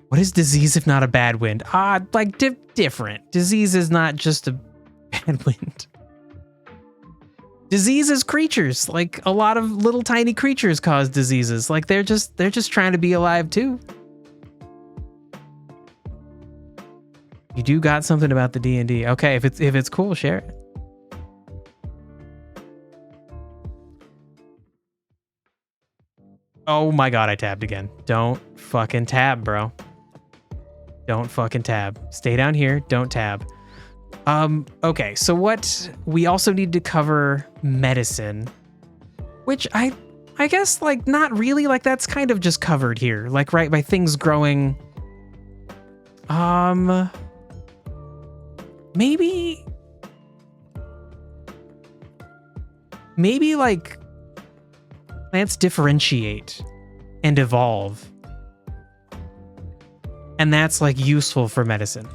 What is disease if not a bad wind? Like different. Disease is not just a bad wind. Disease is creatures. Like a lot of little tiny creatures cause diseases. Like they're just trying to be alive too. You do got something about the D&D. Okay, if it's cool, share it. Oh my god, I tabbed again. Don't fucking tab, bro. Don't fucking tab. Stay down here, don't tab. Okay, so what we also need to cover medicine, which I guess like not really, like that's kind of just covered here. Like right by things growing. Maybe like plants differentiate and evolve. And that's like useful for medicine.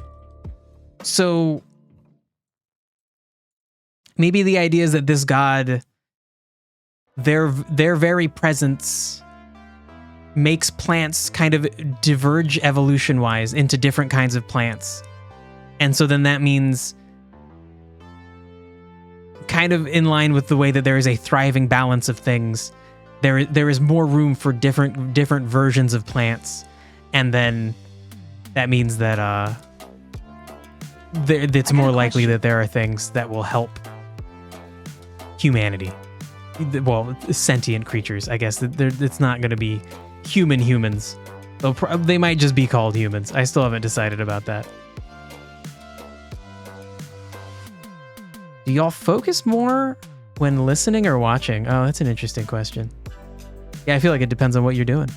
So maybe the idea is that this god, their very presence makes plants kind of diverge evolution-wise into different kinds of plants. And so then that means, kind of in line with the way that there is a thriving balance of things, there is more room for different versions of plants, and then that means that it's more likely that there are things that will help humanity. Well, sentient creatures, I guess. It's not going to be humans. They might just be called humans. I still haven't decided about that. Do y'all focus more when listening or watching? Oh, that's an interesting question. Yeah, I feel like it depends on what you're doing.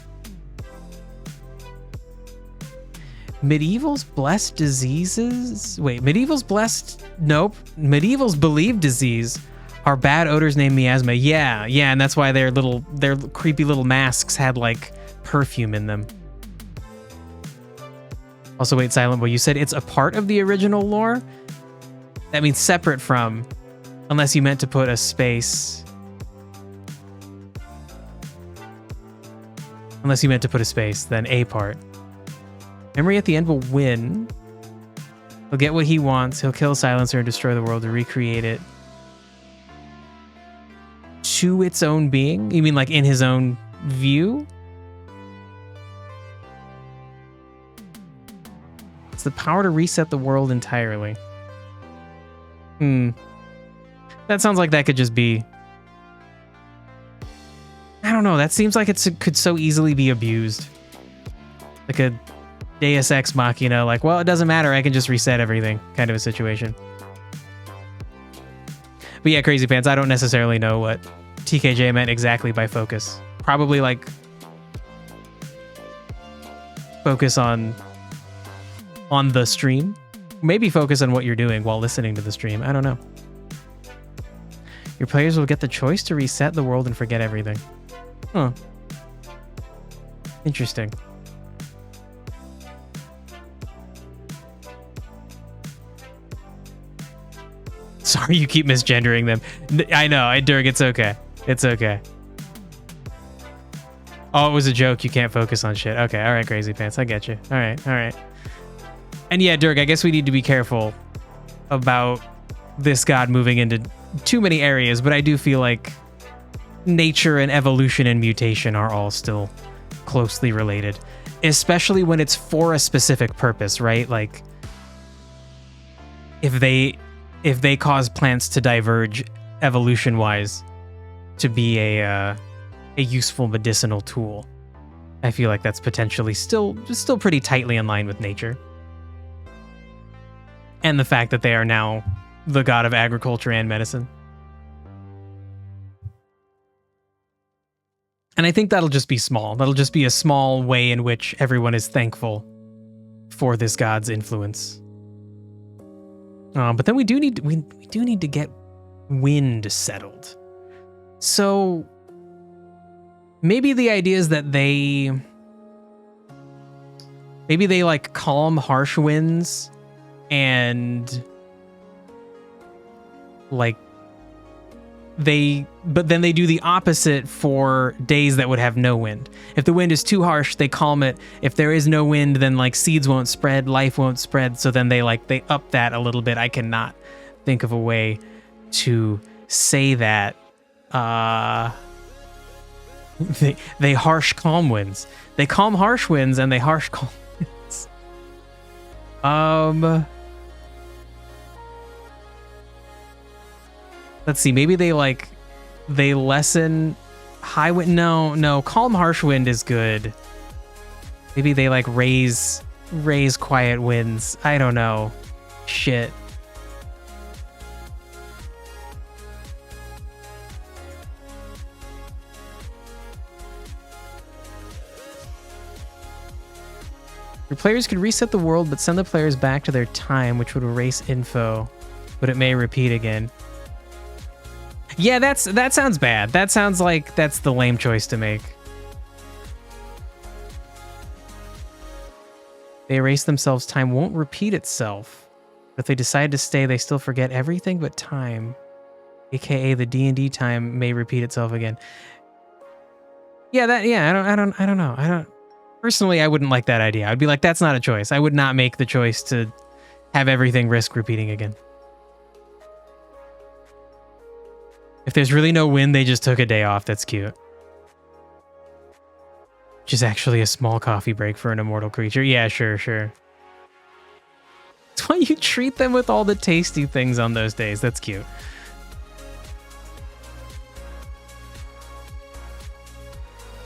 Medieval's blessed diseases? Wait, medieval's blessed? Nope. Medieval's believed disease are bad odors named miasma. Yeah, and that's why their creepy little masks had like perfume in them. Also, wait, Silent Boy, you said it's a part of the original lore? That means separate from, unless you meant to put a space. Unless you meant to put a space, then a part. Memory at the end will win. He'll get what he wants. He'll kill Silencer and destroy the world to recreate it to its own being? You mean like in his own view? It's the power to reset the world entirely. That sounds like that could just be... I don't know. That seems like it could so easily be abused. Like a Deus Ex Machina, like, well, it doesn't matter. I can just reset everything kind of a situation. But yeah, Crazy Pants, I don't necessarily know what TKJ meant exactly by focus. Probably like focus on the stream. Maybe focus on what you're doing while listening to the stream. I don't know. Your players will get the choice to reset the world and forget everything. Huh. Interesting. Sorry, you keep misgendering them. I know, Dirk, it's okay. It's okay. Oh, it was a joke. You can't focus on shit. Okay, all right, Crazy Pants. I get you. All right. And yeah, Dirk, I guess we need to be careful about this god moving into too many areas, but I do feel like nature and evolution and mutation are all still closely related, especially when it's for a specific purpose, right? Like, if they cause plants to diverge evolution-wise to be a useful medicinal tool, I feel like that's potentially still pretty tightly in line with nature. And the fact that they are now the god of agriculture and medicine. And I think that'll just be small. That'll just be a small way in which everyone is thankful for this god's influence. But then we do need to get wind settled. So maybe the idea is that maybe they like calm harsh winds and like but then they do the opposite for days that would have no wind. If the wind is too harsh, they calm it. If there is no wind, then like seeds won't spread, life won't spread. So then they up that a little bit. I cannot think of a way to say that. They harsh calm winds. They calm harsh winds and they harsh calm winds. Let's see, maybe they lessen high wind. No, calm harsh wind is good. Maybe they like raise quiet winds. I don't know. Shit. Your players could reset the world, but send the players back to their time, which would erase info, but it may repeat again. Yeah, that sounds bad. That sounds like that's the lame choice to make. They erase themselves. Time won't repeat itself. But if they decide to stay, they still forget everything but time. AKA the D&D time may repeat itself again. Yeah, I don't know. Personally, I wouldn't like that idea. I'd be like, that's not a choice. I would not make the choice to have everything risk repeating again. If there's really no wind, they just took a day off. That's cute. Which is actually a small coffee break for an immortal creature. Yeah, sure. That's why you treat them with all the tasty things on those days. That's cute.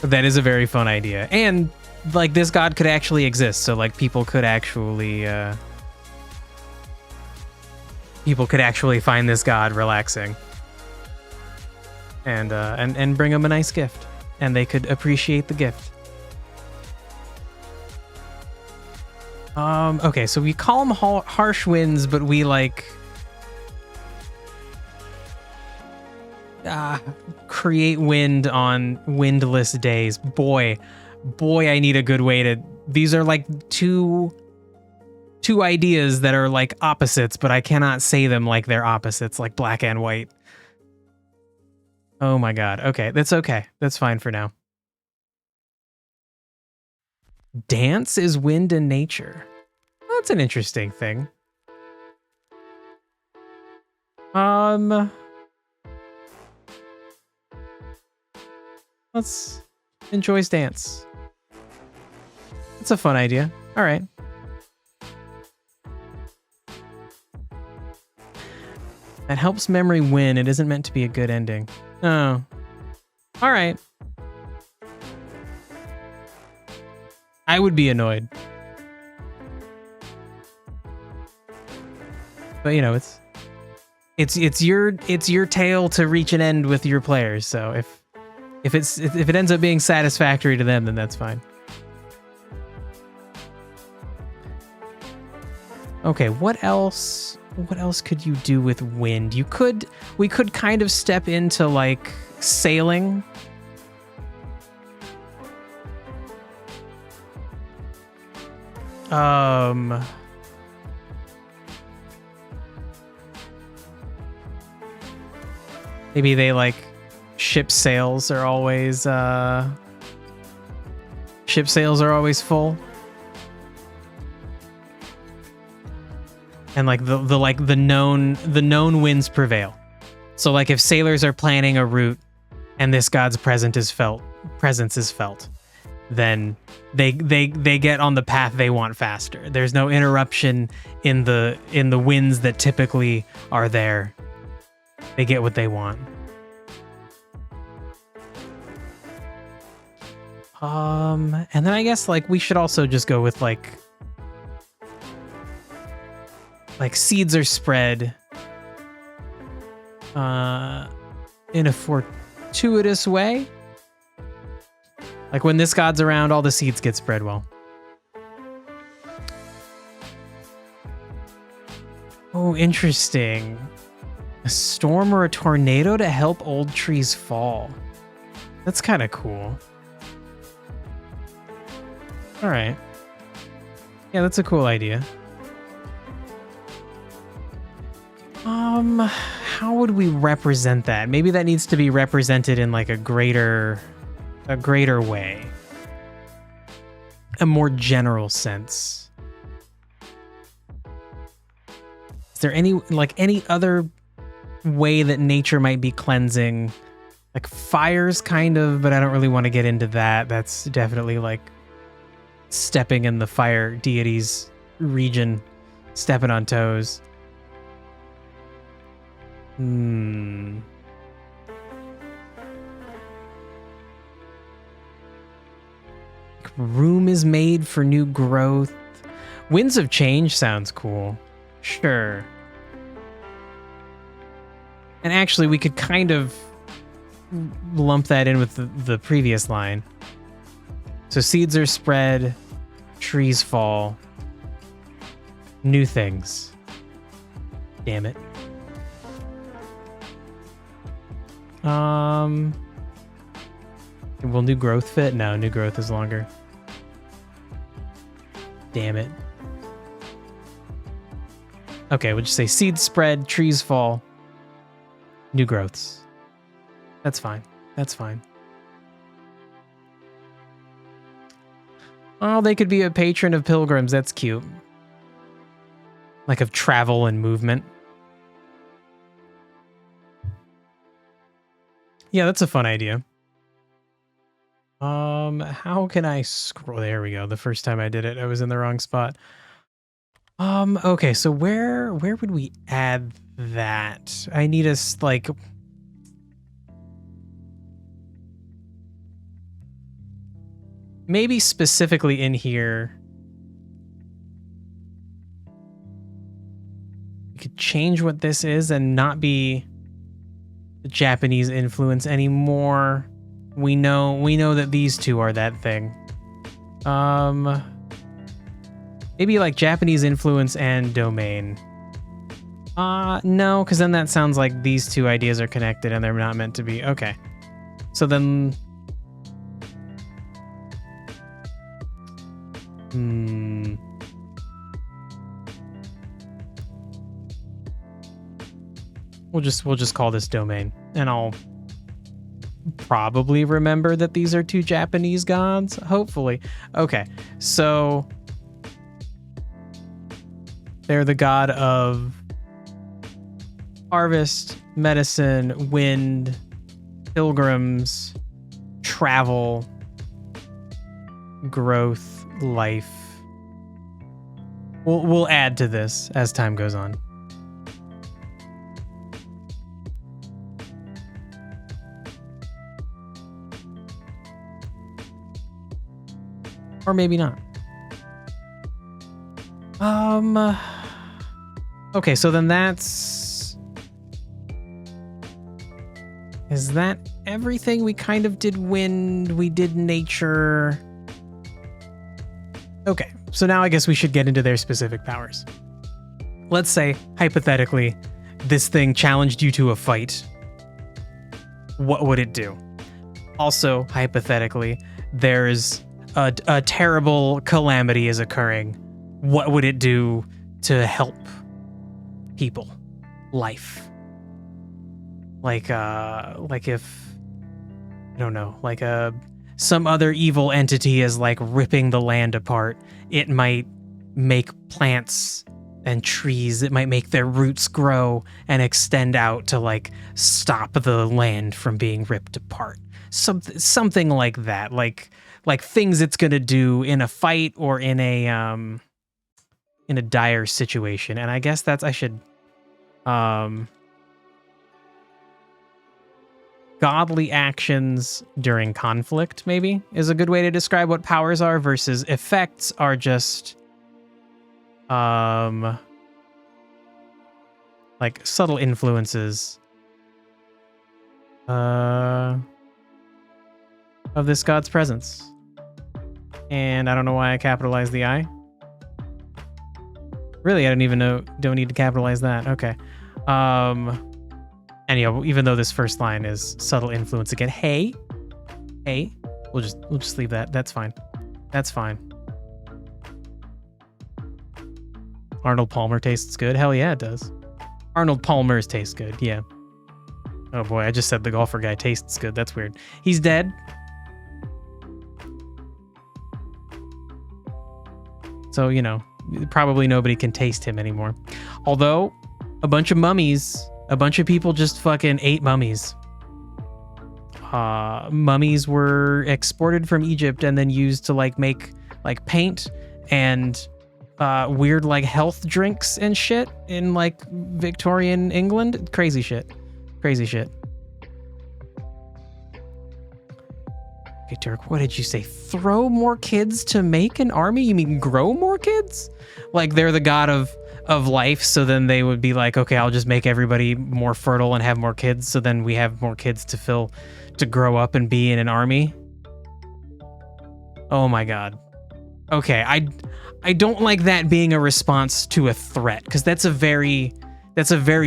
That is a very fun idea. And like this god could actually exist. So like people could actually find this god relaxing. And bring them a nice gift, and they could appreciate the gift. Okay, so we calm harsh winds, but we like create wind on windless days. Boy, I need a good way to. These are like two ideas that are like opposites, but I cannot say them like they're opposites, like black and white. Oh my god. Okay, that's okay. That's fine for now. Dance is wind and nature. That's an interesting thing. Let's enjoy dance. That's a fun idea. All right. That helps memory win. It isn't meant to be a good ending. Oh. All right. I would be annoyed. But you know, it's your tale to reach an end with your players. So if it ends up being satisfactory to them, then that's fine. Okay, what else could you do with wind? We could kind of step into like sailing. Maybe they like ship sails are always full. And like the known winds prevail. So like if sailors are planning a route and this god's presence is felt, then they get on the path they want faster. There's no interruption in the winds that typically are there. They get what they want. And then I guess like we should also just go with like seeds are spread in a fortuitous way. Like when this god's around, all the seeds get spread well. Oh, interesting. A storm or a tornado to help old trees fall. That's kind of cool. All right. Yeah, that's a cool idea. How would we represent that? Maybe that needs to be represented in like a greater way. A more general sense. Is there any other way that nature might be cleansing? Like fires kind of, but I don't really want to get into that. That's definitely like stepping in the fire deity's region, stepping on toes. Room is made for new growth. Winds of change sounds cool. Sure. And actually, we could kind of lump that in with the previous line. So seeds are spread, trees fall, new things. Damn it. Will new growth fit? No, new growth is longer. Damn it. Okay, we'll just say seeds spread, trees fall, new growths. That's fine. That's fine. Oh, they could be a patron of pilgrims. That's cute. Like of travel and movement. Yeah, that's a fun idea. How can I scroll? There we go. The first time I did it, I was in the wrong spot. Okay, so where would we add that? I need us like maybe specifically in here. We could change what this is and not be the Japanese influence anymore. We know that these two are that thing. Maybe like Japanese influence and domain. No, because then that sounds like these two ideas are connected and they're not meant to be. Okay. So then We'll just call this domain, and I'll probably remember that these are two Japanese gods, hopefully. Okay, so they're the god of harvest, medicine, wind, pilgrims, travel, growth, life. We'll add to this as time goes on. Or maybe not. Okay, so then that's... Is that everything? We kind of did wind, we did nature. Okay, so now I guess we should get into their specific powers. Let's say, hypothetically, this thing challenged you to a fight. What would it do? Also, hypothetically, there's a terrible calamity is occurring. What would it do to help people? Life. Like if, I don't know, like some other evil entity is like ripping the land apart, it might make plants and trees, it might make their roots grow and extend out to like stop the land from being ripped apart. Something like that, like things it's gonna do in a fight or in a dire situation. And I guess that's, I should godly actions during conflict maybe is a good way to describe what powers are, versus effects are just like subtle influences of this god's presence. And I don't know why I capitalized the I. Really, I don't need to capitalize that. Okay. And even though this first line is subtle influence again, hey, we'll just leave that. That's fine. That's fine. Arnold Palmer tastes good. Hell yeah, it does. Arnold Palmer's tastes good. Yeah. Oh boy, I just said the golfer guy tastes good. That's weird. He's dead. So, probably nobody can taste him anymore. Although, a bunch of people just fucking ate mummies. Mummies were exported from Egypt and then used to make paint and weird health drinks and shit in Victorian England. Crazy shit. Okay, Dirk, what did you say? Throw more kids to make an army? You mean grow more kids? Like they're the god of life, so then they would be like, okay, I'll just make everybody more fertile and have more kids, so then we have more kids to grow up and be in an army. Oh my god. Okay, I don't like that being a response to a threat, because that's a very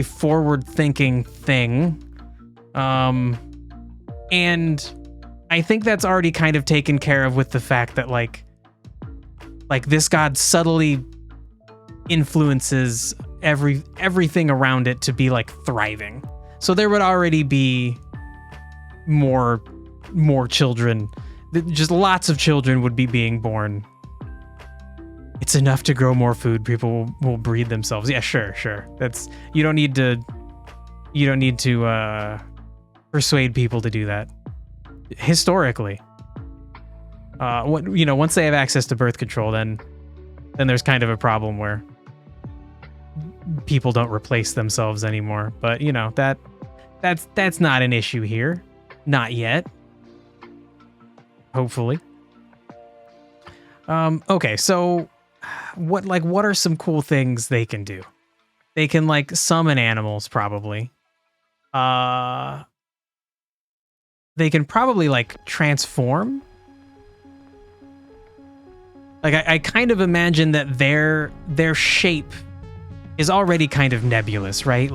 forward-thinking thing. And I think that's already kind of taken care of with the fact that this god subtly influences everything around it to be thriving. So there would already be more children. Just lots of children would be being born. It's enough to grow more food. People will breed themselves. Yeah, sure. That's you don't need to persuade people to do that. Historically, once they have access to birth control, then there's kind of a problem where people don't replace themselves anymore. But that's not an issue here, not yet. Hopefully. Okay, so what are some cool things they can do? They can summon animals, probably. They can probably transform. I kind of imagine that their shape is already kind of nebulous, right?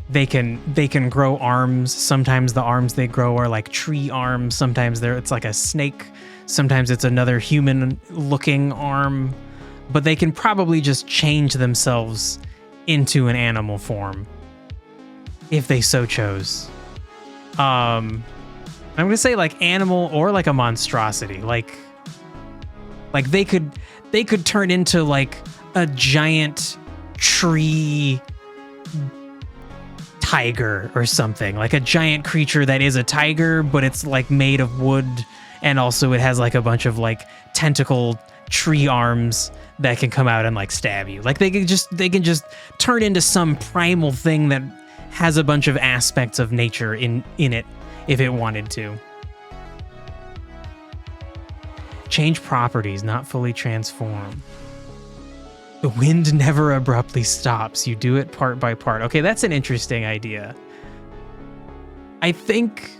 They can grow arms. Sometimes the arms they grow are tree arms. Sometimes it's like a snake. Sometimes it's another human-looking arm. But they can probably just change themselves into an animal form if they so chose. I'm gonna say animal or a monstrosity. They could turn into a giant tree tiger or something, a giant creature that is a tiger, but it's made of wood, and also it has a bunch of tentacle tree arms that can come out and stab you. They can just turn into some primal thing that has a bunch of aspects of nature in it if it wanted to. Change properties, not fully transform. The wind never abruptly stops. You do it part by part. Okay, that's an interesting idea. I think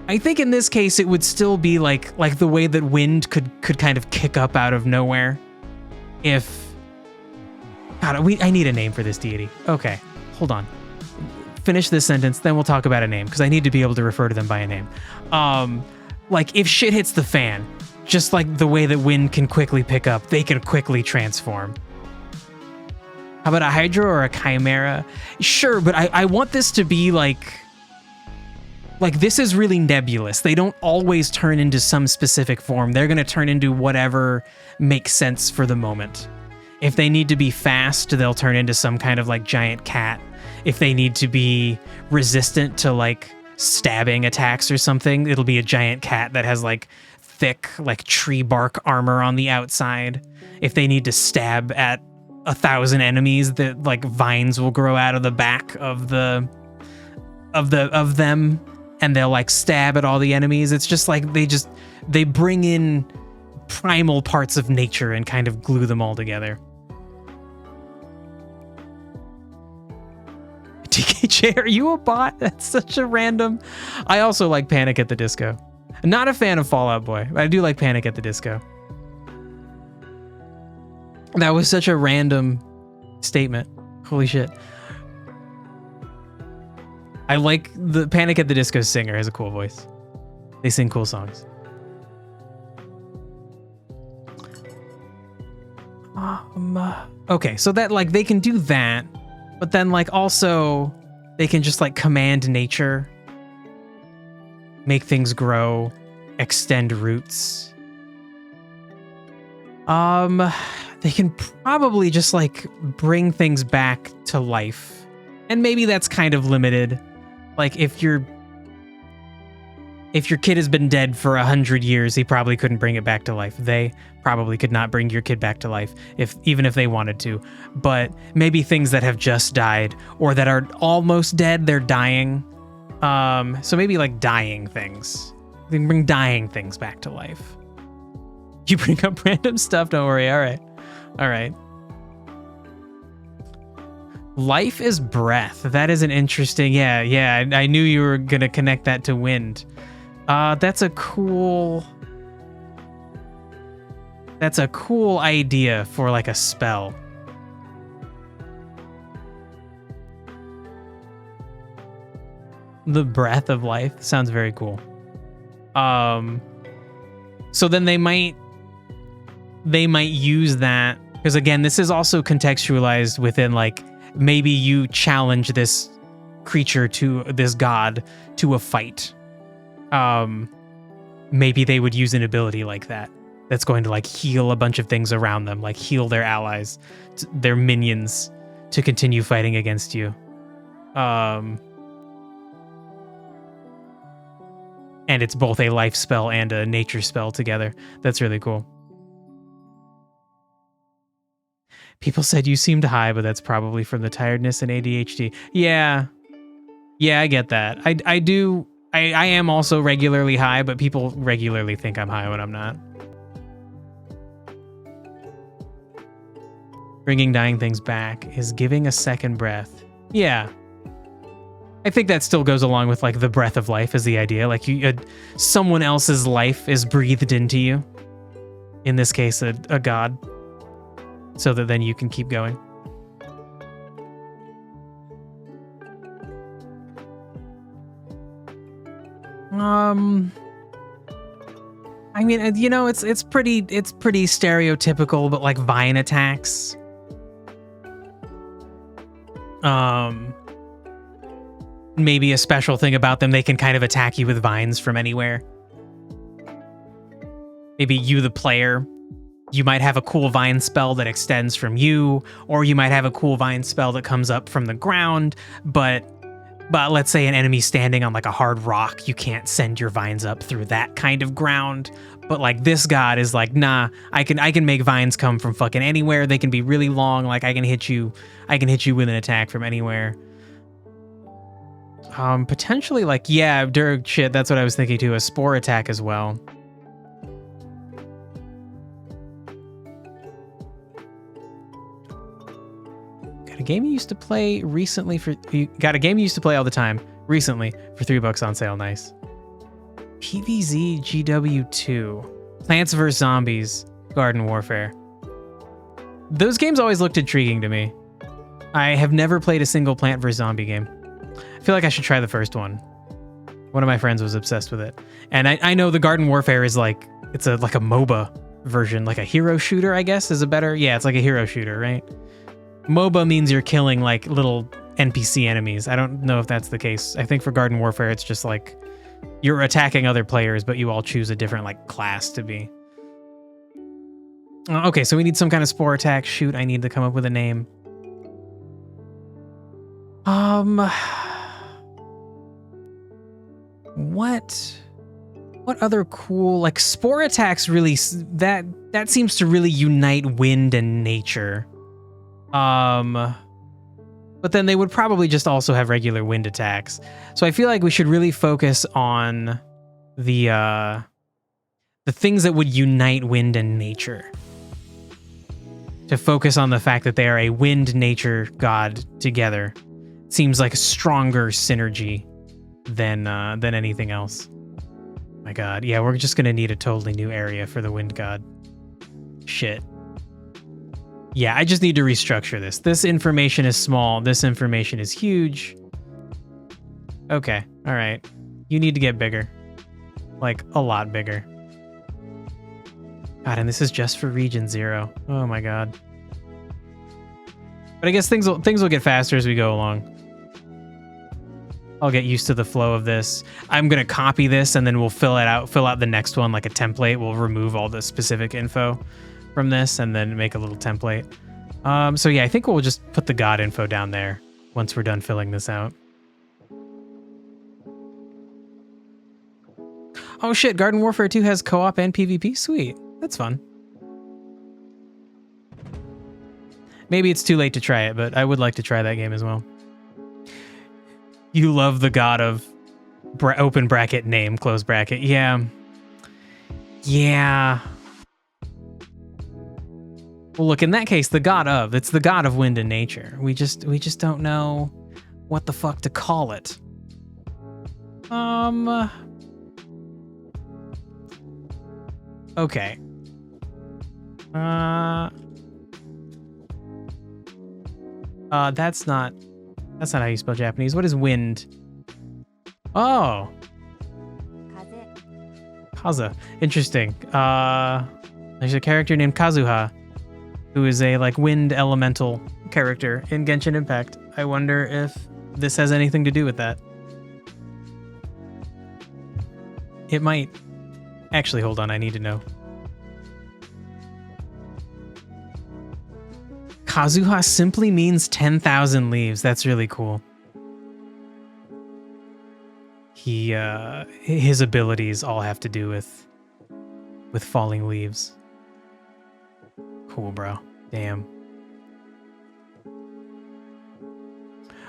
in this case it would still be like the way that wind could kind of kick up out of nowhere. If God, I need a name for this deity. Okay, hold on. Finish this sentence, then we'll talk about a name because I need to be able to refer to them by a name. Like if shit hits the fan, just like the way that wind can quickly pick up, they can quickly transform. How about a Hydra or a Chimera? Sure, but I want this to be like this is really nebulous. They don't always turn into some specific form. They're going to turn into whatever makes sense for the moment. If they need to be fast, they'll turn into some kind of like giant cat. If they need to be resistant to like stabbing attacks or something, it'll be a giant cat that has like thick like tree bark armor on the outside. If they need to stab at 1,000 enemies, that like vines will grow out of the back of them, and they'll like stab at all the enemies. It's just like they bring in primal parts of nature and kind of glue them all together. TKJ, are you a bot? That's such a random. I also like Panic at the Disco. Not a fan of Fall Out Boy, but I do like Panic at the Disco. That was such a random statement. Holy shit. I like the Panic at the Disco singer, has a cool voice. They sing cool songs. Okay, so that like they can do that, but then like also they can just like command nature, make things grow, extend roots. They can probably just like bring things back to life. And maybe that's kind of limited. Like if your kid has been dead for 100 years, he probably couldn't bring it back to life. They probably could not bring your kid back to life even if they wanted to. But maybe things that have just died or that are almost dead, they're dying. So maybe like dying things. They can bring dying things back to life. You bring up random stuff, don't worry. All right. Life is breath. That is an interesting, yeah. I knew you were gonna connect that to wind. That's a cool idea for like a spell. The breath of life sounds very cool. So then they might use that, because again, this is also contextualized within like, maybe you challenge this creature this god to a fight. Maybe they would use an ability like that that's going to like heal a bunch of things around them, like heal their allies, their minions, to continue fighting against you. And it's both a life spell and a nature spell together. That's really cool. People said you seemed high, but that's probably from the tiredness and ADHD. Yeah, I get that. I do. I am also regularly high, but people regularly think I'm high when I'm not. Bringing dying things back is giving a second breath. Yeah. I think that still goes along with like the breath of life as the idea. Like someone else's life is breathed into you. In this case, a god. So that then you can keep going. I mean, you know, it's pretty stereotypical, but like vine attacks. Maybe a special thing about them, they can kind of attack you with vines from anywhere. Maybe you, the player, you might have a cool vine spell that extends from you, or you might have a cool vine spell that comes up from the ground, but let's say an enemy standing on like a hard rock, you can't send your vines up through that kind of ground. But like this god is like, nah, I can make vines come from fucking anywhere. They can be really long. Like I can hit you with an attack from anywhere. Potentially like, yeah, shit, that's what I was thinking too. A spore attack as well. Got a game you used to play recently for... You got a game you used to play all the time recently for $3 on sale. Nice. PvZ GW2. Plants vs. Zombies. Garden Warfare. Those games always looked intriguing to me. I have never played a single Plant vs. Zombie game. I feel like I should try the first one. One of my friends was obsessed with it. And I know the Garden Warfare is like... It's like a MOBA version. Like a hero shooter, I guess, is a better... Yeah, it's like a hero shooter, right? MOBA means you're killing like little NPC enemies. I don't know if that's the case. I think for Garden Warfare, it's just like you're attacking other players, but you all choose a different like class to be. Okay, so we need some kind of spore attack. Shoot, I need to come up with a name. What other cool like spore attacks really that seems to really unite wind and nature. But then they would probably just also have regular wind attacks. So I feel like we should really focus on the things that would unite wind and nature. To focus on the fact that they are a wind nature god together seems like a stronger synergy than anything else. My god, yeah, we're just gonna need a totally new area for the wind god. Shit. Yeah, I just need to restructure this. This information is small. This information is huge. Okay, all right. You need to get bigger. Like, a lot bigger. God, and this is just for Region 0. Oh my god. But I guess things will get faster as we go along. I'll get used to the flow of this. I'm gonna copy this and then we'll fill out the next one like a template. We'll remove all the specific info from this and then make a little template. So yeah, I think we'll just put the god info down there once we're done filling this out. Oh shit, Garden Warfare 2 has co-op and PvP? Sweet, that's fun. Maybe it's too late to try it, but I would like to try that game as well. You love the god of open bracket name, close bracket. Yeah. Yeah. Well, look, in that case, it's the god of wind and nature. We just don't know what the fuck to call it. Okay. That's not how you spell Japanese. What is wind? Oh. Kaza. Interesting. There's a character named Kazuha, who is a like wind elemental character in Genshin Impact. I wonder if this has anything to do with that. It might. Actually, hold on, I need to know. Kazuha simply means 10,000 leaves. That's really cool. His abilities all have to do with falling leaves. Cool, bro. Damn.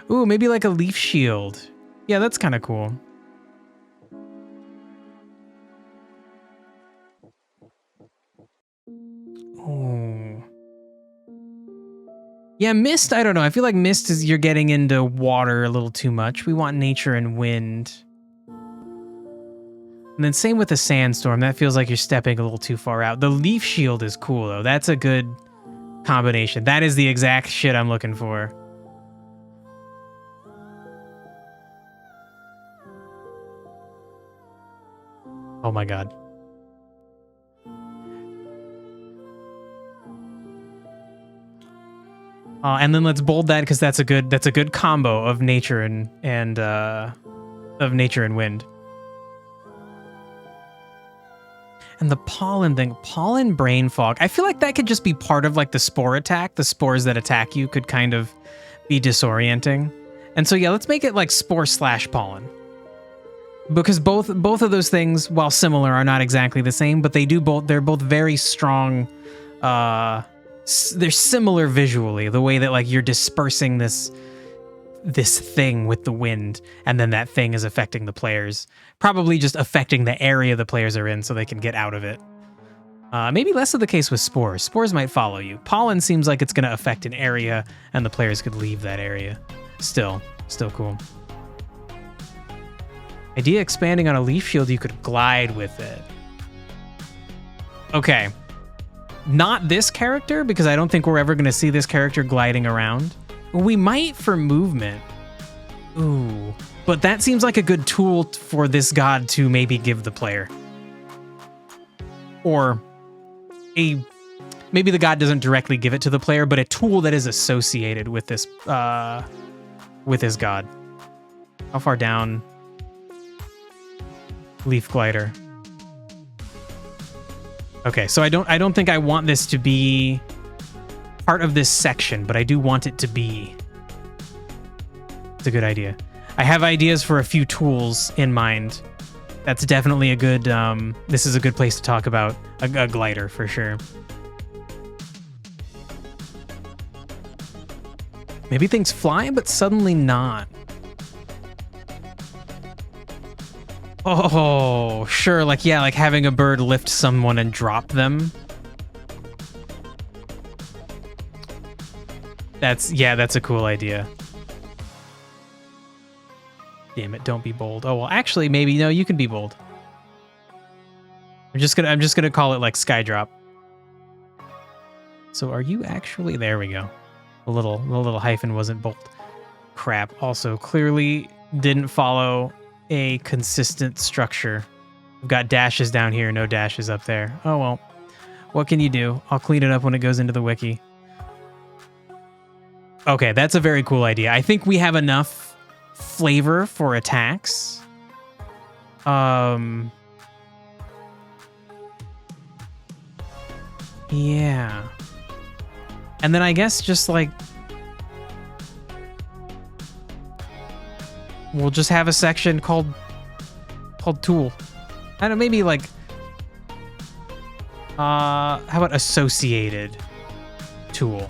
Ooh, maybe like a leaf shield. Yeah, that's kind of cool. Oh. Yeah, mist, I don't know. I feel like mist is you're getting into water a little too much. We want nature and wind. And then same with the sandstorm. That feels like you're stepping a little too far out. The leaf shield is cool, though. That's a good combination. That is the exact shit I'm looking for. Oh my god. And then let's bold that because that's a good combo of nature and wind. And the pollen thing, pollen brain fog. I feel like that could just be part of like the spore attack. The spores that attack you could kind of be disorienting. And so yeah, let's make it like spore/pollen. Because both of those things, while similar, are not exactly the same, but they're both very strong. They're similar visually, the way that like you're dispersing this thing with the wind, and then that thing is affecting the players. Probably just affecting the area the players are in so they can get out of it. Maybe less of the case with spores. Spores might follow you. Pollen seems like it's going to affect an area, and the players could leave that area. Still cool. Idea expanding on a leaf shield, you could glide with it. Okay. Not this character, because I don't think we're ever going to see this character gliding around. We might for movement. Ooh. But that seems like a good tool for this god to maybe give the player. Or maybe the god doesn't directly give it to the player, but a tool that is associated with this god. How far down? Leaf glider. Okay, so I don't think I want this to be part of this section, but I do want it to be. It's a good idea. I have ideas for a few tools in mind. That's definitely a good, this is a good place to talk about a glider for sure. Maybe things fly, but suddenly not. Oh, sure, like, yeah, like having a bird lift someone and drop them. That's a cool idea. Damn it, don't be bold. Oh, well, actually, maybe, no, you can be bold. I'm just gonna call it like Skydrop. So are you actually, there we go. The little hyphen wasn't bold. Crap, also clearly didn't follow a consistent structure. We've got dashes down here, no dashes up there. Oh, well, what can you do? I'll clean it up when it goes into the wiki. Okay, that's a very cool idea. I think we have enough flavor for attacks. Yeah. And then I guess just like we'll just have a section called tool. I don't know, maybe like how about associated tool?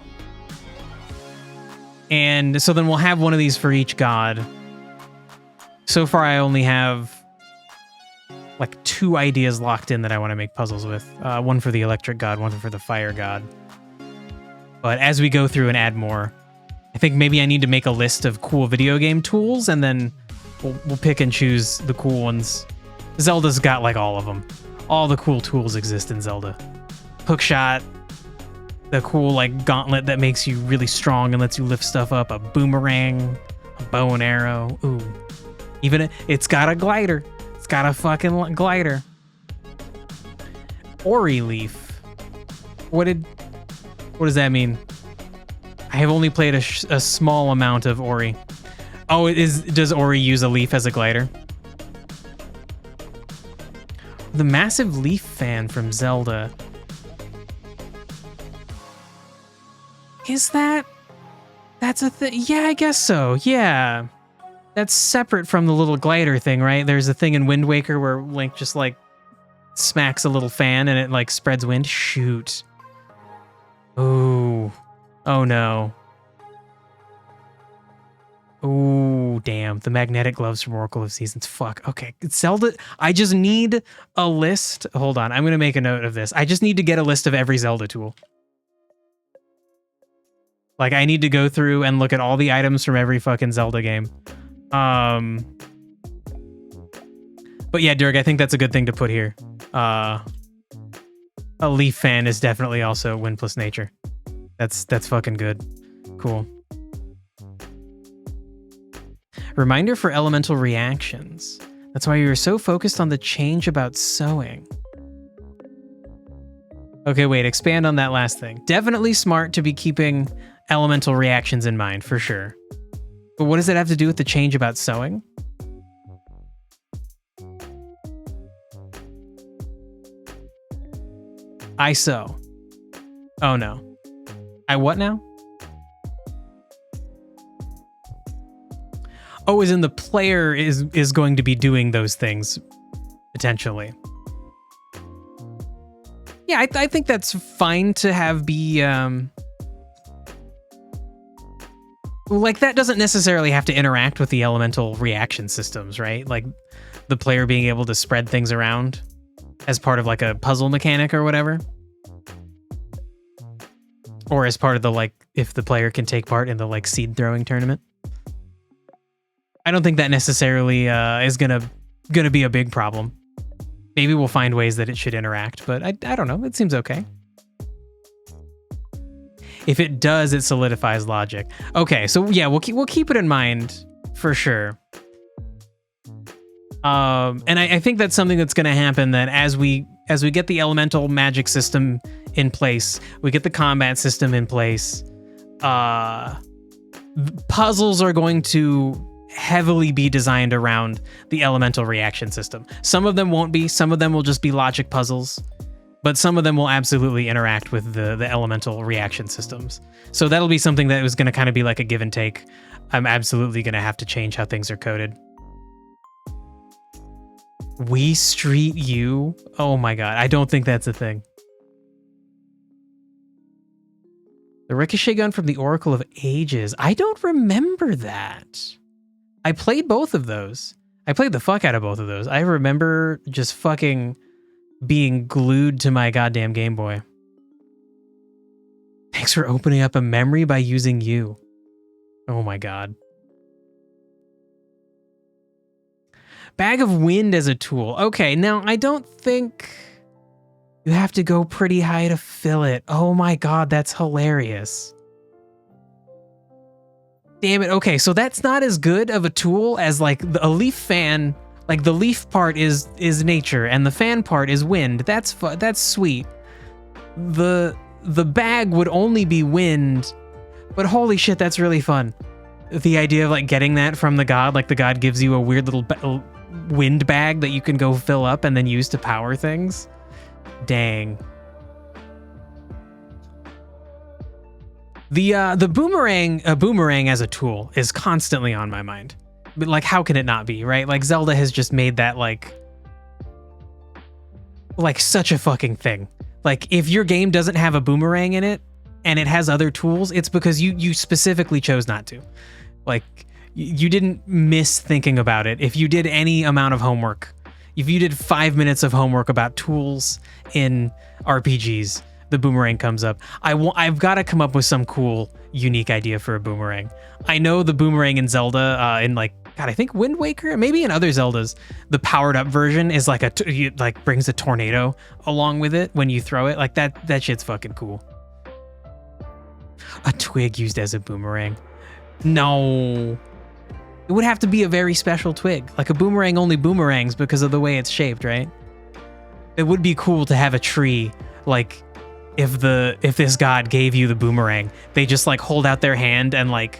And so then we'll have one of these for each god. So far I only have like 2 ideas locked in that I want to make puzzles with. One for the electric god, one for the fire god. But as we go through and add more, I think maybe I need to make a list of cool video game tools, and then we'll pick and choose the cool ones. Zelda's got like all of them. All the cool tools exist in Zelda. Hookshot, the cool like gauntlet that makes you really strong and lets you lift stuff up, a boomerang, a bow and arrow. Ooh. Even it's got a glider. It's got a fucking glider. Ori leaf. What does that mean? I have only played a small amount of Ori. Oh, does Ori use a leaf as a glider? The massive leaf fan from Zelda. Is that's a thing? Yeah, I guess so. Yeah. That's separate from the little glider thing, right? There's a thing in Wind Waker where Link just like smacks a little fan and it like spreads wind. Shoot. Ooh. Oh no. Ooh, damn. The magnetic gloves from Oracle of Seasons. Fuck. Okay. Zelda. I just need a list. Hold on. I'm going to make a note of this. I just need to get a list of every Zelda tool. Like, I need to go through and look at all the items from every fucking Zelda game. But yeah, Dirk, I think that's a good thing to put here. A leaf fan is definitely also wind plus nature. That's fucking good. Cool. Reminder for elemental reactions. That's why you were so focused on the change about sewing. Okay, wait, expand on that last thing. Definitely smart to be keeping elemental reactions in mind, for sure. But what does it have to do with the change about sewing? I sew. Oh no. I what now? Oh, as in the player is going to be doing those things, potentially. Yeah, I think that's fine to have be... like, that doesn't necessarily have to interact with the elemental reaction systems, right? Like, the player being able to spread things around. as part of like a puzzle mechanic or whatever. Or as part of the like, if the player can take part in the like seed throwing tournament. I don't think that necessarily is gonna be a big problem. Maybe we'll find ways that it should interact, but I don't know. It seems okay. If it does, it solidifies logic. Okay, so yeah, we'll keep it in mind for sure. And I think that's something that's going to happen. That as we get the elemental magic system in place, we get the combat system in place. Puzzles are going to heavily be designed around the elemental reaction system. Some of them won't be. Some of them will just be logic puzzles. But some of them will absolutely interact with the elemental reaction systems. So that'll be something that was going to kind of be like a give and take. I'm absolutely going to have to change how things are coded. We Street U? Oh my god, I don't think that's a thing. The ricochet gun from the Oracle of Ages. I don't remember that. I played both of those. I played the fuck out of both of those. I remember just fucking being glued to my goddamn Game Boy. Thanks for opening up a memory by using you. Oh my god. Bag of Wind as a tool. Okay, now I don't think you have to go pretty high to fill it. Oh my god, that's hilarious. Damn it. Okay, so that's not as good of a tool as like a leaf fan. Like the leaf part is nature and the fan part is wind. That's sweet. The bag would only be wind, but holy shit, that's really fun. The idea of like getting that from the god, like the god gives you a weird little wind bag that you can go fill up and then use to power things. Dang. The boomerang as a tool is constantly on my mind. But like, how can it not be, right? Like Zelda has just made that like such a fucking thing. Like if your game doesn't have a boomerang in it and it has other tools, it's because you specifically chose not to. Like you didn't miss thinking about it. If you did any amount of homework, if you did 5 minutes of homework about tools in RPGs, the boomerang comes up. I've got to come up with some cool, unique idea for a boomerang. I know the boomerang in Zelda, in like, God, I think Wind Waker, maybe in other Zeldas, the powered up version is like brings a tornado along with it when you throw it. Like that shit's fucking cool. A twig used as a boomerang. No. It would have to be a very special twig. Like a boomerang only boomerangs because of the way it's shaped, right? It would be cool to have a tree, like if this god gave you the boomerang, they just like hold out their hand and like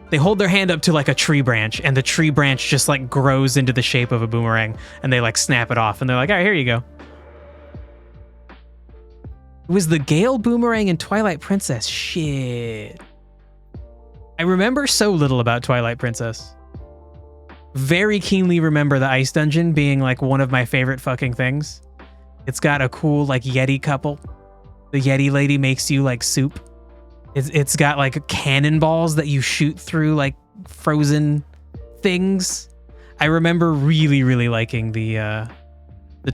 they hold their hand up to like a tree branch and the tree branch just like grows into the shape of a boomerang and they like snap it off and they're like, all right, here you go. It was the Gale boomerang in Twilight Princess. Shit. I remember so little about Twilight Princess. Very keenly remember the ice dungeon being like one of my favorite fucking things. It's got a cool like Yeti couple. The Yeti lady makes you like soup. It's got like cannonballs that you shoot through like frozen things. I remember really, really liking the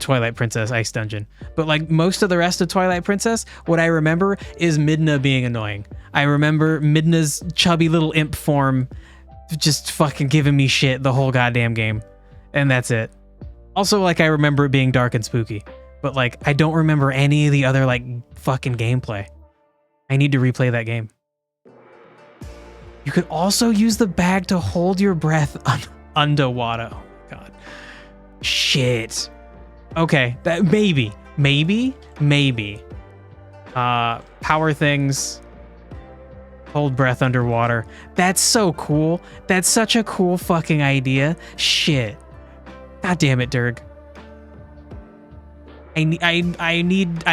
Twilight Princess ice dungeon. But like most of the rest of Twilight Princess, what I remember is Midna being annoying. I remember Midna's chubby little imp form just fucking giving me shit the whole goddamn game. And that's it. Also, like I remember it being dark and spooky. But like I don't remember any of the other like fucking gameplay. I need to replay that game. You could also use the bag to hold your breath underwater. Oh my god. Shit. Okay, that maybe. Power things. Hold breath underwater. That's so cool. That's such a cool fucking idea. Shit. God damn it, Dirg. I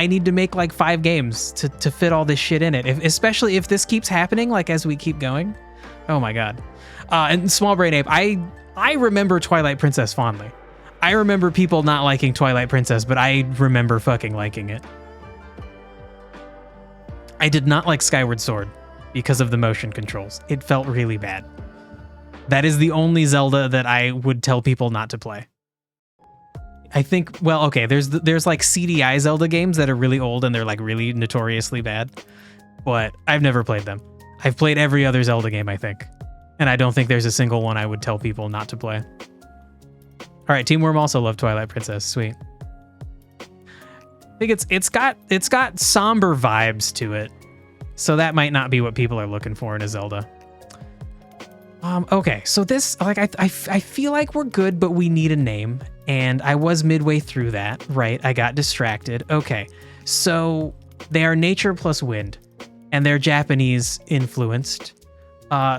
need to make like 5 games to fit all this shit in it. Especially if this keeps happening, like as we keep going. Oh my god. And Small Brain Ape, I remember Twilight Princess fondly. I remember people not liking Twilight Princess, but I remember fucking liking it. I did not like Skyward Sword because of the motion controls. It felt really bad. That is the only Zelda that I would tell people not to play. I think, well, okay, there's like CDI Zelda games that are really old and they're like really notoriously bad, but I've never played them. I've played every other Zelda game, I think, and I don't think there's a single one I would tell people not to play. All right, Team Worm also loved Twilight Princess. Sweet. I think it's got somber vibes to it, so that might not be what people are looking for in a Zelda. Okay, so this, like, I feel like we're good, but we need a name, and I was midway through that, right? I got distracted. Okay, so they are nature plus wind, and they're Japanese influenced.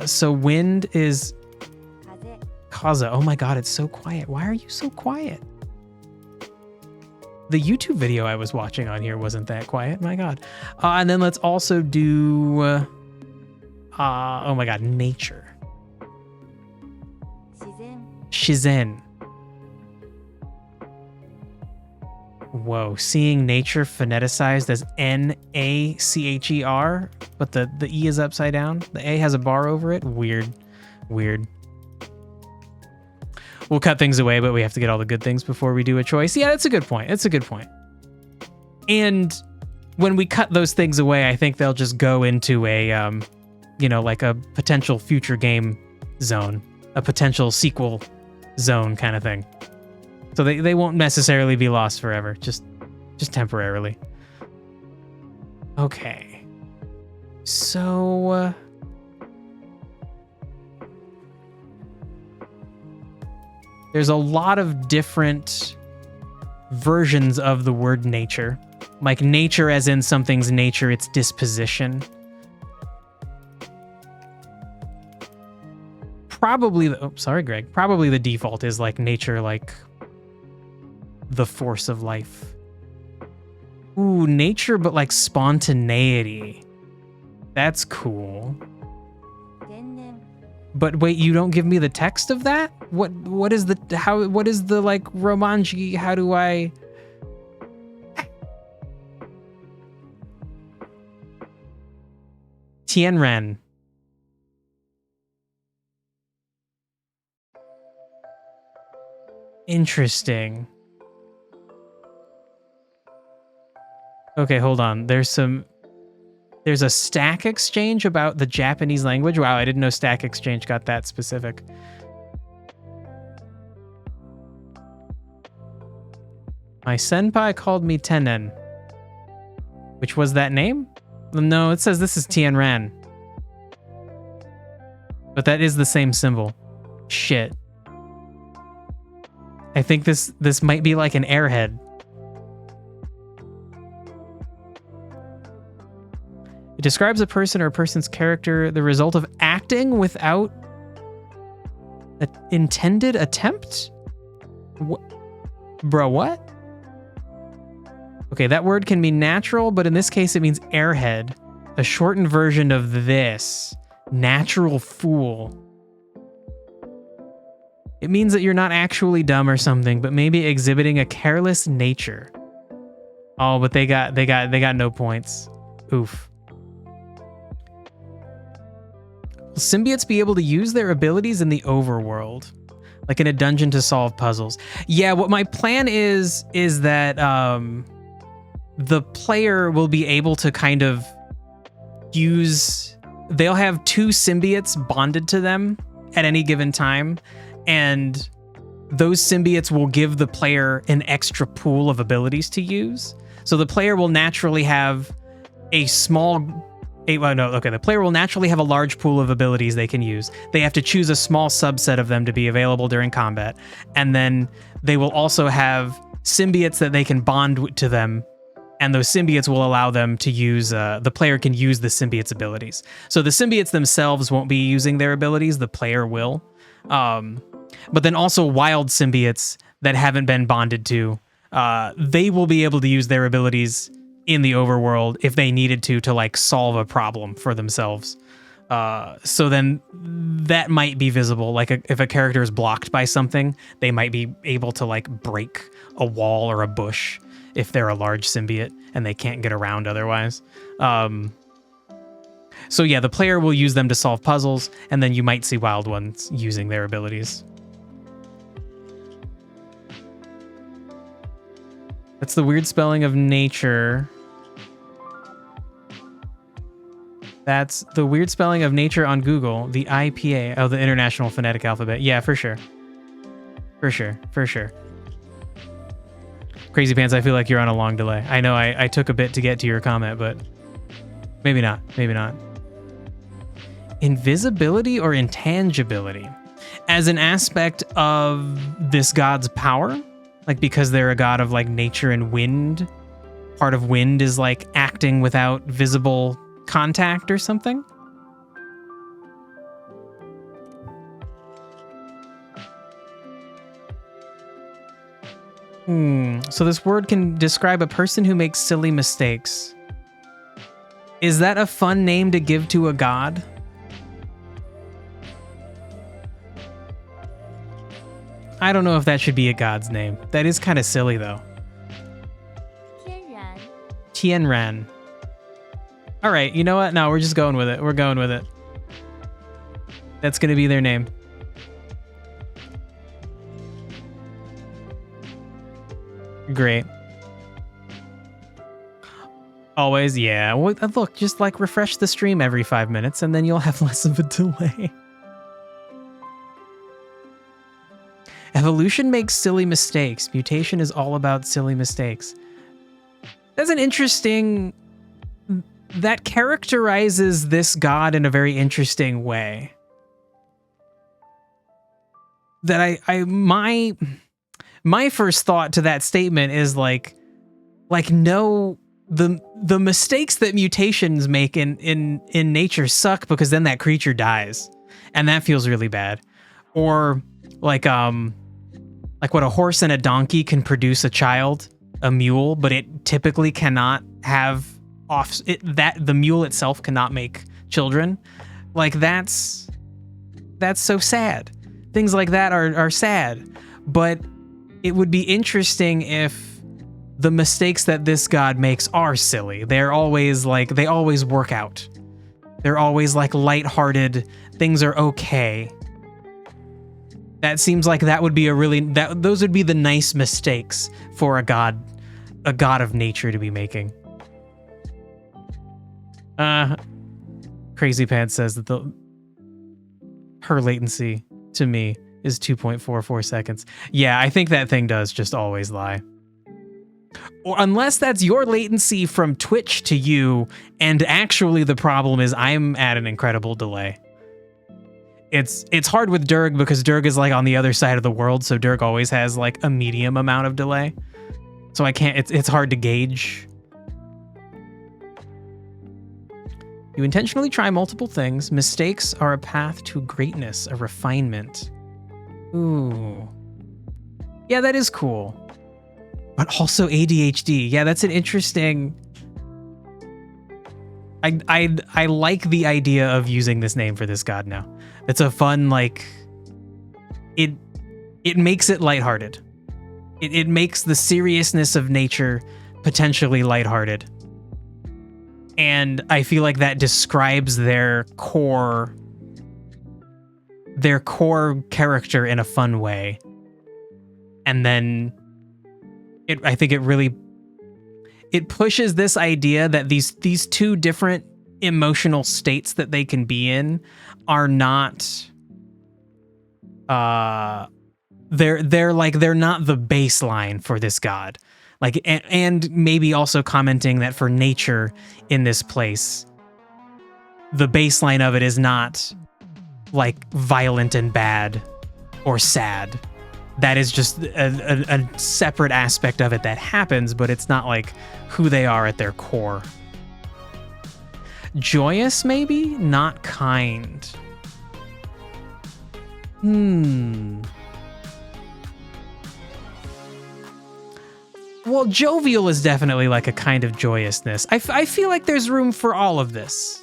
So wind is Kaza. Oh my god, it's so quiet. Why are you so quiet? The YouTube video I was watching on here wasn't that quiet. My god. And then let's also do oh my god, nature. Shizen. Whoa, seeing nature phoneticized as N-A-C-H-E-R, but the E is upside down. The A has a bar over it. Weird. Weird. We'll cut things away, but we have to get all the good things before we do a choice. Yeah, that's a good point. It's a good point. And when we cut those things away, I think they'll just go into a, you know, like a potential future game zone, a potential sequel zone kind of thing. So they won't necessarily be lost forever, just temporarily. Okay. So there's a lot of different versions of the word nature. Like nature as in something's nature, its disposition. Probably the, oh, sorry, Greg. Probably the default is like nature, like the force of life. Ooh, nature, but like spontaneity. That's cool. But wait, you don't give me the text of that? What is the like Romanji? How do I Tianren. Interesting. Okay, hold on. There's a Stack Exchange about the Japanese language. Wow, I didn't know Stack Exchange got that specific. My senpai called me Tenen. Which was that name? No, it says this is Tianran. But that is the same symbol. Shit. I think this might be like an airhead. It describes a person or a person's character, the result of acting without an intended attempt? What? Bro, what? Okay, that word can mean natural, but in this case it means airhead. A shortened version of this. Natural fool. It means that you're not actually dumb or something, but maybe exhibiting a careless nature. Oh, but they got no points. Oof. Will symbiotes be able to use their abilities in the overworld? Like in a dungeon to solve puzzles? Yeah, what my plan is that the player will be able to kind of use... They'll have two symbiotes bonded to them at any given time, and those symbiotes will give the player an extra pool of abilities to use. So the player will naturally have the player will naturally have a large pool of abilities they can use. They have to choose a small subset of them to be available during combat. And then they will also have symbiotes that they can bond to them, and those symbiotes will allow them to use, the player can use the symbiote's abilities. So the symbiotes themselves won't be using their abilities, the player will. But then also wild symbiotes that haven't been bonded to, they will be able to use their abilities in the overworld if they needed to like solve a problem for themselves. So then that might be visible. Like if a character is blocked by something, they might be able to like break a wall or a bush if they're a large symbiote and they can't get around otherwise. So yeah, the player will use them to solve puzzles, and then you might see wild ones using their abilities. That's the weird spelling of nature. That's the weird spelling of nature on Google. The IPA. Oh, the International Phonetic Alphabet. Yeah, for sure. For sure. For sure. Crazy Pants, I feel like you're on a long delay. I know I took a bit to get to your comment, but maybe not. Maybe not. Invisibility or intangibility? As an aspect of this god's power? Like because they're a god of like nature and wind? Part of wind is like acting without visible contact or something? So this word can describe a person who makes silly mistakes. Is that a fun name to give to a god? I don't know if that should be a god's name. That is kind of silly though. Tianran. All right, you know what? No, we're just going with it. We're going with it. That's going to be their name. Great. Always, yeah. Well, look, just like refresh the stream every 5 minutes and then you'll have less of a delay. Evolution makes silly mistakes. Mutation is all about silly mistakes. That's an interesting... That characterizes this god in a very interesting way. That my first thought to that statement is like no, the mistakes that mutations make in nature suck because then that creature dies, and that feels really bad. Or like what a horse and a donkey can produce a child, a mule, but it typically cannot have the mule itself cannot make children. Like that's so sad. Things like that are sad, but it would be interesting if the mistakes that this god makes are silly. They're always like, they always work out. They're always like lighthearted. Things are okay. That seems like that would be those would be the nice mistakes for a god of nature to be making. Crazy Pants says that her latency to me is 2.44 seconds. Yeah, I think that thing does just always lie. Or unless that's your latency from Twitch to you, and actually the problem is I'm at an incredible delay. It's hard with Durg because Durg is like on the other side of the world, so Durg always has like a medium amount of delay. So I can't, it's hard to gauge. You intentionally try multiple things. Mistakes are a path to greatness, a refinement. Ooh. Yeah, that is cool. But also ADHD. Yeah, that's an interesting... I like the idea of using this name for this god now. It's a fun, like... It makes it lighthearted. It makes the seriousness of nature potentially lighthearted. And I feel like that describes their core character in a fun way. And then I think it pushes this idea that these two different emotional states that they can be in are not they're not the baseline for this god. Like, and maybe also commenting that for nature in this place, the baseline of it is not like violent and bad or sad. That is just a separate aspect of it that happens, but it's not like who they are at their core. Joyous, maybe? Not kind. Well, jovial is definitely like a kind of joyousness. I feel like there's room for all of this.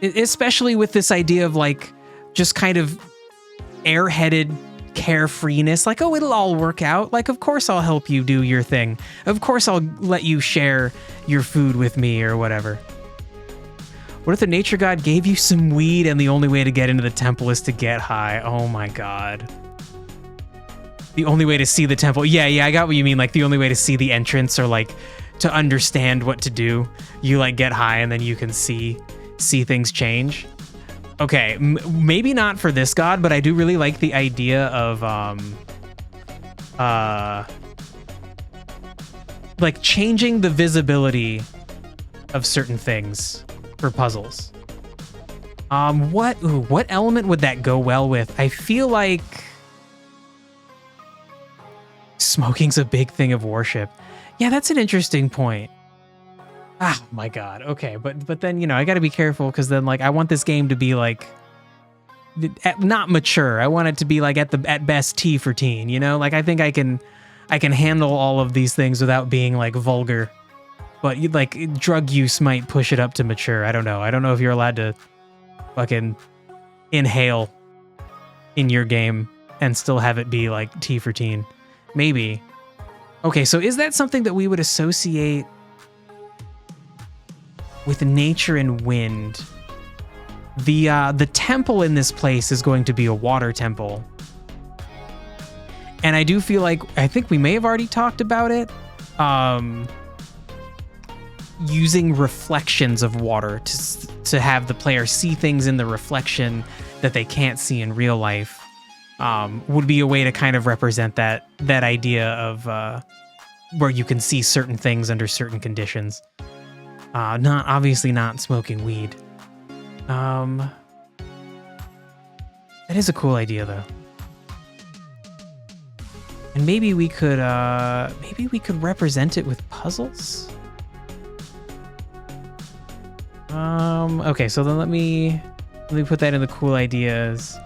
Especially with this idea of like just kind of airheaded carefreeness. Like, oh, it'll all work out. Like, of course I'll help you do your thing. Of course I'll let you share your food with me or whatever. What if the nature god gave you some weed and the only way to get into the temple is to get high? Oh my god. The only way to see the temple. Yeah, I got what you mean. Like the only way to see the entrance or like to understand what to do, you like get high and then you can see things change. Okay, maybe not for this god, but I do really like the idea of like changing the visibility of certain things for puzzles. What element would that go well with? I feel like smoking's a big thing of worship. Yeah, that's an interesting point. Oh my god. Okay, but then, you know, I got to be careful because then like I want this game to be like not mature. I want it to be like at best T for teen, you know? Like I think I can handle all of these things without being like vulgar. But like drug use might push it up to mature. I don't know. I don't know if you're allowed to fucking inhale in your game and still have it be like T for teen. Maybe. Okay, so is that something that we would associate with nature and wind? The temple in this place is going to be a water temple. And I do feel like, I think we may have already talked about it, using reflections of water to have the player see things in the reflection that they can't see in real life, would be a way to kind of represent that idea of where you can see certain things under certain conditions. Obviously not smoking weed. That is a cool idea though. And maybe we could represent it with puzzles. Okay, so then let me put that in the cool ideas.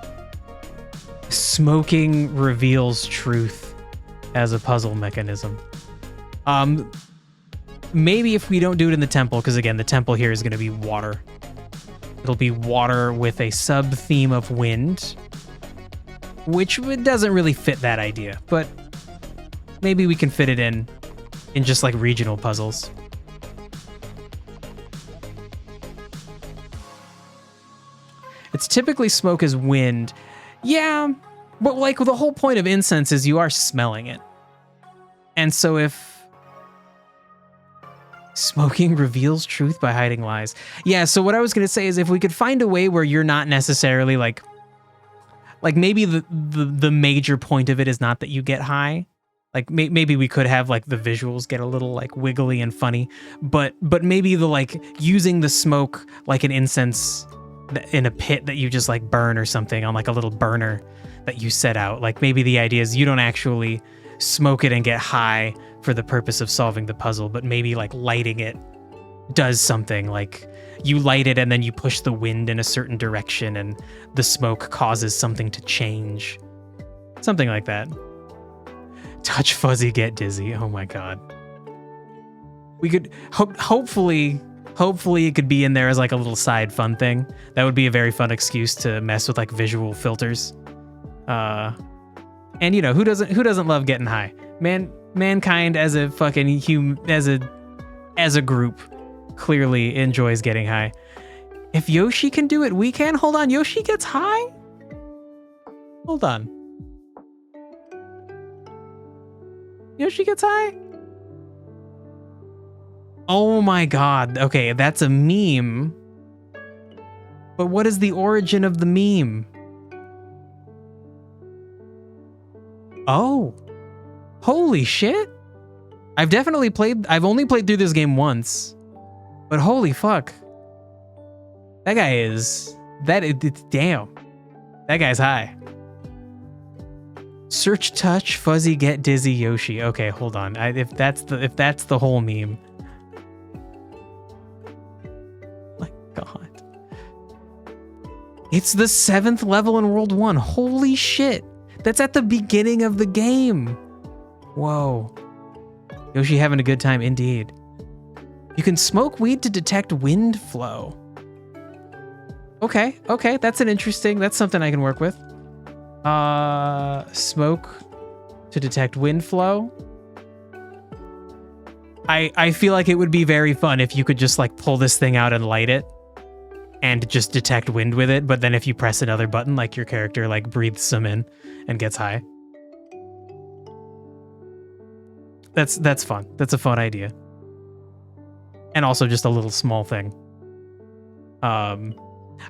Smoking reveals truth as a puzzle mechanism. Maybe if we don't do it in the temple, because again, the temple here is going to be water. It'll be water with a sub-theme of wind, which doesn't really fit that idea, but maybe we can fit it in just like regional puzzles. It's typically smoke as wind. Yeah, but like the whole point of incense is you are smelling it. And so if smoking reveals truth by hiding lies. Yeah, so what I was going to say is if we could find a way where you're not necessarily like maybe the major point of it is not that you get high. Like maybe we could have like the visuals get a little like wiggly and funny, but maybe the like using the smoke like an incense in a pit that you just like burn or something on like a little burner that you set out. Like maybe the idea is you don't actually smoke it and get high for the purpose of solving the puzzle, but maybe like lighting it does something. Like you light it and then you push the wind in a certain direction and the smoke causes something to change. Something like that. Touch fuzzy, get dizzy. Oh my god. We could hopefully it could be in there as like a little side fun thing. That would be a very fun excuse to mess with like visual filters. And you know, who doesn't love getting high? Mankind as a fucking as a group clearly enjoys getting high. If Yoshi can do it, we can. Hold on, Yoshi gets high? Hold on. Yoshi gets high? Oh my god. Okay, that's a meme. But what is the origin of the meme? Oh. Holy shit. I've only played through this game once. But holy fuck. That guy is... damn. That guy's high. Search, touch, fuzzy, get dizzy, Yoshi. Okay, hold on. If that's the whole meme. My god. It's the 7th level in World 1. Holy shit. That's at the beginning of the game. Whoa. Yoshi having a good time indeed. You can smoke weed to detect wind flow. Okay, that's something I can work with. Smoke to detect wind flow. I feel like it would be very fun if you could just like pull this thing out and light it and just detect wind with it, but then if you press another button, like your character like breathes some in and gets high. That's fun. That's a fun idea. And also just a little small thing.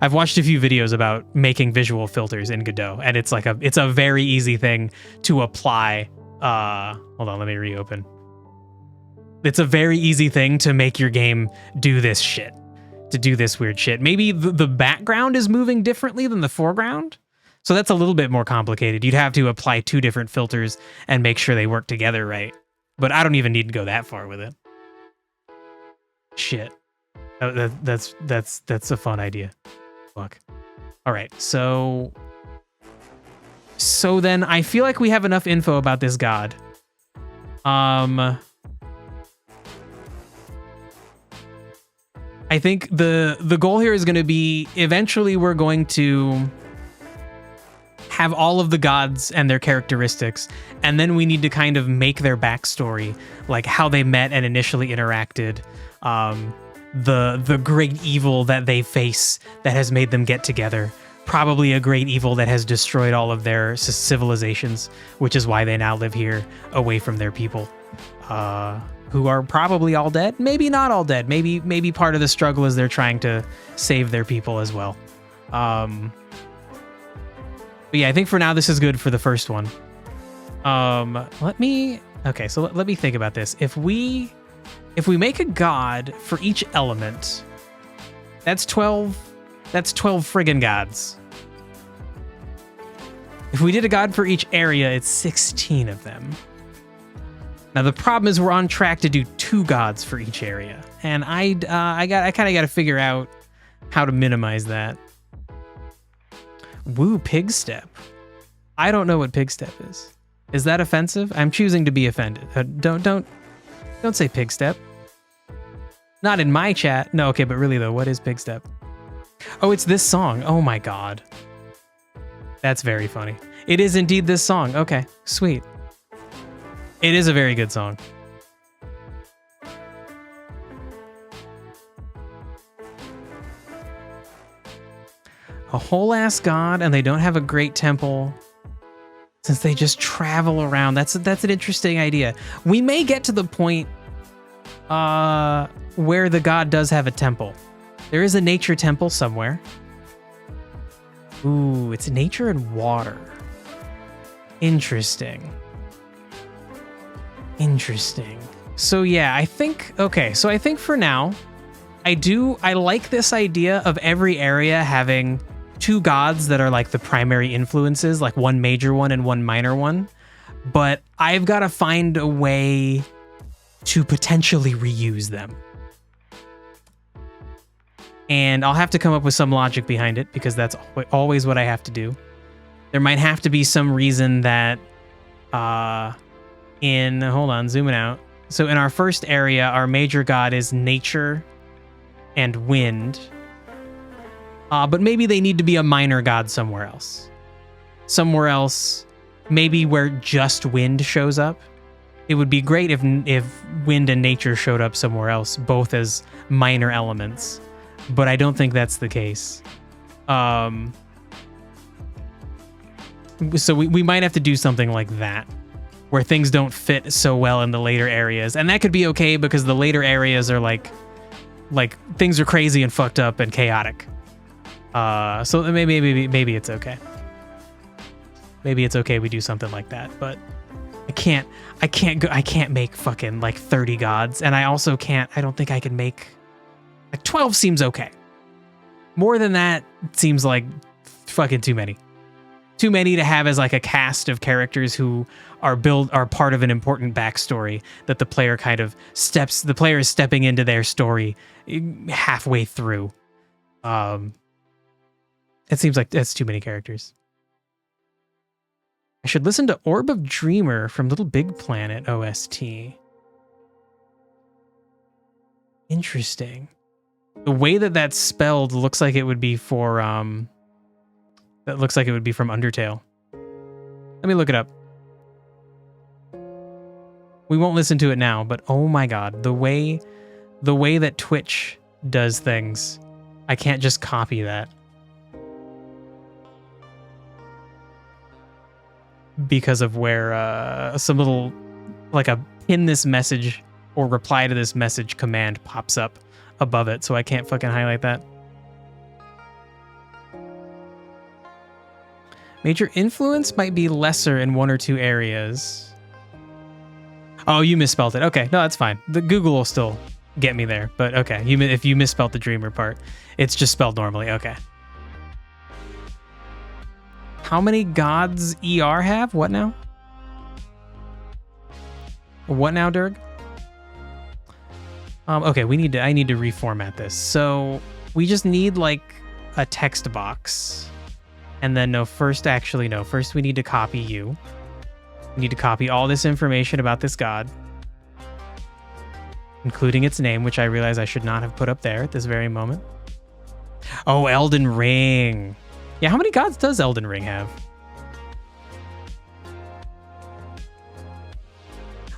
I've watched a few videos about making visual filters in Godot, and it's like it's a very easy thing to apply. Hold on, let me reopen. It's a very easy thing to make your game do this shit, to do this weird shit. Maybe the background is moving differently than the foreground. So that's a little bit more complicated. You'd have to apply 2 different filters and make sure they work together right. But I don't even need to go that far with it. Shit. That's a fun idea. Fuck. All right, so then I feel like we have enough info about this god. I think the goal here is going to be eventually we're going to have all of the gods and their characteristics, and then we need to kind of make their backstory, like how they met and initially interacted, the great evil that they face that has made them get together, probably a great evil that has destroyed all of their civilizations, which is why they now live here away from their people, who are probably all dead, maybe not all dead, maybe part of the struggle is they're trying to save their people as well. But yeah, I think for now this is good for the first one. Let me think about this. If we make a god for each element, that's 12 friggin' gods. If we did a god for each area, it's 16 of them. Now the problem is we're on track to do 2 gods for each area, and I kind of got to figure out how to minimize that. Woo, pig step. I don't know what pig step is. Is that offensive? I'm choosing to be offended. Don't say pig step. Not in my chat. No, okay, but really though, what is pig step? Oh, it's this song. Oh my god. That's very funny. It is indeed this song. Okay, sweet. It is a very good song. A whole ass god, and they don't have a great temple since they just travel around. That's an interesting idea. We may get to the point where the god does have a temple. There is a nature temple somewhere. Ooh, it's nature and water. Interesting. So yeah, I think for now, I like this idea of every area having 2 gods that are like the primary influences, like one major one and one minor one. But I've got to find a way to potentially reuse them. And I'll have to come up with some logic behind it, because that's always what I have to do. There might have to be some reason that hold on, zooming out. So in our first area, our major god is nature and wind. But maybe they need to be a minor god somewhere else. Maybe where just wind shows up. It would be great if wind and nature showed up somewhere else, both as minor elements. But I don't think that's the case. So we might have to do something like that, where things don't fit so well in the later areas. And that could be okay, because the later areas are like things are crazy and fucked up and chaotic. So maybe it's okay. Maybe it's okay we do something like that, but I can't make fucking like 30 gods, and I don't think I can make like 12 seems okay. More than that seems like fucking too many. Too many to have as like a cast of characters who are part of an important backstory that the player is stepping into their story halfway through. It seems like that's too many characters. I should listen to Orb of Dreamer from Little Big Planet OST. Interesting. The way that's spelled looks like it would be for that looks like it would be from Undertale. Let me look it up. We won't listen to it now, but oh my god, the way that Twitch does things, I can't just copy that. Because of where some little, like a pin this message or reply to this message command pops up above it, so I can't fucking highlight that. Major influence might be lesser in 1 or 2 areas. Oh, you misspelled it. Okay, no, that's fine. The Google will still get me there, but okay. If you misspelled the dreamer part, it's just spelled normally. Okay. How many gods ER have? What now? What now, Durg? Okay, I need to reformat this. So we just need like a text box. And then first we need to copy you. We need to copy all this information about this god, including its name, which I realize I should not have put up there at this very moment. Oh, Elden Ring. Yeah, how many gods does Elden Ring have?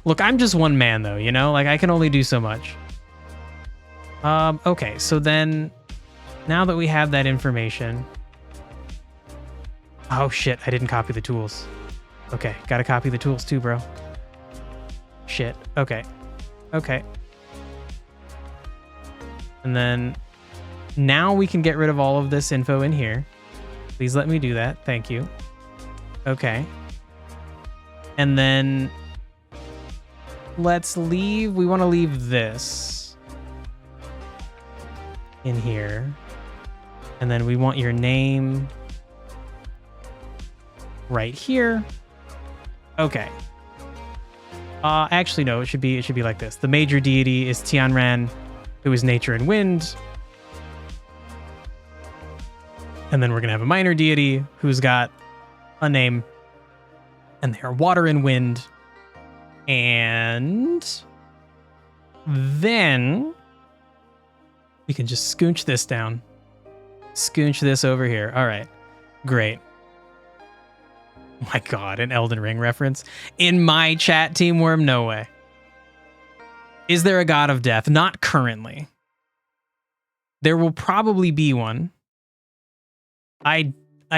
Look, I'm just one man though, you know? Like I can only do so much. Okay, so then now that we have that information. Oh shit, I didn't copy the tools. Okay, gotta copy the tools too, bro. Shit, okay. Okay. And then now we can get rid of all of this info in here. Please let me do that, thank you. Okay. And then we want to leave this in here. And then we want your name right here. Okay. Actually, no, it should be like this. The major deity is Tianran, who is nature and wind. And then we're going to have a minor deity who's got a name. And they are water and wind. And then we can just scooch this down. Scooch this over here. All right. Great. Oh my God, an Elden Ring reference. In my chat, Team Worm, no way. Is there a god of death? Not currently. There will probably be one. I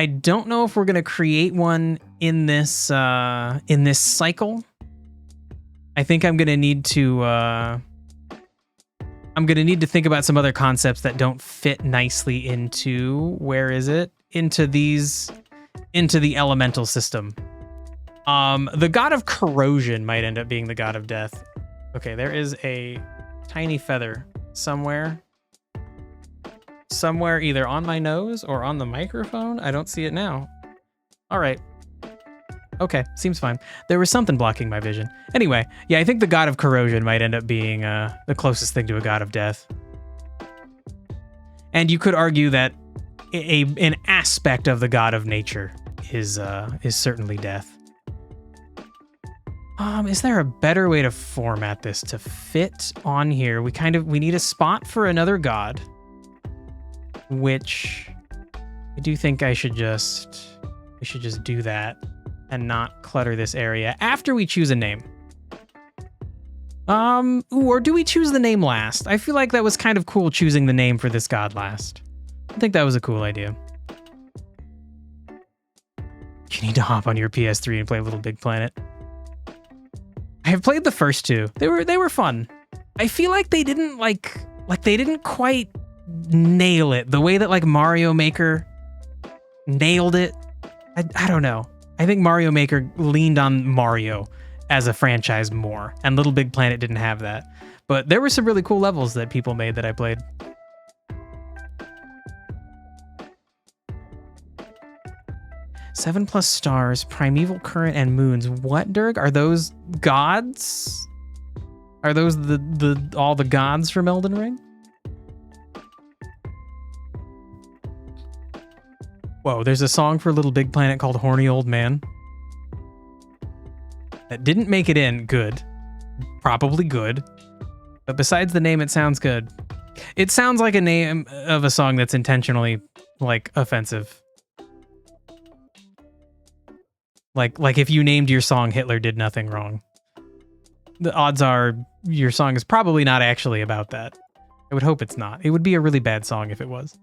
don't know if we're gonna create one in this cycle. I think I'm gonna need to think about some other concepts that don't fit nicely into, where is it? Into the elemental system. The god of corrosion might end up being the god of death. Okay, there is a tiny feather somewhere either on my nose or on the microphone. I don't see it now. All right. Okay, seems fine. There was something blocking my vision. Anyway, yeah, I think the god of corrosion might end up being the closest thing to a god of death. And you could argue that an aspect of the god of nature is certainly death. Is there a better way to format this to fit on here? We need a spot for another god, which I do think I should just do that and not clutter this area after we choose a name. Or do we choose the name last? I feel like that was kind of cool choosing the name for this god last. I think that was a cool idea. You need to hop on your PS3 and play Little Big Planet. I have played the first two. They were fun. I feel like they didn't they didn't quite nail it the way that like Mario Maker nailed it. I don't know. I think Mario Maker leaned on Mario as a franchise more, and Little Big Planet didn't have that. But there were some really cool levels that people made that I played. 7+ stars, primeval current, and moons. What, Durg? Are those gods? Are those all the gods from Elden Ring? Whoa, there's a song for Little Big Planet called Horny Old Man. That didn't make it in. Good. Probably good. But besides the name, it sounds good. It sounds like a name of a song that's intentionally, like, offensive. Like if you named your song Hitler Did Nothing Wrong. The odds are your song is probably not actually about that. I would hope it's not. It would be a really bad song if it was.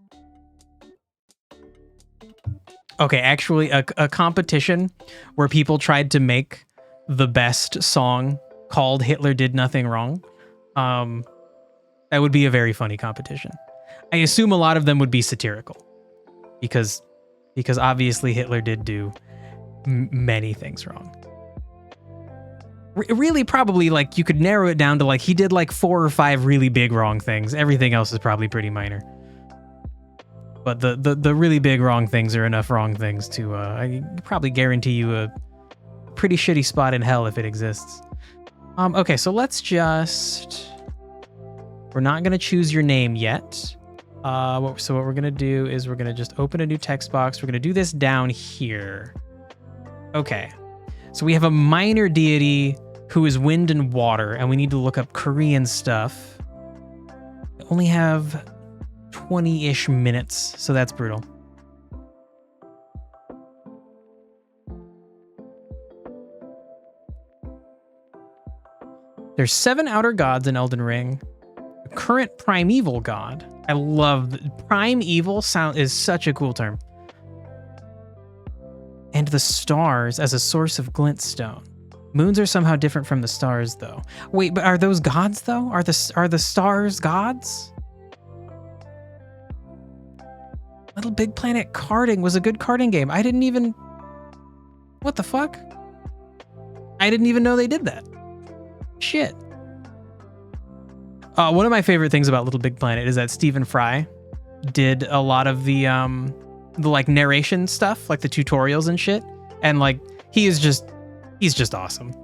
Okay, actually, a competition where people tried to make the best song called Hitler Did Nothing Wrong. That would be a very funny competition. I assume a lot of them would be satirical because obviously Hitler did do many things wrong. Really, probably, like, you could narrow it down to, like, he did like 4 or 5 really big wrong things. Everything else is probably pretty minor. But the really big wrong things are enough wrong things to I probably guarantee you a pretty shitty spot in hell if it exists. Okay, so let's just... We're not going to choose your name yet. So what we're going to do is we're going to just open a new text box. We're going to do this down here. Okay. So we have a minor deity who is wind and water, and we need to look up Korean stuff. We only have 20-ish minutes, so that's brutal. There's 7 outer gods in Elden Ring. The current primeval god. I love primeval sound is such a cool term. And the stars as a source of glintstone. Moons are somehow different from the stars, though. Wait, but are those gods, though? Are the stars gods? Little Big Planet Karting was a good karting game. I didn't even... What the fuck? I didn't even know they did that. Shit. One of my favorite things about Little Big Planet is that Stephen Fry did a lot of the like narration stuff, like the tutorials and shit. And like, he's just awesome.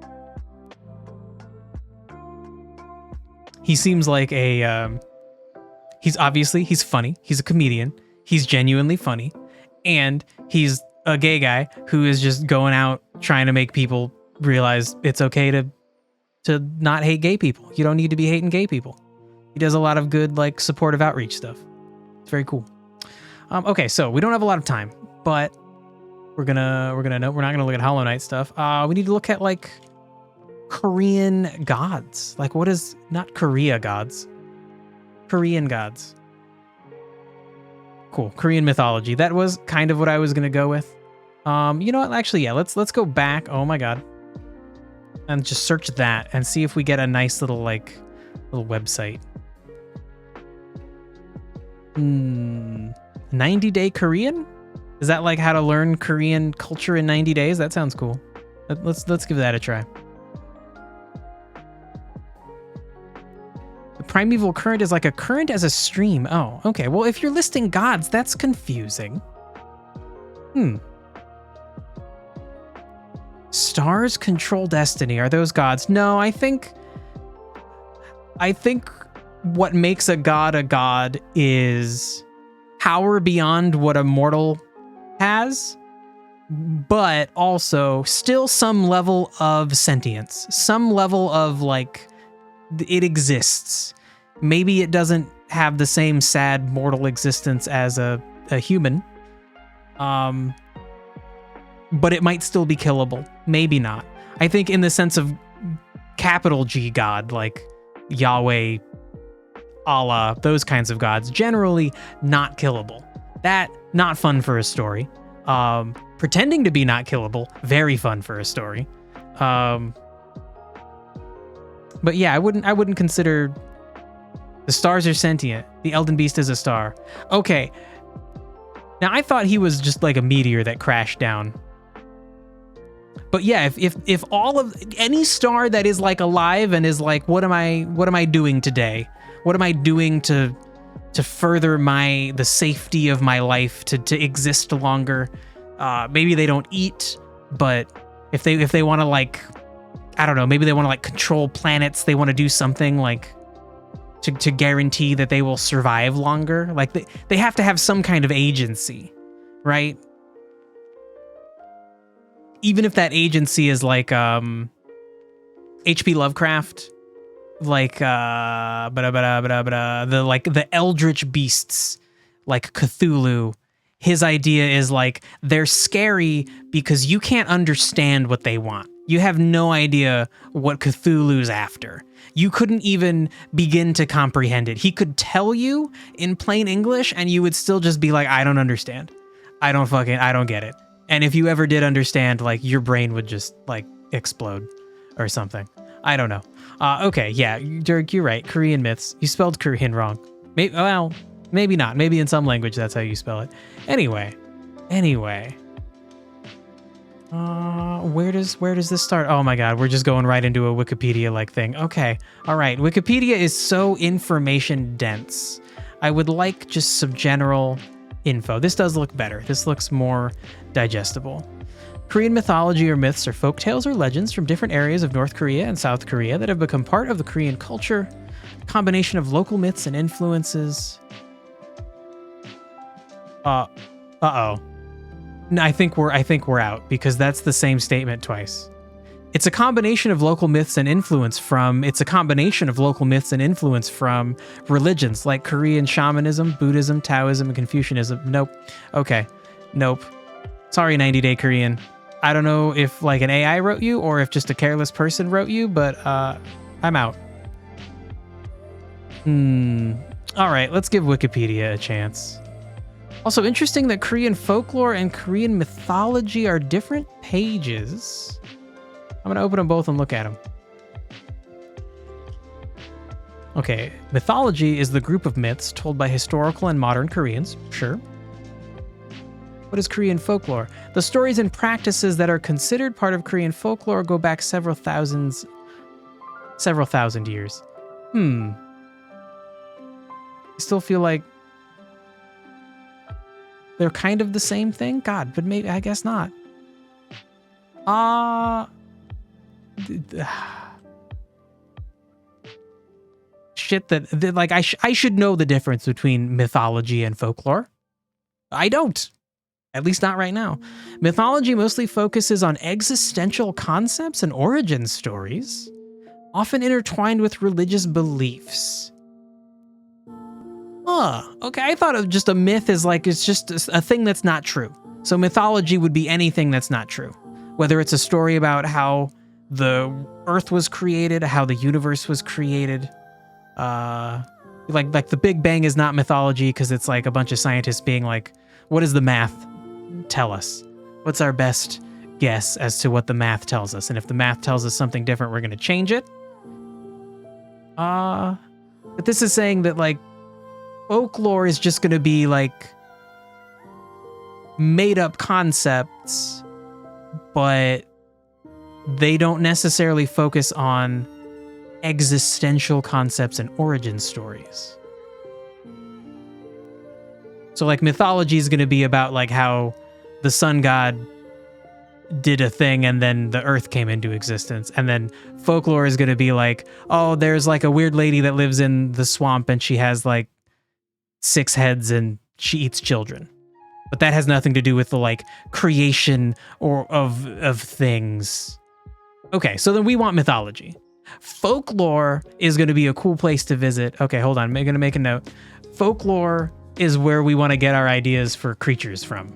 He seems like a, he's funny. He's a comedian. He's genuinely funny. And he's a gay guy who is just going out trying to make people realize it's okay to not hate gay people. You don't need to be hating gay people. He does a lot of good, like, supportive outreach stuff. It's very cool. Okay, so we don't have a lot of time, but we're not gonna look at Hollow Knight stuff. We need to look at, like, Korean gods. Like, what is, not Korea gods, Korean gods. Cool, Korean mythology. That was kind of what I was gonna go with. You know what? Actually, yeah. Let's go back. Oh my god. And just search that and see if we get a nice little website. 90-day Korean? Is that like how to learn Korean culture in 90 days? That sounds cool. Let's give that a try. The primeval current is like a current as a stream. Oh, okay. Well, if you're listing gods, that's confusing. Stars control destiny. Are those gods? No, I think what makes a god is power beyond what a mortal has, but also still some level of sentience, some level of, like, it exists. Maybe it doesn't have the same sad mortal existence as a human. But it might still be killable. Maybe not. I think in the sense of capital G God, like Yahweh, Allah, those kinds of gods, generally not killable. That, not fun for a story. Pretending to be not killable, very fun for a story. But yeah, I wouldn't consider the stars are sentient. The Elden Beast is a star. Okay. Now I thought he was just like a meteor that crashed down. But yeah, if all of any star that is like alive and is like, what am I doing today? What am I doing to further the safety of my life to exist longer? Maybe they don't eat, but if they want to, like, I don't know, maybe they want to, like, control planets. They want to do something like to guarantee that they will survive longer. Like they have to have some kind of agency, right? Even if that agency is like H.P. Lovecraft, like the eldritch beasts, like Cthulhu. His idea is like they're scary because you can't understand what they want. You have no idea what Cthulhu's after. You couldn't even begin to comprehend it. He could tell you in plain English and you would still just be like, I don't understand. I don't get it. And if you ever did understand, like, your brain would just, like, explode or something. I don't know. Okay, yeah, Dirk, you're right. Korean myths. You spelled Korean wrong. Well, maybe not. Maybe in some language that's how you spell it. Anyway. Where does this start? Oh my god, we're just going right into a Wikipedia-like thing. Okay, all right. Wikipedia is so information dense. I would like just some general info. This does look better. This looks more digestible. Korean mythology or myths are folk tales or legends from different areas of North Korea and South Korea that have become part of the Korean culture. A combination of local myths and influences. Uh-oh. No, I think we're out because that's the same statement twice. It's a combination of local myths and influence from religions like Korean shamanism, Buddhism, Taoism, and Confucianism. Nope. Okay. Nope. Sorry, 90 Day Korean. I don't know if like an AI wrote you or if just a careless person wrote you, but I'm out. All right, let's give Wikipedia a chance. Also interesting that Korean folklore and Korean mythology are different pages. I'm going to open them both and look at them. Okay, mythology is the group of myths told by historical and modern Koreans. Sure. What is Korean folklore? The stories and practices that are considered part of Korean folklore go back several thousand years. I still feel like they're kind of the same thing? God, but maybe, I guess not. Shit that like I should know the difference between mythology and folklore. I don't. At least not right now. Mythology mostly focuses on existential concepts and origin stories, often intertwined with religious beliefs. Okay, I thought of just a myth as like it's just a thing that's not true. So mythology would be anything that's not true. Whether it's a story about how the earth was created, how the universe was created. Like the Big Bang is not mythology because it's like a bunch of scientists being like, what does the math tell us? What's our best guess as to what the math tells us? And if the math tells us something different, we're going to change it. But this is saying that like folklore is just going to be like made up concepts, but they don't necessarily focus on existential concepts and origin stories. So like mythology is going to be about like how the sun god did a thing and then the earth came into existence. And then folklore is going to be like, oh, there's like a weird lady that lives in the swamp and she has like 6 heads and she eats children. But that has nothing to do with the like creation or of things. Okay, so then we want mythology. Folklore is going to be a cool place to visit. Okay, hold on. I'm going to make a note. Folklore is where we want to get our ideas for creatures from.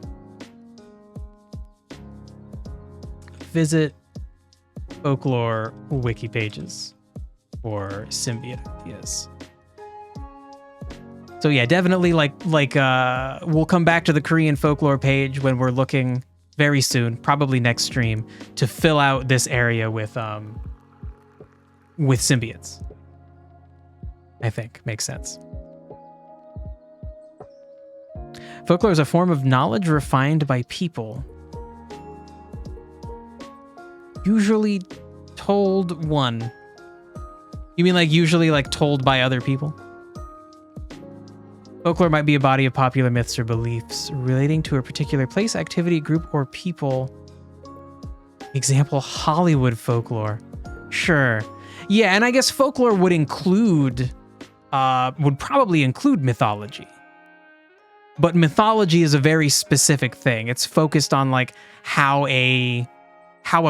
Visit folklore wiki pages for symbiote ideas. So yeah, definitely like we'll come back to the Korean folklore page when we're looking very soon, probably next stream, to fill out this area with symbiotes. I think makes sense. Folklore is a form of knowledge refined by people. Usually told one. You mean like usually like told by other people? Folklore might be a body of popular myths or beliefs relating to a particular place, activity, group, or people. Example, Hollywood folklore. Sure. Yeah, and I guess folklore would probably include mythology. But mythology is a very specific thing. It's focused on like how a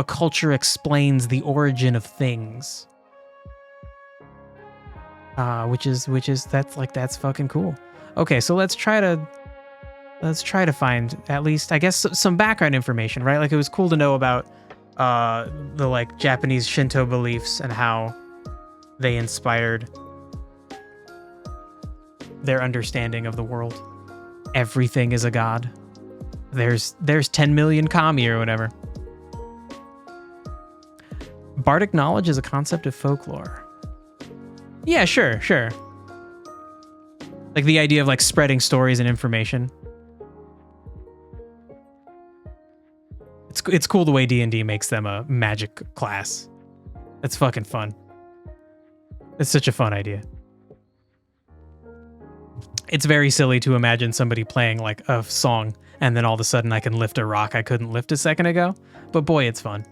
culture explains the origin of things. Which is that's fucking cool. Okay, so let's try to find at least, I guess, some background information, right? Like it was cool to know about the like Japanese Shinto beliefs and how they inspired their understanding of the world. Everything is a god. There's 10 million kami or whatever. bardic knowledge is a concept of folklore. Yeah, sure. Like the idea of like spreading stories and information. It's cool the way D&D makes them a magic class. That's fucking fun. It's such a fun idea. It's very silly to imagine somebody playing like a song and then all of a sudden I can lift a rock I couldn't lift a second ago. But boy, it's fun.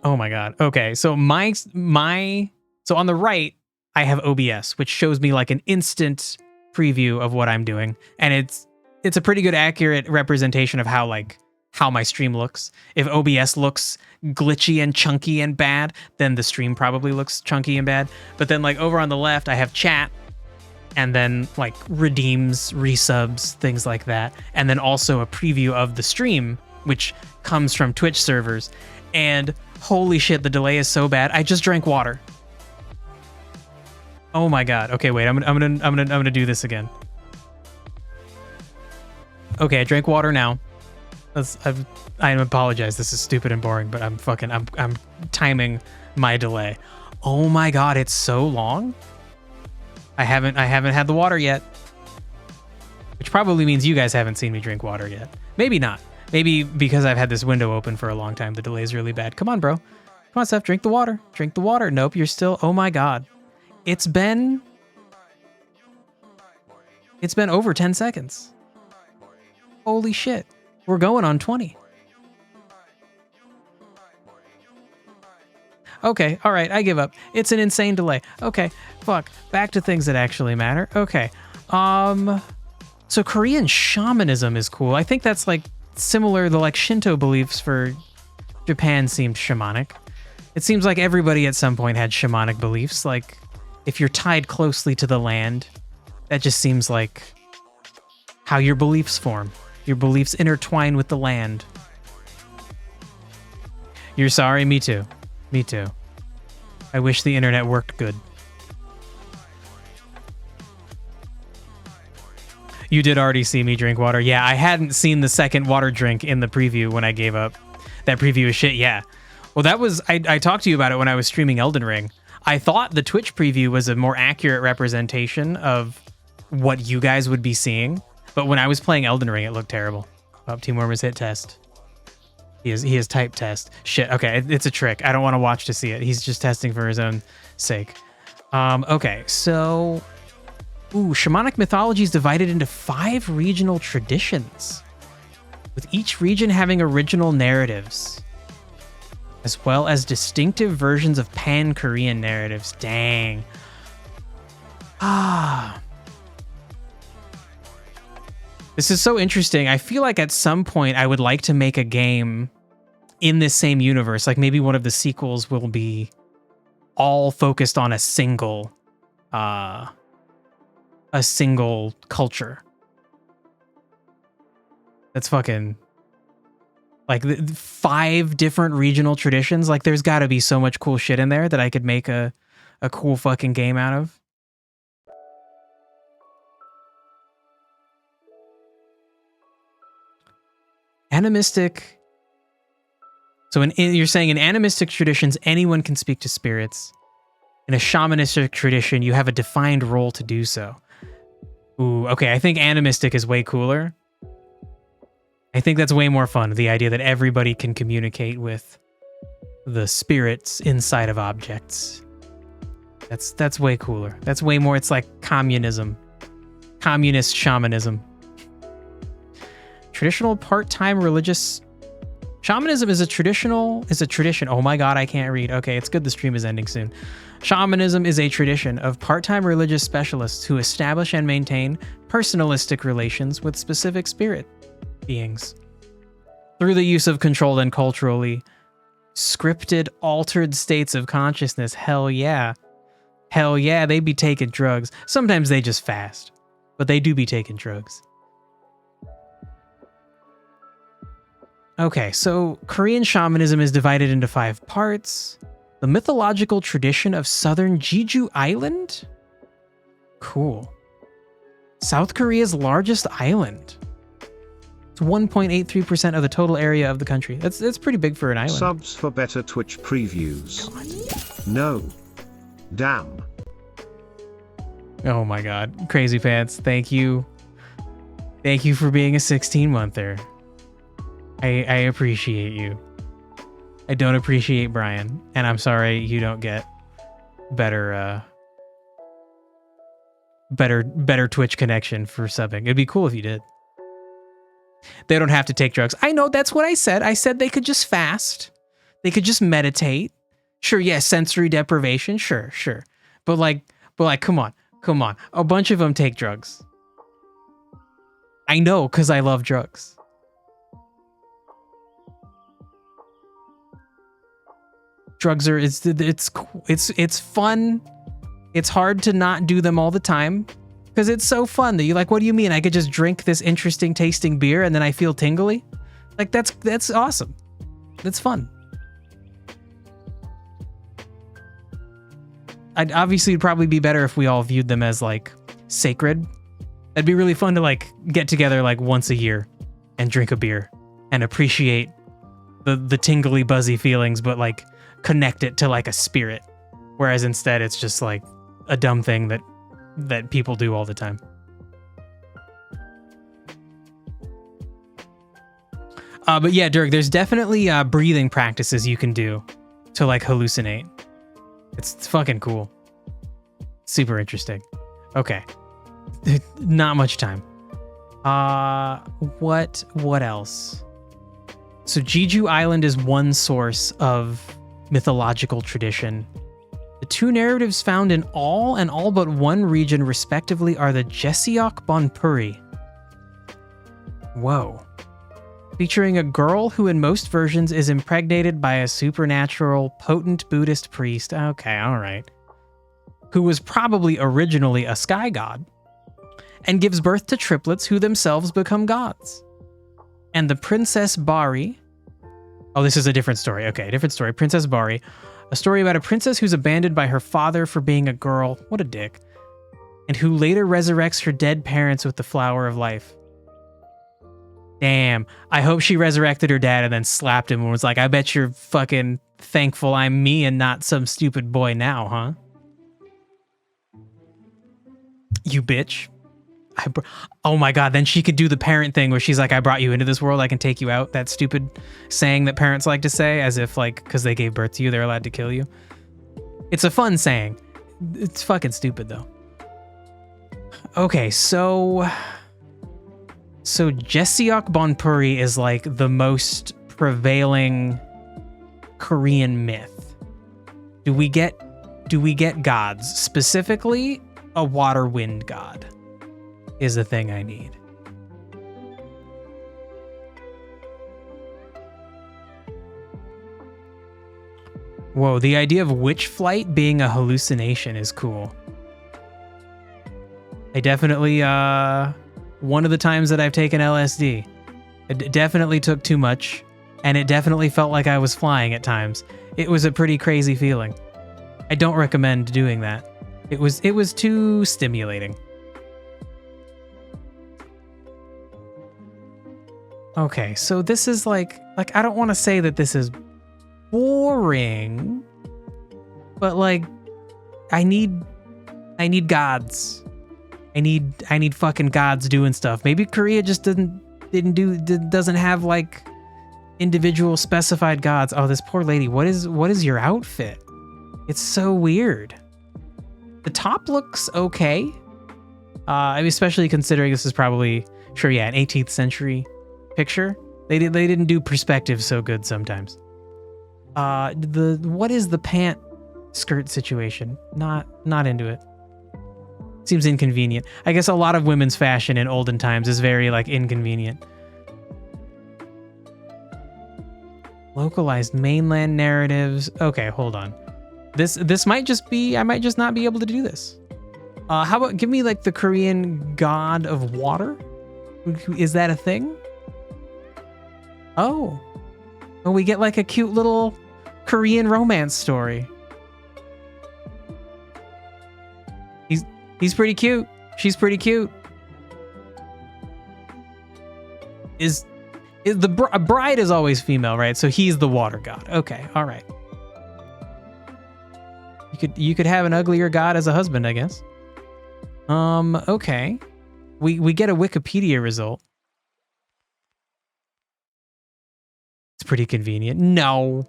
Oh my god. Okay, so so on the right, I have OBS, which shows me like an instant preview of what I'm doing. And it's a pretty good accurate representation of how my stream looks. If OBS looks glitchy and chunky and bad, then the stream probably looks chunky and bad. But then like over on the left, I have chat and then like redeems, resubs, things like that. And then also a preview of the stream, which comes from Twitch servers. And holy shit, the delay is so bad. I just drank water. Oh my god. Okay, wait. I'm gonna do this again. Okay, I drank water now. I apologize. This is stupid and boring, but I'm timing my delay. Oh my god, it's so long. I haven't had the water yet, which probably means you guys haven't seen me drink water yet. Maybe not. Maybe because I've had this window open for a long time, the delay is really bad. Come on, bro. Come on, Steph. Drink the water. Drink the water. Nope, you're still. Oh my god, it's been over 10 seconds. Holy shit. We're going on 20. Okay, all right, I give up. It's an insane delay. Okay, fuck. Back to things that actually matter. Okay. So Korean shamanism is cool. I think that's like similar, the like Shinto beliefs for Japan seemed shamanic. It seems like everybody at some point had shamanic beliefs. Like if you're tied closely to the land, that just seems like how your beliefs form. Your beliefs intertwine with the land. You're sorry? Me too. Me too. I wish the internet worked good. You did already see me drink water. Yeah, I hadn't seen the second water drink in the preview when I gave up. That preview is shit, yeah. Well, that was... I talked to you about it when I was streaming Elden Ring. I thought the Twitch preview was a more accurate representation of what you guys would be seeing. But when I was playing Elden Ring, it looked terrible. Oh, Team Wormers hit test. He is type test. Shit, okay, it's a trick. I don't want to watch to see it. He's just testing for his own sake. Okay, so... Ooh, shamanic mythology is divided into 5 regional traditions, with each region having original narratives, as well as distinctive versions of pan-Korean narratives. Dang. This is so interesting. I feel like at some point I would like to make a game in this same universe. Like maybe one of the sequels will be all focused on a single culture. That's fucking like 5 different regional traditions. Like there's got to be so much cool shit in there that I could make a cool fucking game out of. Animistic. So you're saying in animistic traditions, anyone can speak to spirits. In a shamanistic tradition, you have a defined role to do so. Ooh, okay, I think animistic is way cooler. I think that's way more fun, the idea that everybody can communicate with the spirits inside of objects. That's way cooler. That's way more, it's like communism. Communist shamanism. Traditional part-time religious... Shamanism is a tradition. Oh my god, I can't read. Okay, it's good the stream is ending soon. Shamanism is a tradition of part-time religious specialists who establish and maintain personalistic relations with specific spirit beings through the use of controlled and culturally scripted altered states of consciousness. Hell yeah. Hell yeah, they be taking drugs. Sometimes they just fast, but they do be taking drugs. Okay, so Korean shamanism is divided into 5 parts. The mythological tradition of southern Jeju Island? Cool. South Korea's largest island. It's 1.83% of the total area of the country. That's pretty big for an island. Subs for better Twitch previews. God. No. Damn. Oh my god. Crazy Pants, thank you. Thank you for being a 16-monther. I appreciate you. I don't appreciate Brian, and I'm sorry you don't get better better Twitch connection for subbing. It'd be cool if you did. They don't have to take drugs. I know, that's what I said. I said they could just fast. They could just meditate. Sure, yeah, sensory deprivation, sure. But like, come on. A bunch of them take drugs. I know, because I love drugs. Drugs are, it's fun. It's hard to not do them all the time because it's so fun that you like, what do you mean? I could just drink this interesting tasting beer and then I feel tingly? Like that's awesome. That's fun. I'd obviously it'd probably be better if we all viewed them as like sacred. It'd be really fun to like get together like once a year and drink a beer and appreciate the tingly buzzy feelings, but like connect it to like a spirit. Whereas instead it's just like a dumb thing that people do all the time. But yeah, Dirk, there's definitely breathing practices you can do to like hallucinate. It's fucking cool. Super interesting. Okay. Not much time. What else? So Jeju Island is one source of mythological tradition. The two narratives found in all and all but one region respectively are the Jesiok Bonpuri. Whoa. Featuring a girl who in most versions is impregnated by a supernatural, potent Buddhist priest. Okay, alright. Who was probably originally a sky god. And gives birth to triplets who themselves become gods. And the Princess Bari. Oh, this is a different story. Okay, different story. Princess Bari. A story about a princess who's abandoned by her father for being a girl. What a dick. And who later resurrects her dead parents with the flower of life. Damn. I hope she resurrected her dad and then slapped him and was like, I bet you're fucking thankful I'm me and not some stupid boy now, huh? You bitch. Oh my god, then she could do the parent thing where she's like, I brought you into this world, I can take you out. That stupid saying that parents like to say, as if like, because they gave birth to you, they're allowed to kill you. It's a fun saying. It's fucking stupid though. Okay, so Jesiok Bonpuri is like the most prevailing Korean myth. Do we get gods? Specifically, a water wind god is the thing I need. Whoa, the idea of witch flight being a hallucination is cool. I definitely, one of the times that I've taken LSD, it definitely took too much, and it definitely felt like I was flying at times. It was a pretty crazy feeling. I don't recommend doing that. It was too stimulating. Okay, so this is like I don't want to say that this is boring, but like I need gods. I need fucking gods doing stuff. Maybe Korea just doesn't have like individual specified gods. Oh, this poor lady. What is your outfit? It's so weird. The top looks okay. I mean, especially considering this is probably an 18th century picture. They didn't do perspective so good sometimes. What is the pant skirt situation? Not into it. Seems inconvenient. I guess a lot of women's fashion in olden times is very like inconvenient. Localized mainland narratives. Okay, hold on. This might just be, I might just not be able to do this. How about give me like the Korean god of water? Is that a thing? Oh, we get like a cute little Korean romance story. He's pretty cute. She's pretty cute. a bride is always female, right? So he's the water god. Okay, all right. You could have an uglier god as a husband, I guess. Okay. We get a Wikipedia result. It's pretty convenient. No.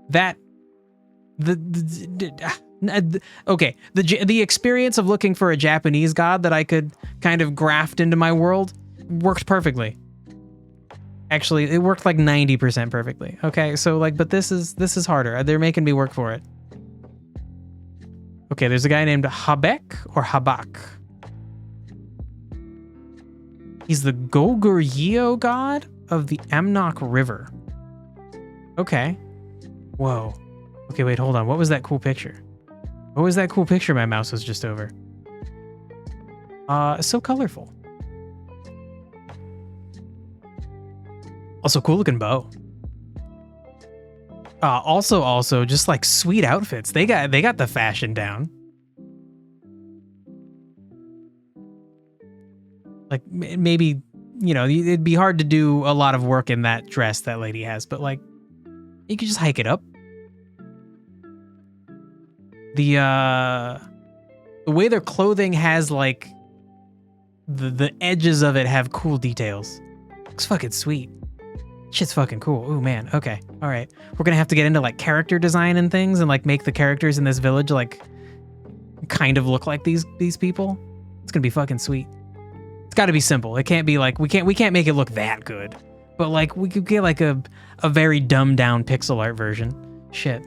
That okay, the experience of looking for a Japanese god that I could kind of graft into my world worked perfectly. Actually, it worked like 90% perfectly. Okay, so like, but this is harder. They're making me work for it. Okay, there's a guy named Habek or Habak. He's the Goguryeo god of the Amnok River. Okay. Whoa. Okay, wait, hold on. What was that cool picture? What was that cool picture my mouse was just over? So colorful. Also, cool looking bow. Also, just like sweet outfits. They got the fashion down. Like maybe, you know, it'd be hard to do a lot of work in that dress that lady has, but like, you could just hike it up. The way their clothing has like the edges of it have cool details. Looks fucking sweet. Shit's fucking cool. Ooh, man. Okay. All right. We're going to have to get into like character design and things and like make the characters in this village like kind of look like these people. It's going to be fucking sweet. It's got to be simple. It can't be like we can't make it look that good. But like we could get like a very dumbed down pixel art version. Shit.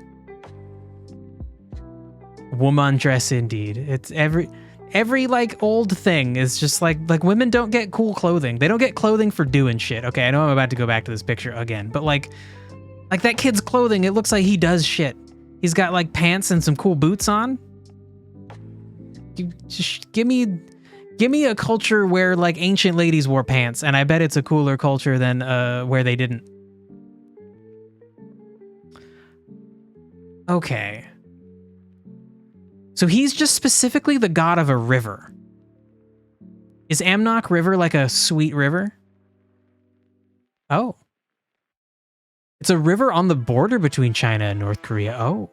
Woman dress indeed. It's every like old thing is just like women don't get cool clothing. They don't get clothing for doing shit. Okay, I know I'm about to go back to this picture again, but like that kid's clothing, it looks like he does shit. He's got like pants and some cool boots on. Just give me a culture where like ancient ladies wore pants, and I bet it's a cooler culture than where they didn't. Okay. So he's just specifically the god of a river. Is Amnok River like a sweet river? Oh. It's a river on the border between China and North Korea. Oh.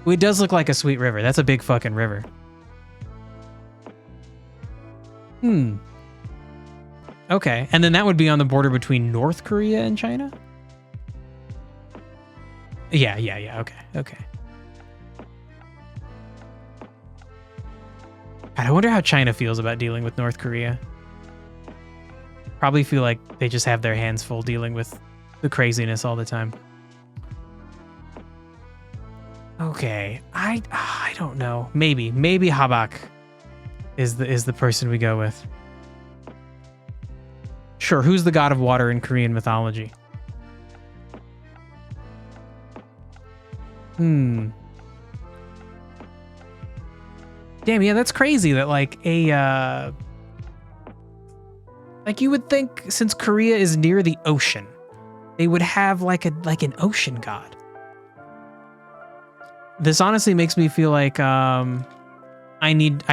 Well, it does look like a sweet river. That's a big fucking river. Okay. And then that would be on the border between North Korea and China? Yeah. Okay. God, I wonder how China feels about dealing with North Korea. Probably feel like they just have their hands full dealing with the craziness all the time. Okay, I don't know. Maybe Habak is the person we go with. Sure, who's the god of water in Korean mythology? Damn, yeah, that's crazy that like like you would think since Korea is near the ocean, they would have like an ocean god. This honestly makes me feel like I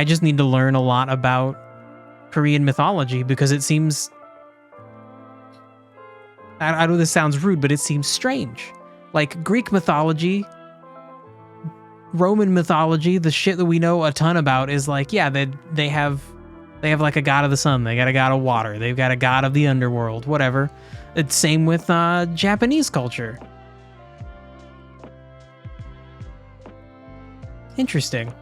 just need to learn a lot about Korean mythology because it seems I know this sounds rude, but it seems strange. Like Greek mythology, Roman mythology, the shit that we know a ton about is like, yeah, they have like a god of the sun, they got a god of water, they've got a god of the underworld, whatever. It's same with Japanese culture. Interesting.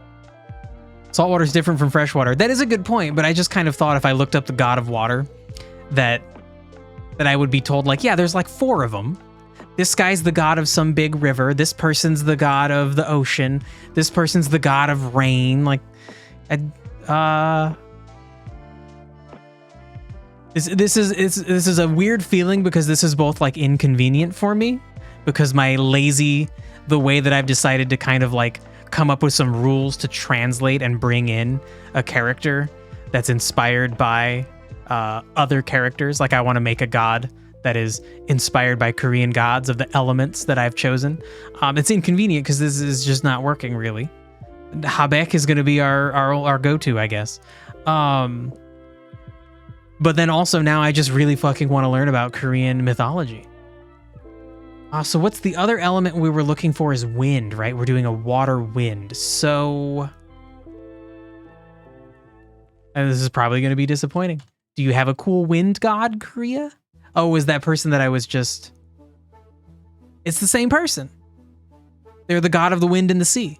Saltwater is different from freshwater. That is a good point, but I just kind of thought if I looked up the god of water that I would be told like, yeah, there's like 4 of them. This guy's the god of some big river. This person's the god of the ocean. This person's the god of rain. Like, this is a weird feeling because this is both like inconvenient for me because the way that I've decided to kind of like come up with some rules to translate and bring in a character that's inspired by other characters. Like I want to make a god that is inspired by Korean gods of the elements that I've chosen. It's inconvenient because this is just not working really. Habek is going to be our go-to, I guess. But then also now I just really fucking want to learn about Korean mythology. So what's the other element we were looking for is wind, right? We're doing a water wind. So and this is probably going to be disappointing. Do you have a cool wind god, Korea? Oh, is that person that I was just... It's the same person. They're the god of the wind and the sea.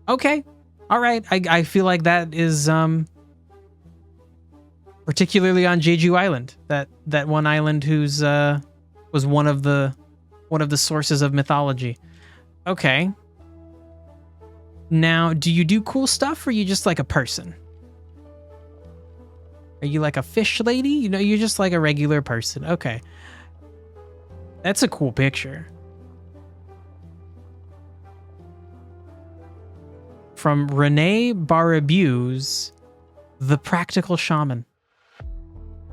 Okay. All right. I feel like that is particularly on Jeju Island. That one island whose was one of the sources of mythology. Okay. Now, do you do cool stuff, or are you just like a person? Are you like a fish lady? You know, you're just like a regular person. Okay. That's a cool picture. From Renee Barabu's The Practical Shaman.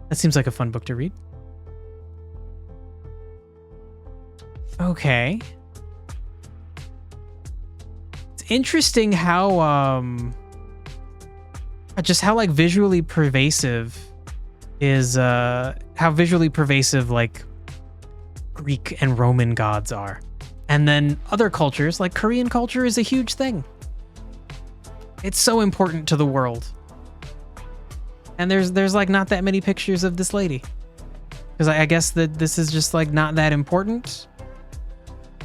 That seems like a fun book to read. Okay. It's interesting how just how like visually pervasive is how visually pervasive like Greek and Roman gods are. And then other cultures, like Korean culture, is a huge thing. It's so important to the world. And there's like not that many pictures of this lady. Because I guess that this is just like not that important.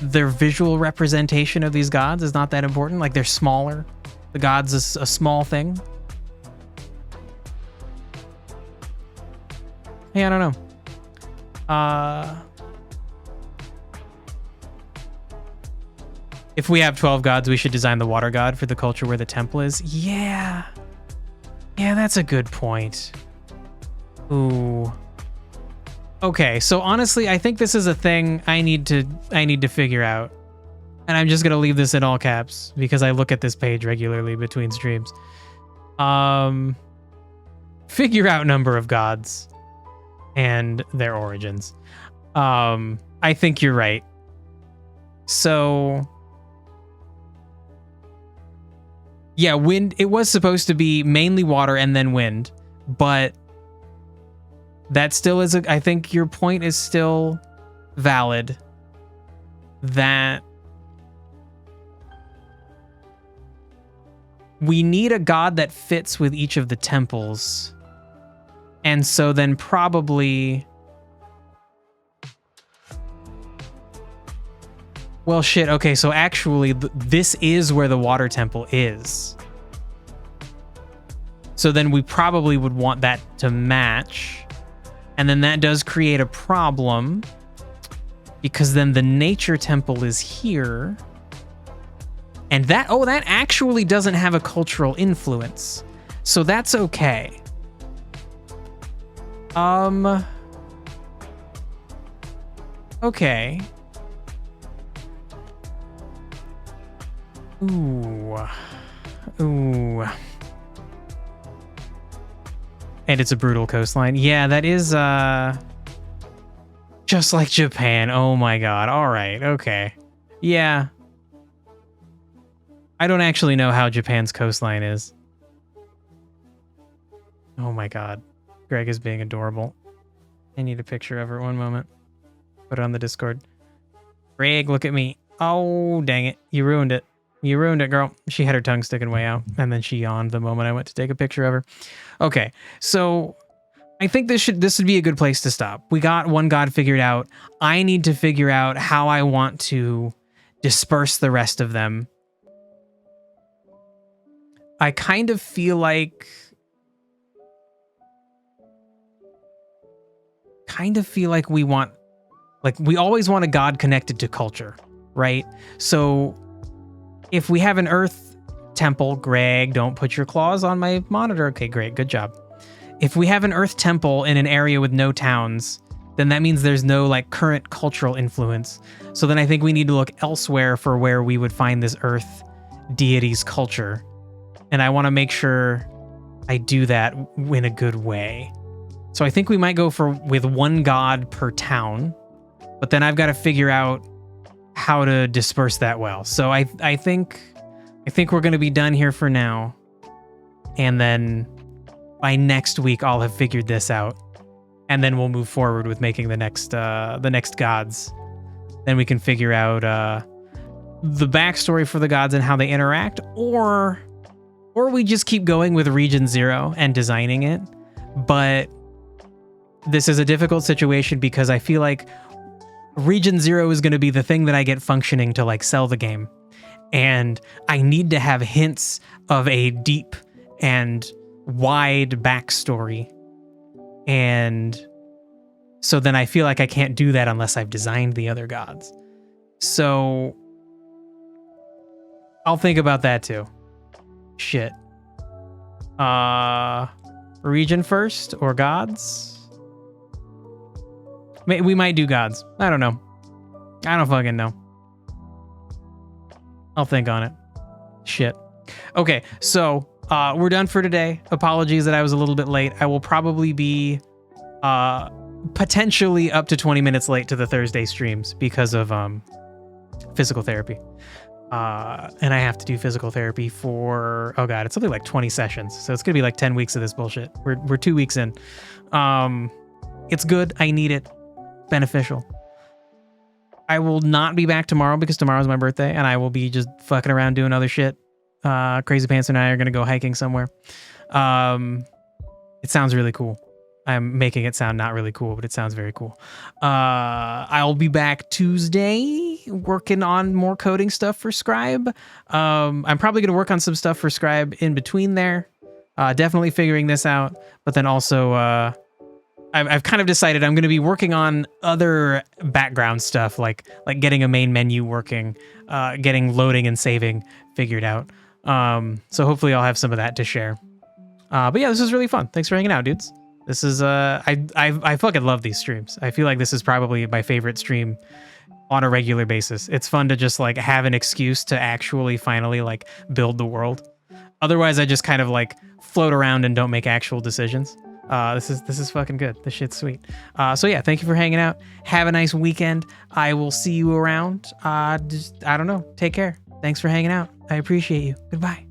Their visual representation of these gods is not that important. Like they're smaller. The gods is a small thing. Hey, I don't know. If we have 12 gods, we should design the water god for the culture where the temple is. Yeah. Yeah, that's a good point. Ooh. Okay, so honestly, I think this is a thing I need to figure out. And I'm just going to leave this in all caps because I look at this page regularly between streams. Figure out number of gods and their origins. I think you're right. So yeah, wind, it was supposed to be mainly water and then wind, but that still is I think your point is still valid that we need a god that fits with each of the temples. And so then probably... Well, shit, okay, so actually, this is where the water temple is. So then we probably would want that to match. And then that does create a problem, because then the nature temple is here. And that, oh, that actually doesn't have a cultural influence. So that's okay. Okay. Ooh. Ooh. And it's a brutal coastline. Yeah, that is, just like Japan. Oh my god. All right. Okay. Yeah. I don't actually know how Japan's coastline is. Oh my god. Greg is being adorable. I need a picture of her. One moment. Put it on the Discord. Greg, look at me. Oh, dang it. You ruined it. You ruined it, girl. She had her tongue sticking way out, and then she yawned the moment I went to take a picture of her. Okay, so I think this would be a good place to stop. We got one god figured out. I need to figure out how I want to disperse the rest of them. I kind of feel like... we want... Like, we always want a god connected to culture, right? So... if we have an earth temple, Greg, don't put your claws on my monitor. Okay, great, good job. If we have an earth temple in an area with no towns, then that means there's no like current cultural influence. So then I think we need to look elsewhere for where we would find this earth deity's culture. And I want to make sure I do that in a good way. So I think we might go with one god per town, but then I've got to figure out how to disperse that well. So I think we're going to be done here for now. And then by next week I'll have figured this out, and then we'll move forward with making the next gods. Then we can figure out the backstory for the gods and how they interact, or we just keep going with Region 0 and designing it. But this is a difficult situation because I feel like Region 0 is going to be the thing that I get functioning to like sell the game. And I need to have hints of a deep and wide backstory. And so then I feel like I can't do that unless I've designed the other gods. So I'll think about that too. Shit. Region first or gods? We might do gods. I don't know. I don't fucking know. I'll think on it. Shit. Okay, so we're done for today. Apologies that I was a little bit late. I will probably be potentially up to 20 minutes late to the Thursday streams because of physical therapy. And I have to do physical therapy for, oh god, it's only like 20 sessions. So it's gonna be like 10 weeks of this bullshit. We're 2 weeks in. It's good. I need it. Beneficial. I will not be back tomorrow because tomorrow's my birthday and I will be just fucking around doing other shit. Crazy Pants and I are gonna go hiking somewhere. It sounds really cool. I'm making it sound not really cool, but it sounds very cool. I'll be back Tuesday working on more coding stuff for Scribe. I'm probably going to work on some stuff for Scribe in between there. Definitely figuring this out. But then also, I've kind of decided I'm going to be working on other background stuff, like getting a main menu working, getting loading and saving figured out. So hopefully I'll have some of that to share. But yeah, this was really fun. Thanks for hanging out, dudes. This is I fucking love these streams. I feel like this is probably my favorite stream on a regular basis. It's fun to just like have an excuse to actually finally like build the world. Otherwise, I just kind of like float around and don't make actual decisions. This is fucking good. This shit's sweet. So yeah, thank you for hanging out. Have a nice weekend. I will see you around. I don't know. Take care. Thanks for hanging out. I appreciate you. Goodbye.